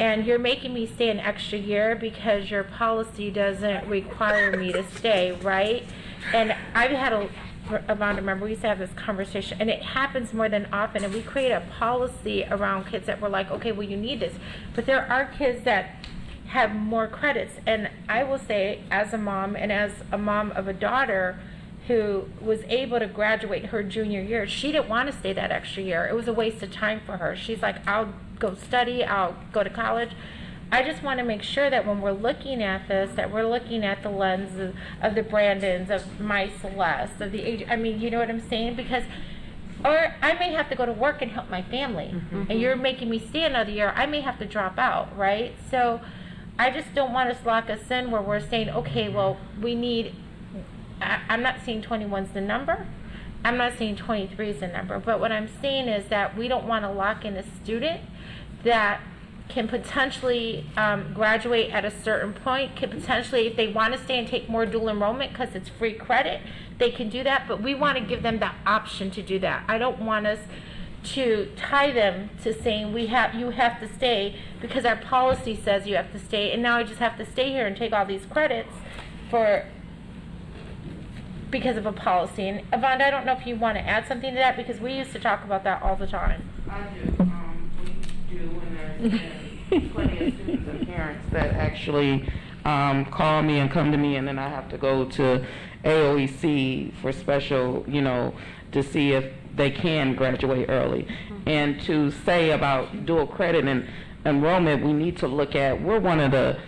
And you're making me stay an extra year because your policy doesn't require me to stay, right? And I've had Avonda, remember, we used to have this conversation, and it happens more than often, and we create a policy around kids that we're like, okay, well, you need this. But there are kids that have more credits, and I will say, as a mom, and as a mom of a daughter who was able to graduate her junior year, she didn't want to stay that extra year. It was a waste of time for her. She's like, I'll go study, I'll go to college. I just want to make sure that when we're looking at this, that we're looking at the lens of the Brandons, of my Celeste, of the age. I mean, you know what I'm saying? Because, or I may have to go to work and help my family, and you're making me stay another year. I may have to drop out, right? So I just don't want us to lock us in where we're saying, okay, well, we need, I'm not saying 21's the number. I'm not saying 23 is the number. But what I'm saying is that we don't want to lock in a student that can potentially graduate at a certain point, can potentially, if they want to stay and take more dual enrollment because it's free credit, they can do that, but we want to give them the option to do that. I don't want us to tie them to saying you have to stay because our policy says you have to stay, and now I just have to stay here and take all these credits because of a policy. And Avonda, I don't know if you want to add something to that, because we used to talk about that all the time. I do. We do, and there's plenty of students and parents that actually call me and come to me, and then I have to go to AOEC for special, to see if they can graduate early. And to say about dual credit and enrollment, we need to look at, we're one of the,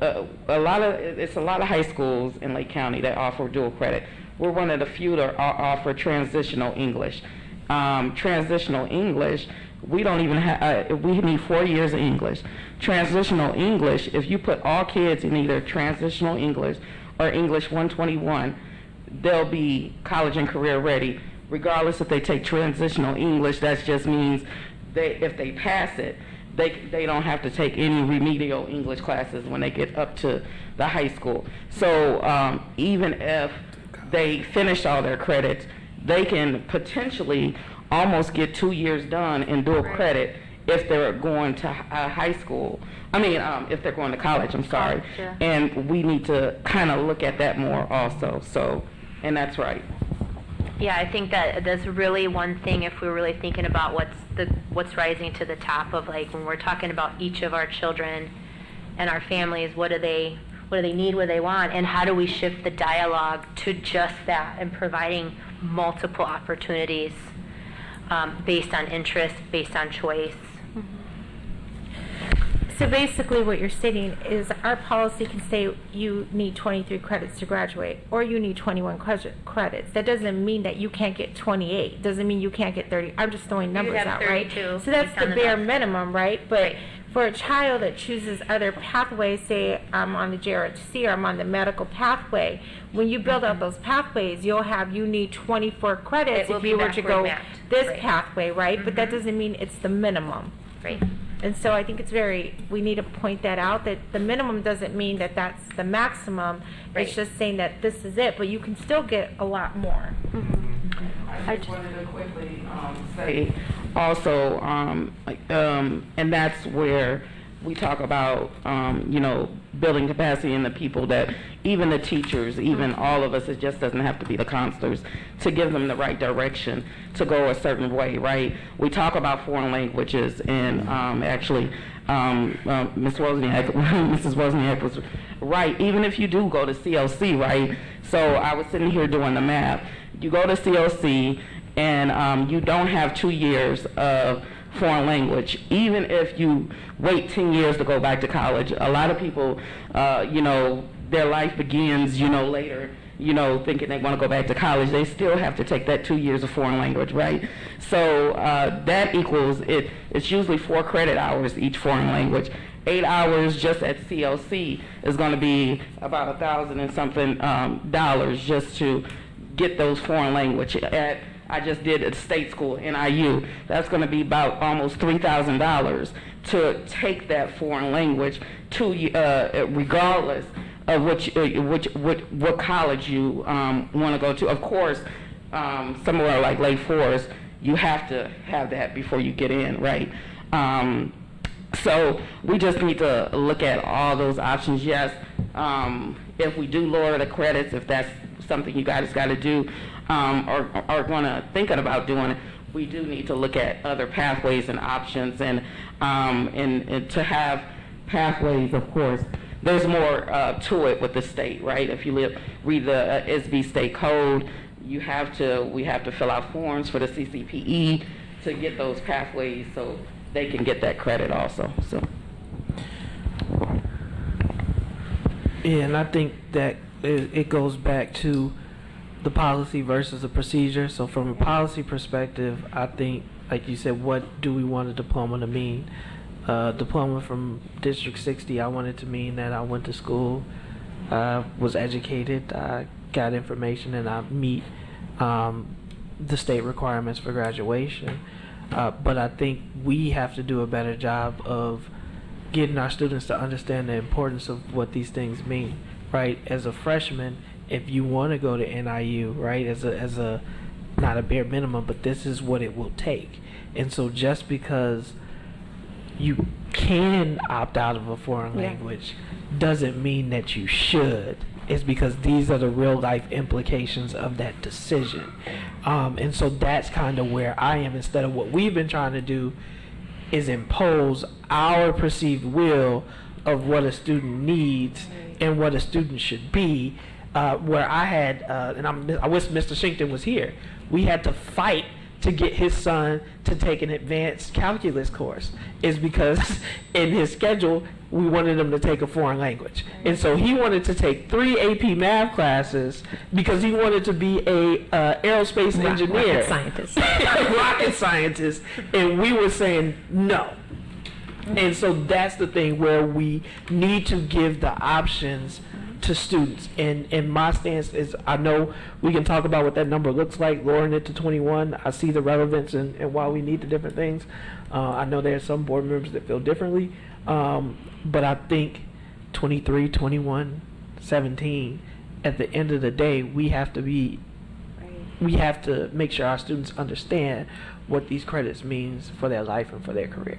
it's a lot of high schools in Lake County that offer dual credit. We're one of the few that offer transitional English. Transitional English, we don't even have, we need 4 years of English. Transitional English, if you put all kids in either transitional English or English 121, they'll be college and career ready. Regardless if they take transitional English, that just means if they pass it, they don't have to take any remedial English classes when they get up to the high school. So even if they finish all their credits, they can potentially almost get 2 years done in dual credit if they're going to high school. If they're going to college, I'm sorry. Sure. And we need to kind of look at that more also. So, and that's right. Yeah, I think that's really one thing if we're really thinking about what's rising to the top of, like, when we're talking about each of our children and our families, what do they need, what do they want, and how do we shift the dialogue to just that and providing multiple opportunities based on interest, based on choice. So basically what you're stating is our policy can say you need 23 credits to graduate, or you need 21 credits. That doesn't mean that you can't get 28. Doesn't mean you can't get 30. I'm just throwing numbers have out, right? 32 So that's based the on the bare numbers. minimum, right? But for a child that chooses other pathways, say I'm on the JRHC or I'm on the medical pathway, when you build out those pathways, you need 24 credits It will if be you were to backward go mapped, this right. pathway, right? But that doesn't mean it's the minimum. Right. And so I think we need to point that out, that the minimum doesn't mean that that's the maximum. Right. It's just saying that this is it, but you can still get a lot more. I just wanted to quickly say also, and that's where we talk about, building capacity in the people that, even the teachers, even all of us, it just doesn't have to be the counselors, to give them the right direction to go a certain way, right? We talk about foreign languages, and actually, Ms. Wozniak, Mrs. Wozniak was right. Even if you do go to CLC, right? So I was sitting here doing the math. You go to CLC, and you don't have 2 years of foreign language. Even if you wait 10 years to go back to college, a lot of people, their life begins, later, thinking they want to go back to college. They still have to take that 2 years of foreign language, right? So that equals, it's usually 4 credit hours each foreign language. 8 hours just at CLC is going to be about $1,000 and something dollars just to get those foreign language. I just did at state school, NIU. That's going to be about almost $3,000 to take that foreign language to, regardless of what college you want to go to. Of course, somewhere like Lake Forest, you have to have that before you get in, right? So we just need to look at all those options. Yes, if we do lower the credits, if that's something you guys got to do, or are going to thinking about doing it, we do need to look at other pathways and options, and to have pathways, of course, there's more to it with the state, right? If you read the SB state code, we have to fill out forms for the CCPE to get those pathways so they can get that credit also. So. Yeah, and I think that it goes back to the policy versus the procedure. So from a policy perspective, I think, like you said, what do we want a diploma to mean? Diploma from District 60, I want it to mean that I went to school, was educated, I got information, and I meet the state requirements for graduation. But I think we have to do a better job of getting our students to understand the importance of what these things mean, right? As a freshman, if you want to go to NIU, right, as a not a bare minimum, but this is what it will take. And so just because you can opt out of a foreign language doesn't mean that you should. It's because these are the real life implications of that decision. And so that's kind of where I am, instead of what we've been trying to do is impose our perceived will of what a student needs and what a student should be. Where I had, I wish Mr. Shinkton was here, we had to fight to get his son to take an advanced calculus course, is because in his schedule, we wanted him to take a foreign language. And so he wanted to take 3 AP math classes because he wanted to be a aerospace engineer. Rocket scientist. Rocket scientist. And we were saying no. And so that's the thing where we need to give the options to students. And my stance is, I know we can talk about what that number looks like, lowering it to 21. I see the relevance and why we need the different things. I know there are some board members that feel differently. But I think 23, 21, 17, at the end of the day, we have to make sure our students understand what these credits means for their life and for their career.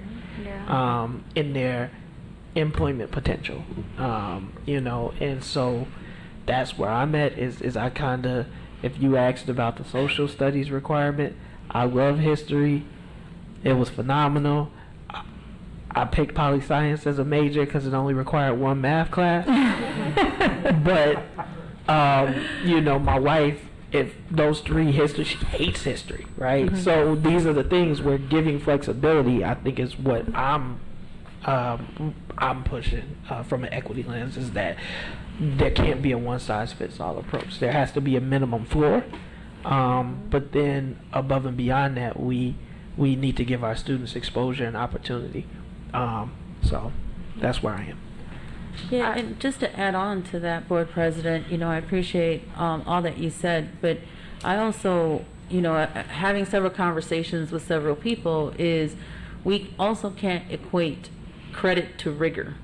In their employment potential, and so that's where I'm at. Is I kind of, if you asked about the social studies requirement, I love history. It was phenomenal. I picked poli-science as a major because it only required 1 math class. But my wife if those three history, she hates history, right? So these are the things where giving flexibility, I think, is what I'm pushing from an equity lens, is that there can't be a one-size-fits-all approach. There has to be a minimum floor, but then above and beyond that, we need to give our students exposure and opportunity. So that's where I am. Yeah, and just to add on to that, Board President, I appreciate all that you said, but I also, having several conversations with several people, is we also can't equate credit to rigor.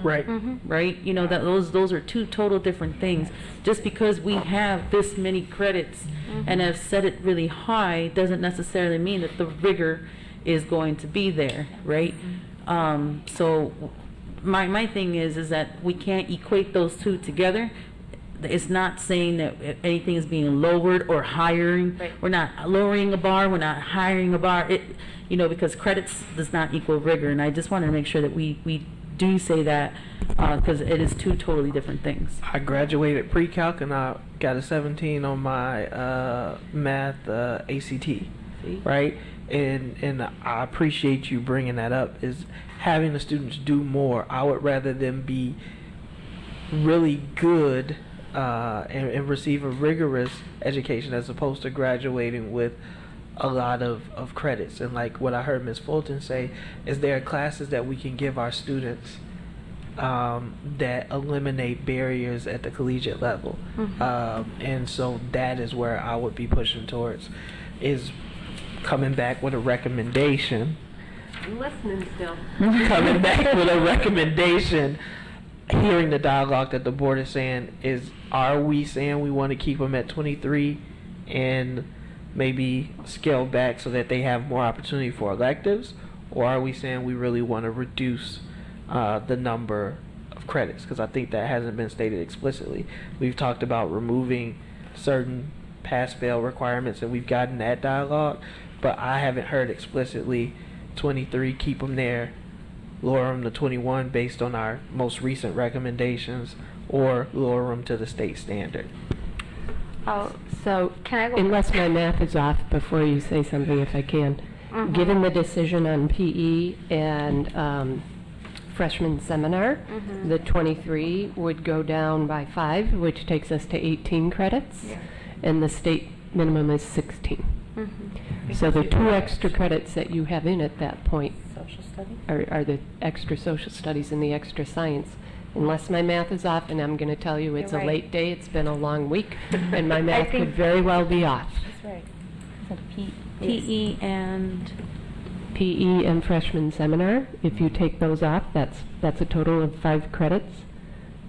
Right. Right? That those are two total different things. Just because we have this many credits and have set it really high doesn't necessarily mean that the rigor is going to be there, right? So my thing is that we can't equate those two together. It's not saying that anything is being lowered or hiring. Right. We're not lowering a bar. We're not hiring a bar. Because credits does not equal rigor. And I just wanted to make sure that we do say that, because it is two totally different things. I graduated pre-calc and I got a 17 on my math ACT, right? And I appreciate you bringing that up, is having the students do more. I would rather them be really good and receive a rigorous education as opposed to graduating with a lot of credits. And like what I heard Ms. Fulton say, is there are classes that we can give our students that eliminate barriers at the collegiate level. And so that is where I would be pushing towards, is coming back with a recommendation. I'm listening still. Coming back with a recommendation, hearing the dialogue that the board is saying, are we saying we want to keep them at 23 and maybe scale back so that they have more opportunity for electives, or are we saying we really want to reduce the number of credits? Because I think that hasn't been stated explicitly. We've talked about removing certain pass-fail requirements, and we've gotten that dialogue, but I haven't heard explicitly 23, keep them there, lower them to 21 based on our most recent recommendations, or lower them to the state standard. So, Can I go unless my math is off, before you say something, if I can, given the decision on PE and freshman seminar, the 23 would go down by 5, which takes us to 18 credits, and the state minimum is 16. So the 2 extra credits that you have in at that point are the extra social studies and the extra science. Unless my math is off, and I'm going to tell you it's You're a right. late day, it's been a long week, and my math could very well be off. That's right. PE and PE and freshman seminar, if you take those off, that's a total of 5 credits.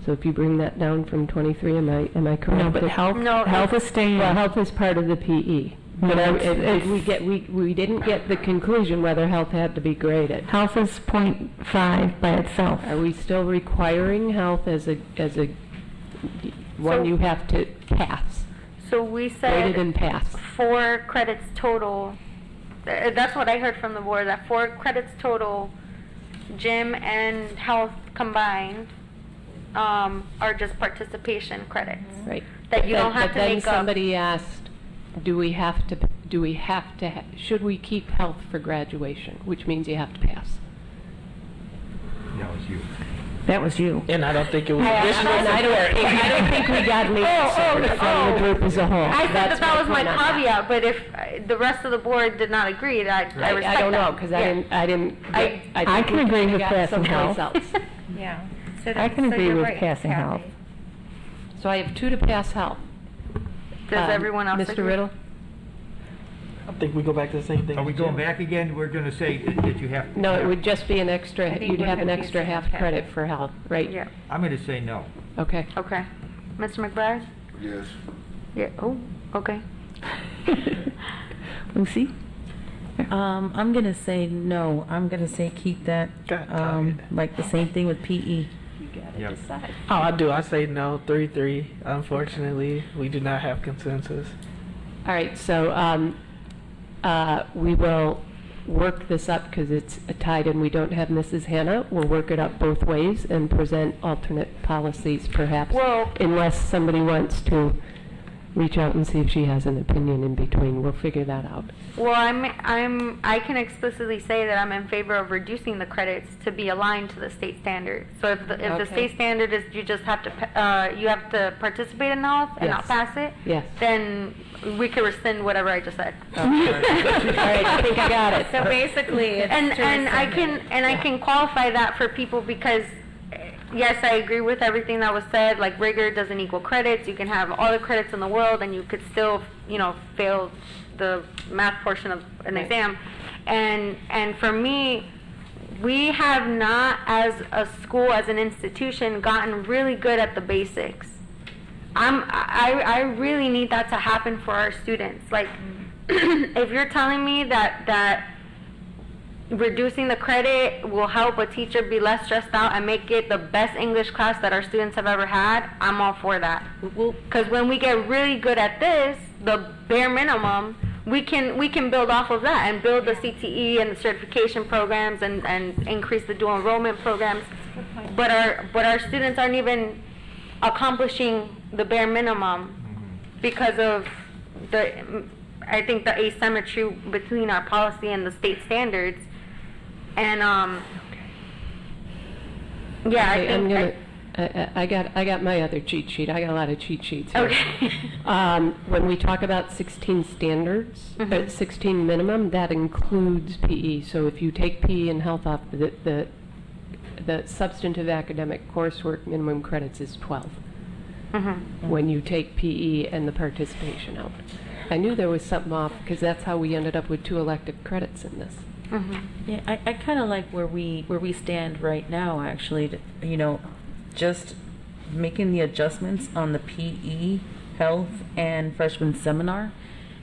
So if you bring that down from 23, am I correct? No, but health is staying. Well, health is part of the PE. But we didn't get the conclusion whether health had to be graded. Health is 0.5 by itself. Are we still requiring health as a one you have to pass? So we Graded said and pass. 4 credits total. That's what I heard from the board, that 4 credits total, gym and health combined, are just participation credits. Right. That you don't have to But then make up. somebody asked, should we keep health for graduation, which means you have to pass. That was you. That was you. And I don't think it was And additional I don't think we got lead from the group as a whole. I said That's that was my point on that. caveat, but if the rest of the board did not agree, I respect that. I don't know, because Yeah. I didn't. I can think we agree kinda with got passing someplace health. else. Yeah. I can agree with passing health. So I have 2 to pass health. Does everyone else Mr. agree? Riddle? I think we go back to the same thing. Are we going back again? We're going to say that you have to. No, it would just be an extra, I think you'd we're have an gonna be extra saying half half. credit for health, right? Yeah. I'm going to say no. Okay. Okay. Mr. McBride? Yes. Yeah. Oh, okay. Lucy? I'm gonna say no. I'm gonna say keep that, like the same thing with PE. Yep. Oh, I do. I say no. 3-3. Unfortunately, we do not have consensus. All right, so we will work this up because it's tied and we don't have Mrs. Hannah. We'll work it up both ways and present alternate policies perhaps. Well- Unless somebody wants to reach out and see if she has an opinion in between. We'll figure that out. Well, I can explicitly say that I'm in favor of reducing the credits to be aligned to the state standard. So if the Okay. state standard is you just have to you have to participate in health and not Yes. pass it, Yes. then we can rescind whatever I just said. All right, I think I got it. So basically, it's and to I rescind can it. qualify that for people because yes, I agree with everything that was said. Like rigor doesn't equal credits. You can have all the credits in the world and you could still, fail the math portion of an Right. exam. And for me, we have not, as a school, as an institution, gotten really good at the basics. I really need that to happen for our students. Like, if you're telling me that reducing the credit will help a teacher be less stressed out and make it the best English class that our students have ever had, I'm all for that. Because when we get really good at this, the bare minimum, we can build off of that and build the CTE and the certification programs and increase the dual enrollment programs. But our students aren't even accomplishing the bare minimum because of I think the asymmetry between our policy and the state standards. And yeah, I Okay, think I got my other cheat sheet. I got a lot of cheat sheets here. Okay. When we talk about 16 standards, 16 minimum, that includes PE. So if you take PE and health off, the substantive academic coursework minimum credits is 12. When you take PE and the participation out. I knew there was something off because that's how we ended up with 2 elective credits in this. Yeah, I kind of like where we stand right now, actually, just making the adjustments on the PE, health, and freshman seminar,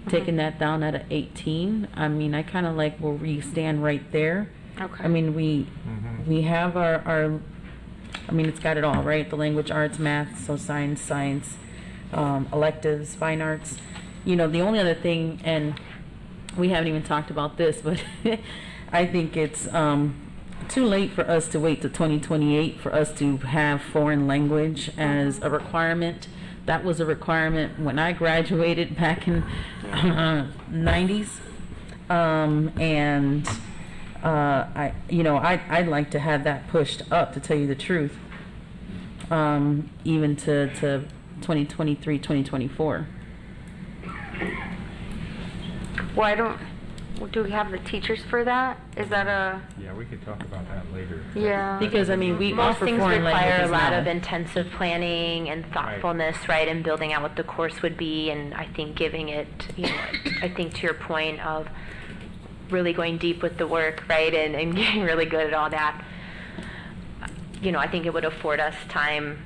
taking that down at 18. I mean, I kind of like where we stand right there. Okay. I mean, we have our I mean, it's got it all, right? The language arts, math, so science, electives, fine arts. The only other thing, and we haven't even talked about this, but I think it's too late for us to wait to 2028 for us to have foreign language as a requirement. That was a requirement when I graduated back in 90s. I'd like to have that pushed up, to tell you the truth, even to 2023, 2024. Well, do we have the teachers for that? Is that a... Yeah, we could talk about that later. Yeah. Because, I mean, we Most offer things foreign require a languages lot now. of intensive planning and thoughtfulness, right, and building out what the course would be, and I think giving it, I think to your point of really going deep with the work, right, and getting really good at all that, I think it would afford us time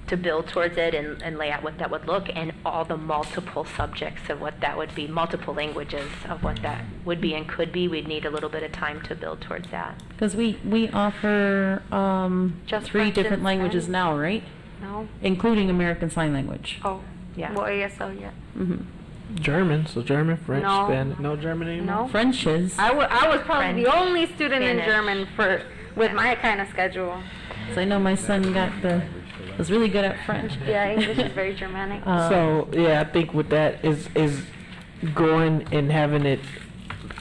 to build towards it and lay out what that would look, and all the multiple subjects of what that would be, multiple languages of what that would be and could be. We'd need a little bit of time to build towards that. Because we offer Just 3 French different and languages Spanish? now, right? No. Including American Sign Language. Oh, Yeah. well, ASL, yeah. German, so German, French, No. Spanish. No German anymore? No. French is. I was probably the French, only student in Spanish. German with my kind of schedule. So I know my son was really good at French. Yeah, English is very Germanic. So yeah, I think with that is going and having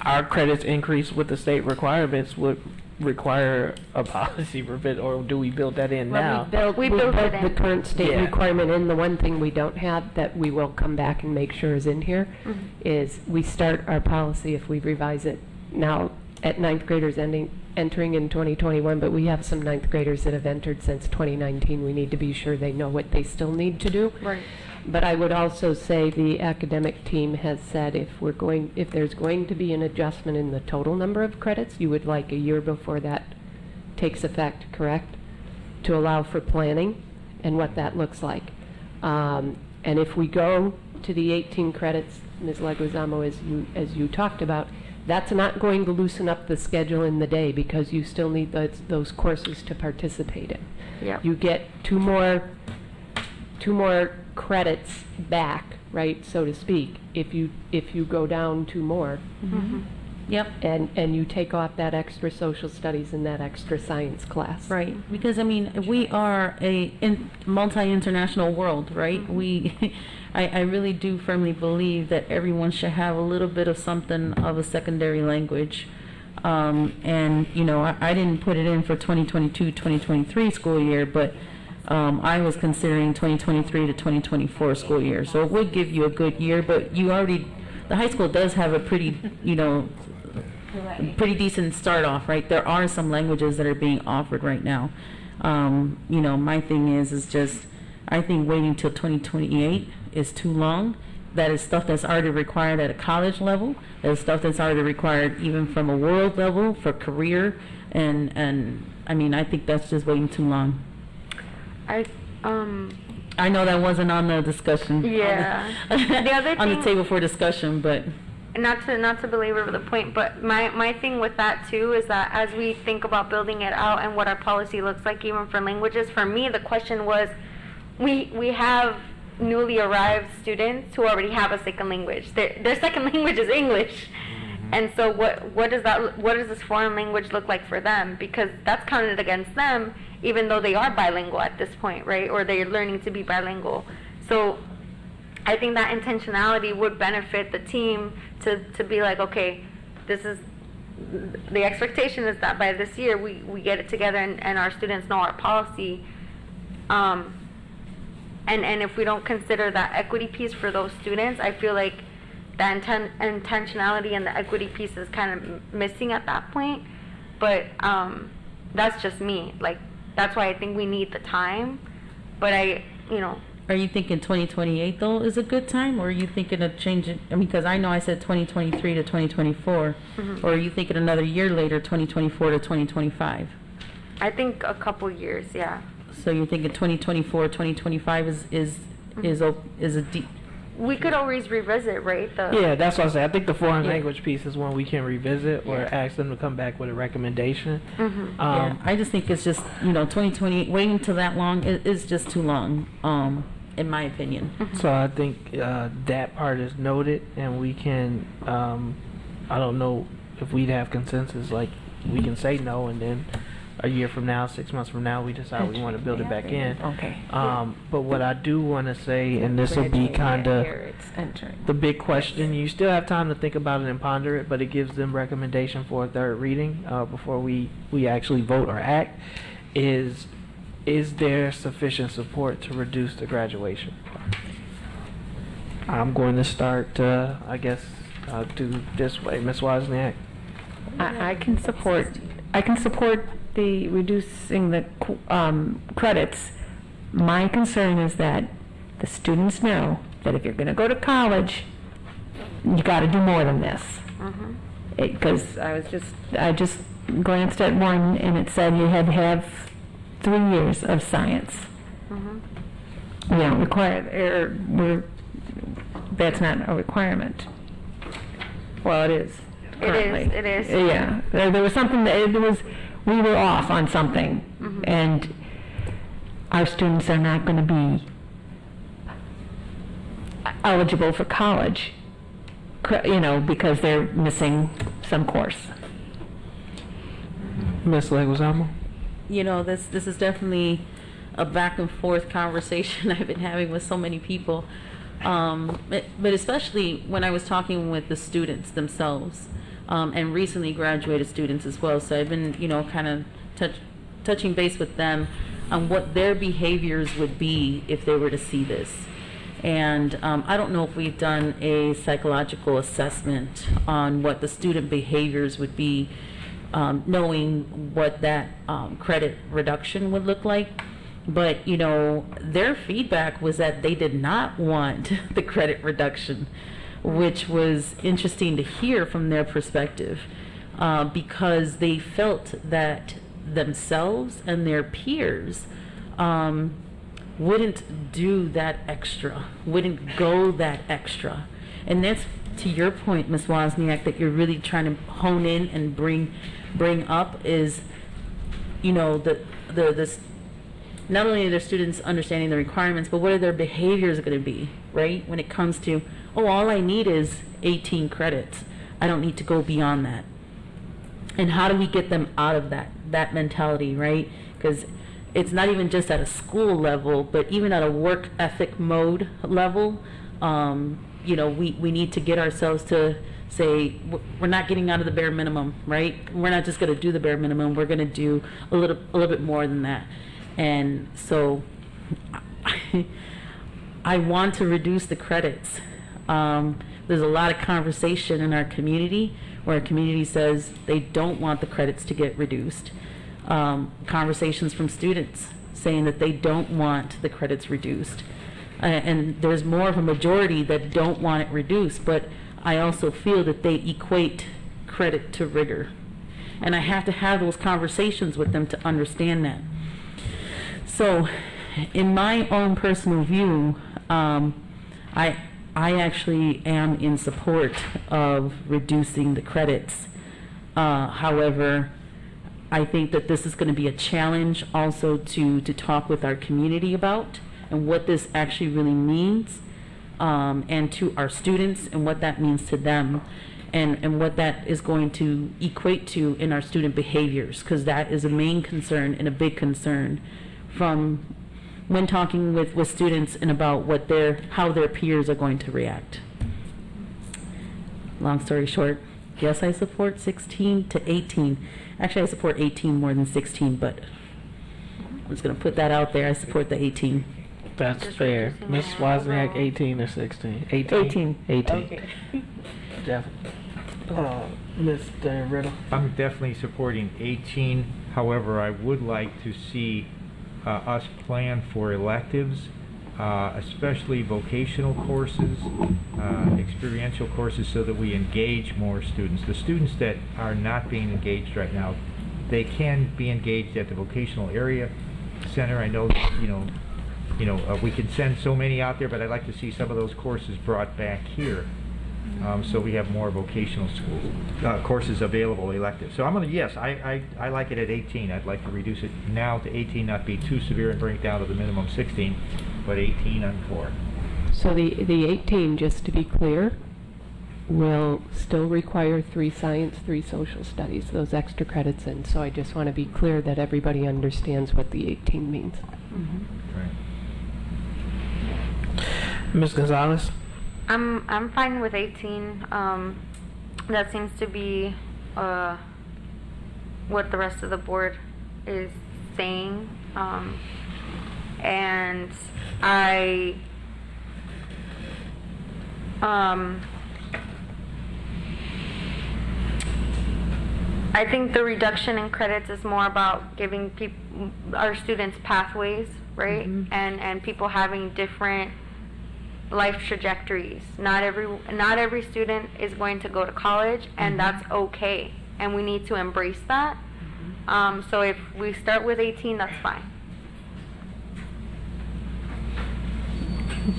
our credits increase with the state requirements would require a policy revision, or do we build that in now? We built built it the in. current state Yeah. requirement in. The one thing we don't have that we will come back and make sure is in here is we start our policy, if we revise it now, at 9th graders entering in 2021, but we have some 9th graders that have entered since 2019. We need to be sure they know what they still need to do. Right. But I would also say the academic team has said if there's going to be an adjustment in the total number of credits, you would like a year before that takes effect, correct? To allow for planning and what that looks like. And if we go to the 18 credits, Ms. Leguizamo, as you talked about, that's not going to loosen up the schedule in the day because you still need those courses to participate in. Yep. You get two more credits back, right, so to speak, if you go down 2 more. Yep. And you take off that extra social studies and that extra science class. Right, because I mean, we are a multi-international world, right? I really do firmly believe that everyone should have a little bit of something of a secondary language. And, you know, I didn't put it in for 2022-2023 school year, but I was considering 2023 to 2024 school year. So it would give you a good year, but the high school does have a pretty, you know, pretty decent start off, right? There are some languages that are being offered right now. You know, my thing is just, I think waiting till 2028 is too long. That is stuff that's already required at a college level. That is stuff that's already required even from a world level for career. And I mean, I think that's just waiting too long. I know that wasn't on the discussion. Yeah. The other thing, on the table for discussion, but not to belabor the point, but my thing with that too is that as we think about building it out and what our policy looks like, even for languages, for me the question was, we have newly arrived students who already have a second language. Their second language is English, and so what does this foreign language look like for them? Because that's counted against them, even though they are bilingual at this point, right? Or they're learning to be bilingual. So I think that intentionality would benefit the team to be like, okay, this is the expectation is that by this year we get it together and our students know our policy. And if we don't consider that equity piece for those students, I feel like the intentionality and the equity piece is kind of missing at that point. But that's just me. Like, that's why I think we need the time. But Are you thinking 2028 though is a good time, or are you thinking of changing? I mean, because I know I said 2023 to 2024, or are you thinking another year later, 2024 to 2025? I think a couple years, yeah. So you're thinking 2024, 2025 is a deep. we could always revisit, right? Yeah, that's what I say. I think the foreign language piece is one we can revisit or ask them to come back with a recommendation. Yeah, I just think it's just, 2020, waiting until that long is just too long, in my opinion. So I think that part is noted, and we can, I don't know if we'd have consensus, like we can say no, and then a year from now, 6 months from now, we decide we want to build it back in. Okay. But what I do want to say, and this will be kind of the big question, you still have time to think about it and ponder it, but it gives them recommendation for a third reading before we actually vote or act, is there sufficient support to reduce the graduation? I'm going to start, I guess, do this way. Ms. Wozniak? I can support the reducing the credits. My concern is that the students know that if you're going to go to college, you got to do more than this. Because I just glanced at one and it said you had to have 3 years of science. We don't require, that's not a requirement. Well, it is. Currently. It is. Yeah, there was something we were off on something, and our students are not going to be eligible for college, because they're missing some course. Ms. Leguizamo? This is definitely a back and forth conversation I've been having with so many people, but especially when I was talking with the students themselves. And recently graduated students as well. So I've been, kind of touching base with them on what their behaviors would be if they were to see this. And I don't know if we've done a psychological assessment on what the student behaviors would be, knowing what that credit reduction would look like. But, their feedback was that they did not want the credit reduction, which was interesting to hear from their perspective, because they felt that themselves and their peers wouldn't do that extra, wouldn't go that extra. And that's to your point, Ms. Wozniak, that you're really trying to hone in and bring up is, this not only are their students understanding the requirements, but what are their behaviors going to be, right? When it comes to, all I need is 18 credits. I don't need to go beyond that. And how do we get them out of that mentality, right? Because it's not even just at a school level, but even at a work ethic mode level, you know, we need to get ourselves to say, we're not getting out of the bare minimum, right? We're not just going to do the bare minimum. We're going to do a little bit more than that. And so I want to reduce the credits. There's a lot of conversation in our community where our community says they don't want the credits to get reduced. Conversations from students saying that they don't want the credits reduced. And there's more of a majority that don't want it reduced, but I also feel that they equate credit to rigor. And I have to have those conversations with them to understand that. So, in my own personal view, I actually am in support of reducing the credits. However, I think that this is going to be a challenge also to talk with our community about and what this actually really means, and to our students and what that means to them, and what that is going to equate to in our student behaviors, because that is a main concern and a big concern from when talking with students and about how their peers are going to react. Long story short, yes, I support 16 to 18. Actually, I support 18 more than 16, but I'm just going to put that out there. I support the 18. That's fair. Ms. Wozniak, 18 or 16? 18. 18. Okay. Definitely. Mr. Riddle? I'm definitely supporting 18. However, I would like to see us plan for electives, especially vocational courses, experiential courses, so that we engage more students. The students that are not being engaged right now, they can be engaged at the vocational area center. I know, we can send so many out there, but I'd like to see some of those courses brought back here, so we have more vocational schools courses available, elective. So I'm going to, yes, I like it at 18. I'd like to reduce it now to 18, not be too severe and bring it down to the minimum 16, but 18 on 4. So the 18, just to be clear, will still require 3 science, 3 social studies, those extra credits in. So I just want to be clear that everybody understands what the 18 means. Mm-hmm. Right. Ms. Gonzalez? I'm fine with 18. That seems to be what the rest of the board is saying, and I think the reduction in credits is more about giving our students pathways, right? Mm-hmm. And people having different life trajectories. Not every student is going to go to college, and that's okay. And we need to embrace that. So if we start with 18, that's fine.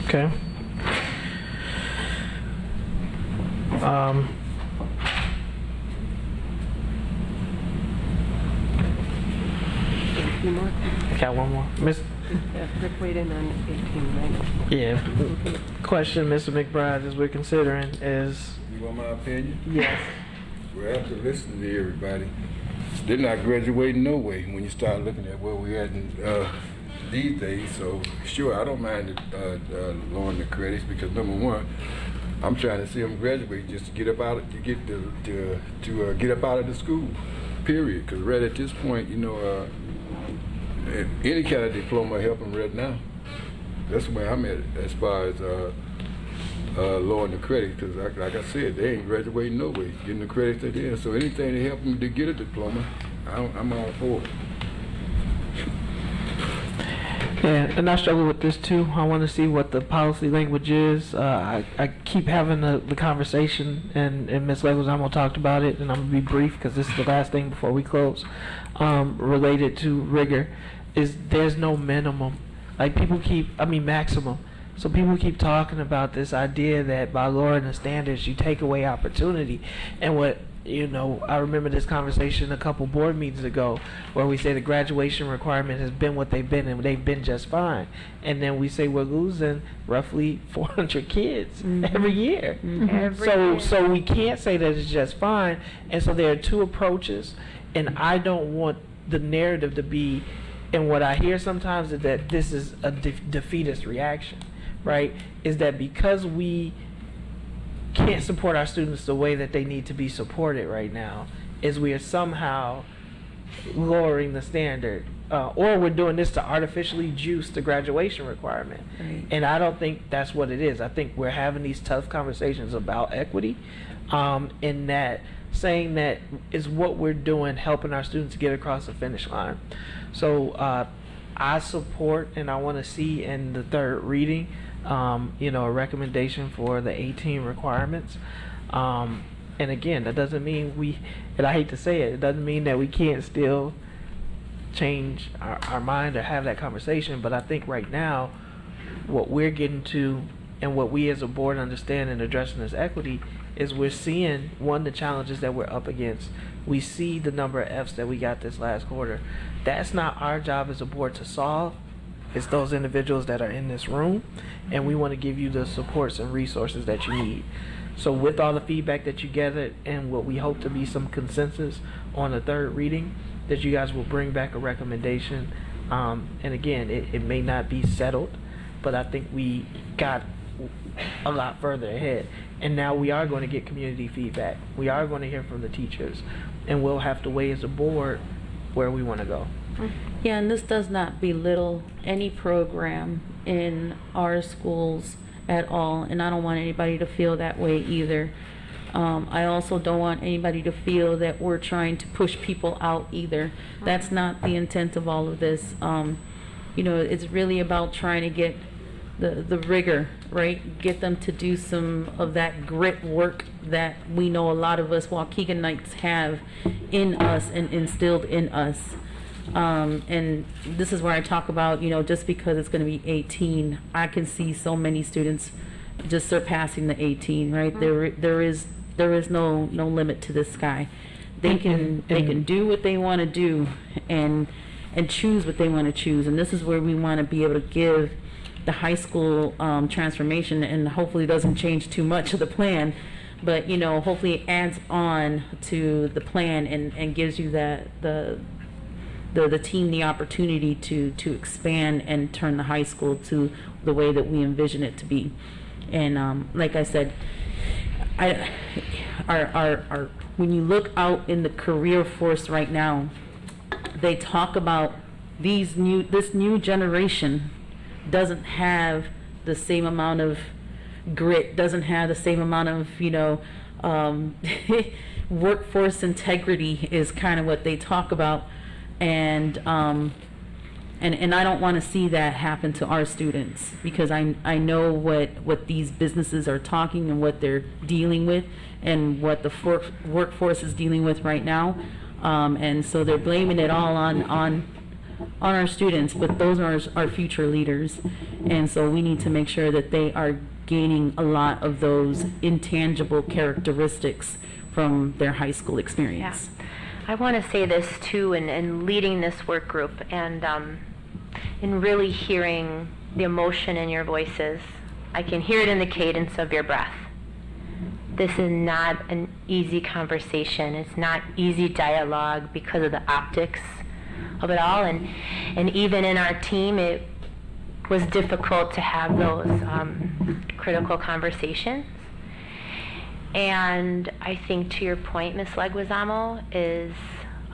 Okay. A few more? Got one more. Miss? Rick weighed in on 18, right? Yeah. Question, Mr. McBride, as we're considering is... You want my opinion? Yes. Well, after listening to everybody, they're not graduating no way when you start looking at where we're at in, these days. So, sure, I don't mind lowering the credits because, number one, I'm trying to see them graduate just to get up out of, get up out of the school, period. Because right at this point, any kind of diploma help them right now. That's where I'm at as far as lowering the credit, because like I said, they ain't graduating no way, getting the credits they're in. So anything to help them to get a diploma, I'm all for it. Yeah, and I struggle with this too. I want to see what the policy language is. I keep having the conversation, and Ms. Leguizamo talked about it, and I'm going to be brief because this is the last thing before we close, related to rigor, is there's no minimum. Like maximum. So people keep talking about this idea that by lowering the standards, you take away opportunity. And what I remember this conversation a couple board meetings ago where we say the graduation requirement has been what they've been and they've been just fine. And then we say we're losing roughly 400 kids every year. So we can't say that it's just fine. And so there are two approaches, and I don't want the narrative to be, and what I hear sometimes is that this is a defeatist reaction, right? Is that because we can't support our students the way that they need to be supported right now, is we are somehow lowering the standard, or we're doing this to artificially juice the graduation requirement. Right. And I don't think that's what it is. I think we're having these tough conversations about equity, in that saying that is what we're doing, helping our students get across the finish line. So I support, and I want to see in the third reading a recommendation for the 18 requirements. And again, that doesn't mean and I hate to say it doesn't mean that we can't still change our mind or have that conversation. But I think right now, what we're getting to and what we as a board understand in addressing this equity is we're seeing, the challenges that we're up against. We see the number of Fs that we got this last quarter. That's not our job as a board to solve. It's those individuals that are in this room, and we want to give you the supports and resources that you need. So with all the feedback that you gathered and what we hope to be some consensus on the third reading, that you guys will bring back a recommendation. And again, it may not be settled, but I think we got a lot further ahead. And now we are going to get community feedback. We are going to hear from the teachers, and we'll have to weigh as a board where we want to go. Yeah, and this does not belittle any program in our schools at all, and I don't want anybody to feel that way either. I also don't want anybody to feel that we're trying to push people out either. That's not the intent of all of this. It's really about trying to get the rigor, right? Get them to do some of that grit work that we know a lot of us Waukegonites have in us and instilled in us. And this is where I talk about, just because it's going to be 18, I can see so many students just surpassing the 18, right? There is no limit to this sky. They can do what they want to do and choose what they want to choose. And this is where we want to be able to give the high school transformation, and hopefully doesn't change too much of the plan, but hopefully it adds on to the plan and gives you the team the opportunity to expand and turn the high school to the way that we envision it to be. And like I said, when you look out in the career force right now, they talk about this new generation doesn't have the same amount of grit, doesn't have the same amount of workforce integrity is kind of what they talk about. And I don't want to see that happen to our students, because I know what these businesses are talking and what they're dealing with and what the workforce is dealing with right now, and so they're blaming it all on our students, but those are our future leaders, and so we need to make sure that they are gaining a lot of those intangible characteristics from their high school experience. Yeah. I want to say this too, in leading this work group, and in really hearing the emotion in your voices. I can hear it in the cadence of your breath. This is not an easy conversation. It's not easy dialogue because of the optics of it all, and even in our team, it was difficult to have those critical conversations. And I think, to your point, Ms. Leguizamo, is,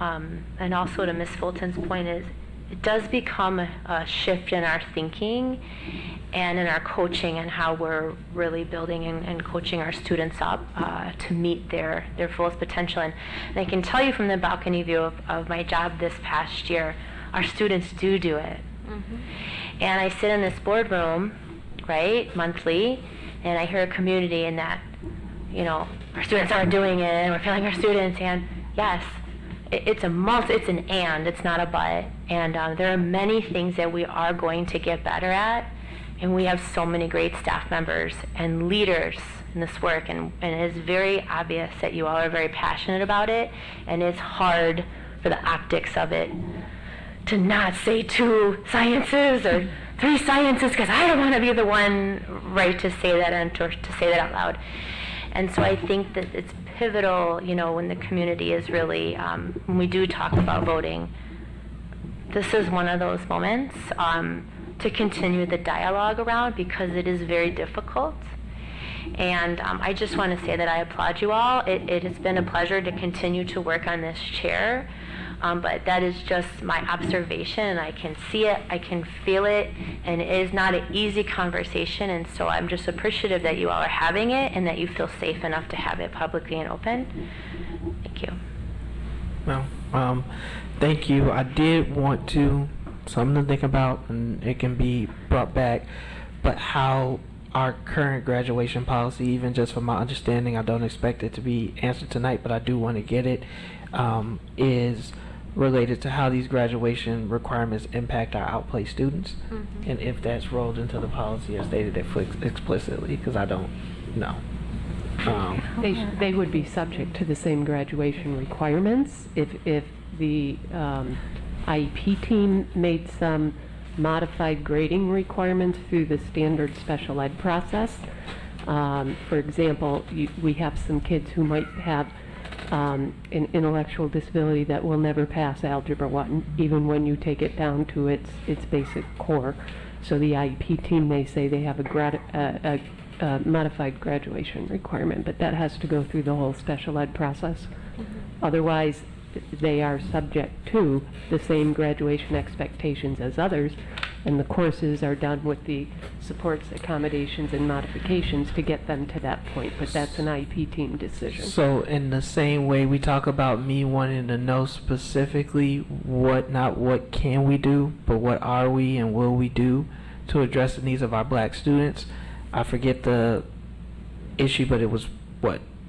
and also to Ms. Fulton's point, is it does become a shift in our thinking and in our coaching and how we're really building and coaching our students up to meet their fullest potential. And I can tell you from the balcony view of my job this past year, our students do it. Mm-hmm. And I sit in this boardroom, right, monthly, and I hear a community in that, our students aren't doing it, and we're failing our students, and yes, it's an and, it's not a but. And there are many things that we are going to get better at, and we have so many great staff members and leaders in this work, and it is very obvious that you all are very passionate about it, and it's hard for the optics of it to not say 2 sciences or 3 sciences, because I don't want to be the one, right, to say that and to say that out loud. And so I think that it's pivotal, you know, when the community is really, when we do talk about voting, this is one of those moments to continue the dialogue around, because it is very difficult. And I just want to say that I applaud you all. It has been a pleasure to continue to work on this chair. But that is just my observation, and I can see it, I can feel it, and it is not an easy conversation, and so I'm just appreciative that you all are having it and that you feel safe enough to have it publicly and open. Thank you. Well, thank you. I did want to, something to think about, and it can be brought back, but how our current graduation policy, even just from my understanding, I don't expect it to be answered tonight, but I do want to get it, is related to how these graduation requirements impact our outplay students, and if that's rolled into the policy or stated explicitly, because I don't know. They would be subject to the same graduation requirements if the IEP team made some modified grading requirements through the standard special ed process. For example, we have some kids who might have an intellectual disability that will never pass Algebra 1, even when you take it down to its basic core. So the IEP team may say they have a modified graduation requirement, but that has to go through the whole special ed process. Otherwise, they are subject to the same graduation expectations as others, and the courses are done with the supports, accommodations, and modifications to get them to that point, but that's an IEP team decision. So in the same way we talk about me wanting to know specifically not what can we do, but what are we and will we do to address the needs of our black students, I forget the issue, but it was,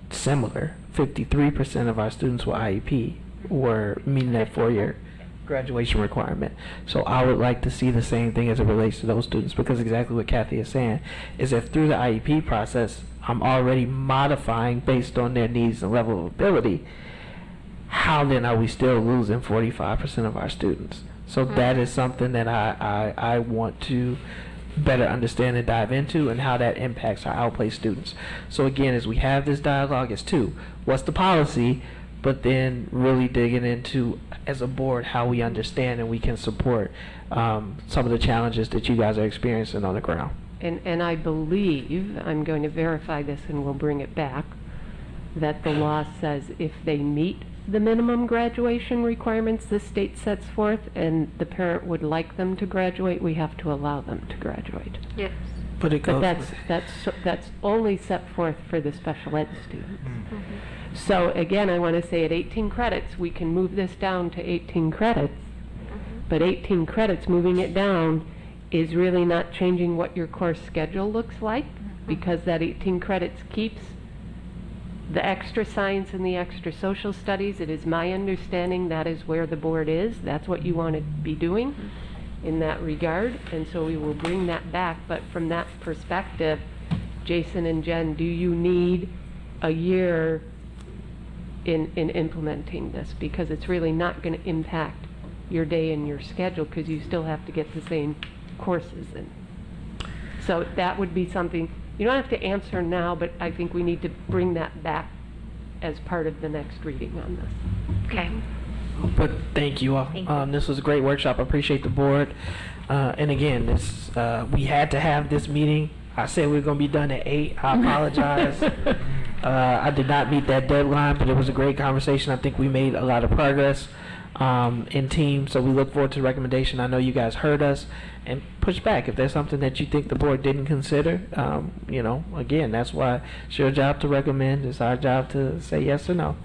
similar. 53% of our students with IEP were meeting that 4-year graduation requirement. So I would like to see the same thing as it relates to those students, because exactly what Kathy is saying is if through the IEP process I'm already modifying based on their needs and level of ability, how then are we still losing 45% of our students? So that is something that I want to better understand and dive into, and how that impacts our outplay students. So again, as we have this dialogue, it's 2, what's the policy, but then really digging into, as a board, how we understand and we can support some of the challenges that you guys are experiencing on the ground. And I believe, I'm going to verify this and we'll bring it back, that the law says if they meet the minimum graduation requirements the state sets forth and the parent would like them to graduate, we have to allow them to graduate. Yes. But that's only set forth for the special ed students. So again, I want to say at 18 credits, we can move this down to 18 credits, but 18 credits, moving it down, is really not changing what your course schedule looks like, because that 18 credits keeps the extra science and the extra social studies. It is my understanding that is where the board is. That's what you want to be doing in that regard, and so we will bring that back. But from that perspective, Jason and Jen, do you need a year in implementing this? Because it's really not going to impact your day and your schedule, because you still have to get the same courses in. So that would be something, you don't have to answer now, but I think we need to bring that back as part of the next reading on this. Okay. But thank you all. Thank you. This was a great workshop. I appreciate the board. And again, we had to have this meeting. I said we were going to be done at 8. I apologize. I did not meet that deadline, but it was a great conversation. I think we made a lot of progress in team, so we look forward to the recommendation. I know you guys heard us, and push back if there's something that you think the board didn't consider. Again, that's why it's your job to recommend. It's our job to say yes or no.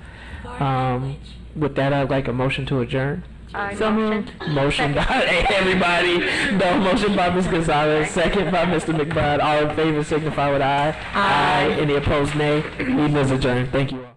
With that, I'd like a motion to adjourn. Motion by everybody. No, motion by Ms. Gonzalez, second by Mr. McBride. All in favor signify with aye. Aye. Any opposed, nay. Meeting is adjourned. Thank you all.